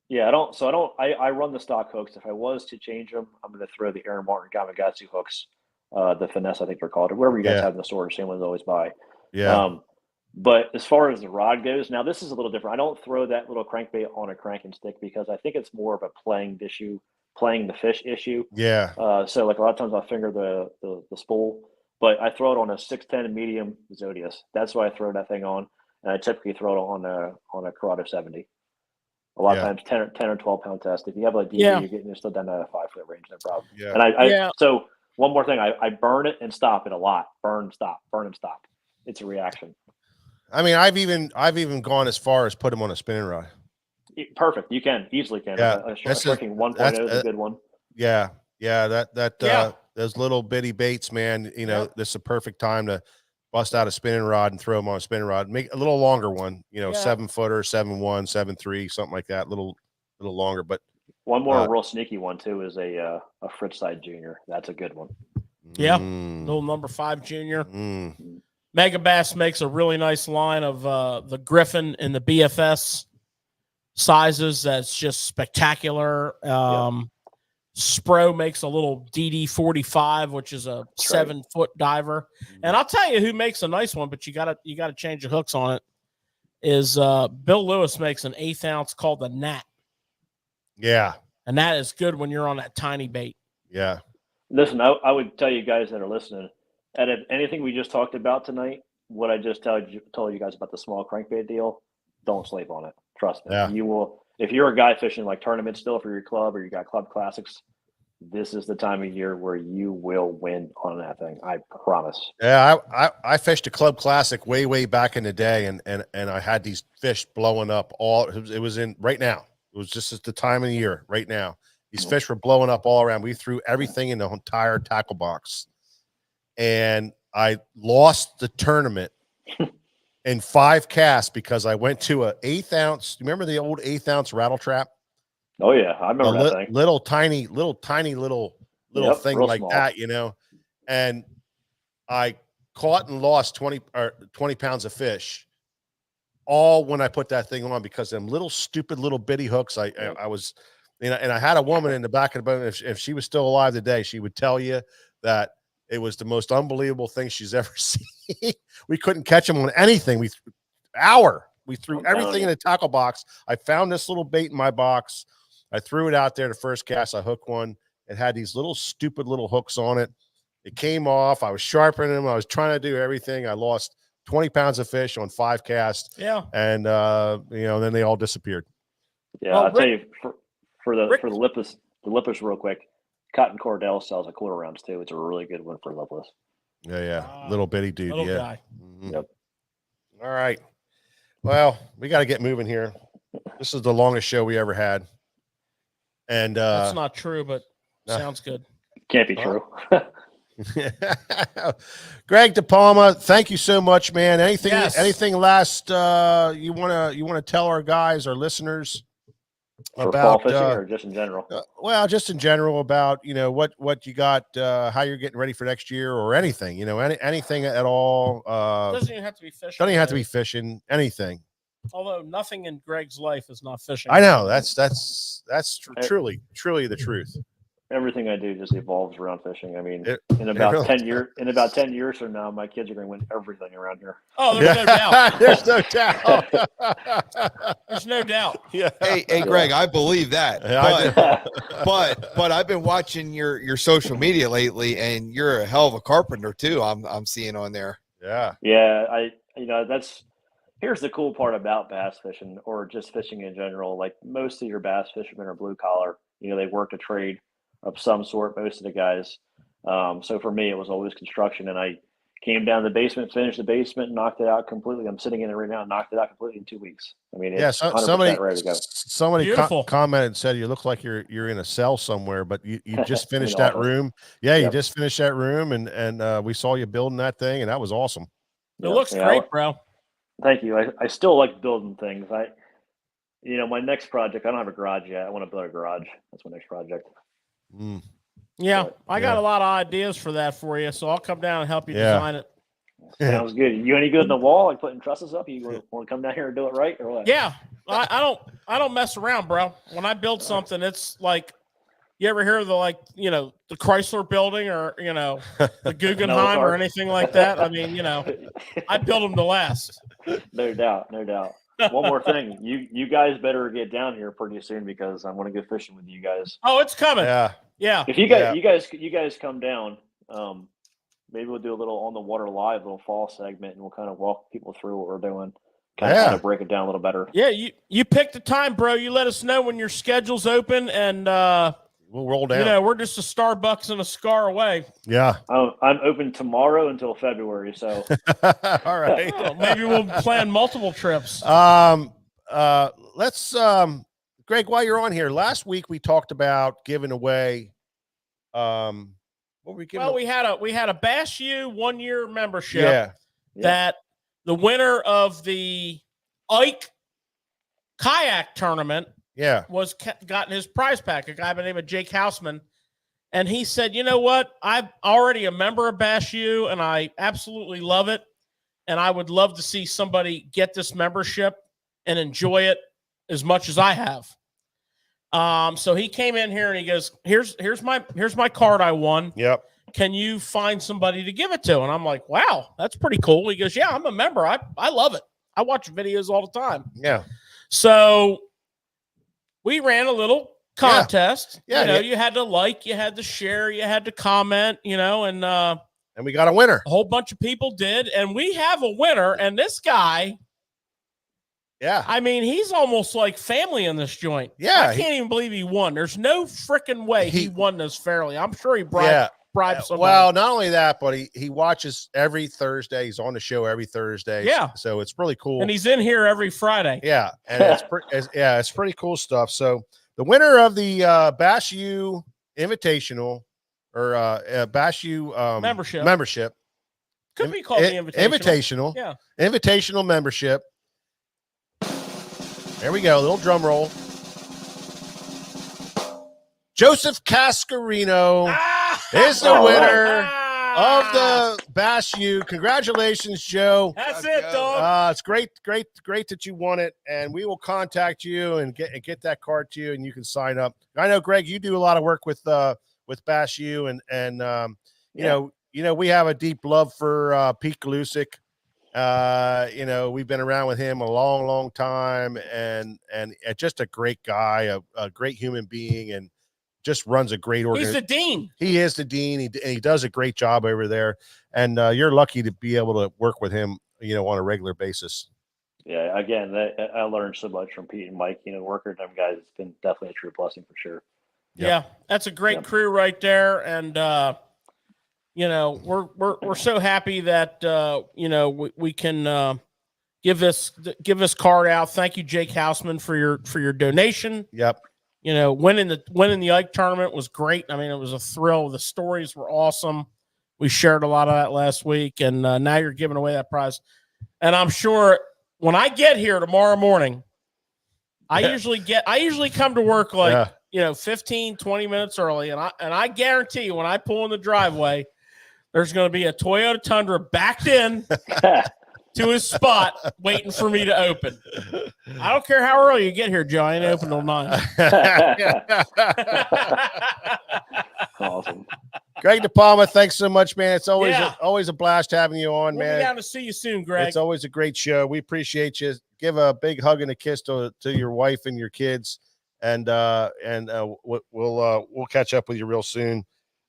Yeah, I run the stock hooks. If I was to change them, I'm going to throw the Aaron Martin Gamakatsu hooks, the finesse, I think they're called, or wherever you guys have in the store, same ones always buy. Yeah. But as far as the rod goes, now this is a little different. I don't throw that little crankbait on a crank and stick because I think it's more of a playing the fish issue. Yeah. So like a lot of times I finger the spool, but I throw it on a 610 medium Zodius. That's why I throw that thing on, and I typically throw it on a Corrado 70. A lot of times 10 or 12 pound test. If you have like DD, you're still down to a 5 foot range, no problem. Yeah. And so one more thing, I burn it and stop it a lot. Burn, stop, burn and stop. It's a reaction. I mean, I've even gone as far as put them on a spinning rod. Perfect. You can easily can. Yeah. A shrinking 1.0 is a good one. Yeah. Yeah. Those little bitty baits, man, this is a perfect time to bust out a spinning rod and throw them on a spinning rod. Make a little longer one, 7-footer, 7.1, 7.3, something like that. Little longer, but one more real sneaky one too is a Fritz Side Junior. That's a good one. Yeah. Little number 5 Junior. Mega Bass makes a really nice line of the Griffin and the BFS sizes. That's just spectacular. Spro makes a little DD 45, which is a 7-foot diver. And I'll tell you who makes a nice one, but you gotta change the hooks on it. Is Bill Lewis makes an 1/8 ounce called the Nat. Yeah. And that is good when you're on that tiny bait. Yeah. Listen, I would tell you guys that are listening, out of anything we just talked about tonight, what I just told you guys about the small crankbait deal, don't sleep on it. Trust me. Yeah. You will, if you're a guy fishing like tournaments still for your club or you got club classics, this is the time of year where you will win on that thing. I promise. Yeah, I fished a club classic way back in the day, and I had these fish blowing up all. It was in right now. It was just at the time of the year right now. These fish were blowing up all around. We threw everything in the entire tackle box, and I lost the tournament in 5 casts because I went to a 1/8 ounce. Remember the old 1/8 ounce rattle trap? Oh yeah, I remember that thing. Little tiny Yep, thing real like small. that, you know. And I caught and lost 20 pounds of fish, all when I put that thing on, because them little stupid little bitty hooks. I was, you know, and I had a woman in the back of the boat. If she was still alive today, she would tell you that it was the most unbelievable thing she's ever seen. We couldn't catch them on anything. We threw everything in the tackle box. I found this little bait in my box. I threw it out there. The first cast, I hooked one. It had these little stupid little hooks on it. It came off. I was sharpening them. I was trying to do everything. I lost 20 pounds of fish on 5 casts. Yeah. And you know, then they all disappeared. Yeah, Well, I'll tell you for the lipless real quick. Cotton Cordell sells a quarter rounds too. It's a really good one for lipless. Yeah. Little bitty dude. Little yeah. guy. Mm-hmm. Yep. All right. Well, we got to get moving here. This is the longest show we ever had. And that's not true, but sounds good. Can't be true. Greg Dipalma, thank you so much, man. Anything last you wanna tell our guys, our listeners For about fall fishing or just in general? Well, just in general about, you know, what you got, how you're getting ready for next year, or anything, you know, anything at all. Doesn't even have to be fishing. Doesn't even have to be fishing, anything. Although nothing in Greg's life is not fishing. I know that's truly the truth. Everything I do just evolves around fishing. I mean, in about about 10 years from now, my kids are going to win everything around here. Oh, there's no doubt. There's no doubt. There's no doubt. Yeah. Hey, Greg, I believe that. But I've been watching your social media lately, and you're a hell of a carpenter too. I'm seeing on there. Yeah. Yeah, here's the cool part about bass fishing, or just fishing in general. Like, most of your bass fishermen are blue collar. You know, they work a trade of some sort, most of the guys. So for me, it was always construction, and I came down to the basement, finished the basement, knocked it out completely. I'm sitting in it right now, knocked it out completely in 2 weeks. I mean, it's 100% ready to go. Somebody commented and said you look like you're in a cell somewhere, but you just finished that room. Yeah, you just finished that room, and we saw you building that thing, and that was awesome. It looks great, bro. Thank you. I still like building things. My next project, I don't have a garage yet. I want to build a garage. That's my next project. Yeah, I got a lot of ideas for that for you, so I'll come down and help you design it. Sounds good. You any good in the wall, like putting trusses up? You want to come down here and do it right, or what? Yeah, I don't mess around, bro. When I build something, it's like, you ever hear of the Chrysler building, or the Guggenheim or anything like that? I mean, I build them to last. No doubt. One more thing, you guys better get down here pretty soon, because I want to go fishing with you guys. Oh, it's coming. Yeah. If you guys come down, maybe we'll do a little on the water live, little fall segment, and we'll kind of walk people through what we're doing, kind of break it down a little better. Yeah, you pick the time, bro. You let us know when your schedule's open, and we'll roll down. We're just a Starbucks and a Scar away. Yeah. I'm open tomorrow until February, so. All right. Maybe we'll plan multiple trips. Let's Greg, while you're on here, last week we talked about giving away what were we giving? Well, we had a Bass U 1-year membership that the winner of the Ike kayak tournament was gotten his prize pack, a guy by the name of Jake Houseman. And he said, you know what? I'm already a member of Bass U, and I absolutely love it. And I would love to see somebody get this membership and enjoy it as much as I have. So he came in here and he goes, here's my card I won. Yep. Can you find somebody to give it to? And I'm like, wow, that's pretty cool. He goes, yeah, I'm a member. I love it. I watch videos all the time. Yeah. So we ran a little contest. Yeah. You had to you had to share, you had to comment, and we got a winner. A whole bunch of people did, and we have a winner. And this guy Yeah. I mean, he's almost like family in this joint. Yeah. I can't even believe he won. There's no freaking way he won this fairly. I'm sure he bribed somebody. Well, not only that, but he watches every Thursday. He's on the show every Thursday. Yeah. So it's really cool. And he's in here every Friday. Yeah. And it's pretty cool stuff. So the winner of the Bash U Invitational or Bash U membership. Could be called the Invitational. Yeah. Invitational membership. There we go. A little drum roll. Joseph Cascarino is the winner of the Bash U. Congratulations, Joe. That's it, dog. It's great that you won it, and we will contact you and get that card to you, and you can sign up. I know, Greg, you do a lot of work with Bash U, and you know we have a deep love for Pete Galusic. We've been around with him a long time, and just a great guy, a great human being, and just runs a great organization. He's the dean. He is the dean. He does a great job over there, and you're lucky to be able to work with him, on a regular basis. Yeah, again, I learned so much from Pete and Mike. Working with them guys, it's been definitely a true blessing for sure. Yep. Yeah, that's a great crew right there, and we're so happy that we can give this card out. Thank you, Jake Hausman, for your donation. Yep. Winning the Ike tournament was great. I mean, it was a thrill. The stories were awesome. We shared a lot of that last week, and now you're giving away that prize. And I'm sure when I get here tomorrow morning, I usually come to work 15, 20 minutes early, and I guarantee you when I pull in the driveway, there's going to be a Toyota Tundra backed in to his spot waiting for me to open. I don't care how early you get here, Joe. I ain't open till 9. Awesome. Greg Dipalma, thanks so much, man. It's always a blast having you on, man. We'll be down to see you soon, Greg. It's always a great show. We appreciate you. Give a big hug and a kiss to your wife and your kids, and we'll catch up with you real soon.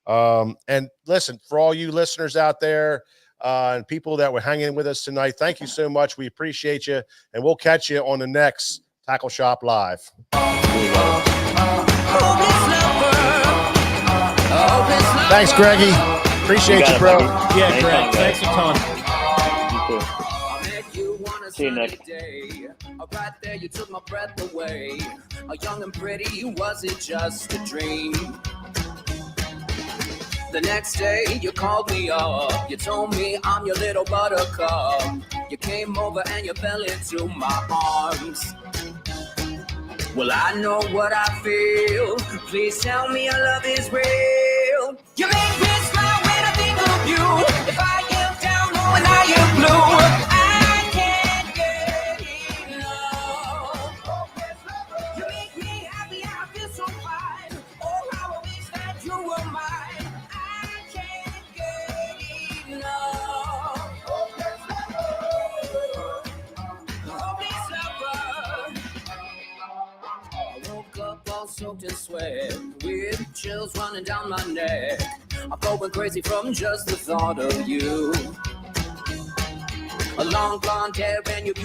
And listen, for all you listeners out there and people that were hanging with us tonight, thank you so much. We appreciate you, and we'll catch you on the next Tackle Shop Live. Thanks, Greggy. Appreciate you, bro. Yeah, Greg. Thanks a ton. See you, Nick. Right there, you took my breath away. Young and pretty, was it just a dream? The next day, you called me up. You told me I'm your little buttercup. You came over and you fell into my arms. Well, I know what I feel. Please tell me your love is real. You make me smile when I think of you. If I am down or when I am blue, I can't get enough. You make me happy, I feel so fine. Oh, how I wish that you were mine. I can't get enough. I woke up all soaked in sweat, with chills running down my neck. I'm going crazy from just the thought of you. A long blonde hair and your beautiful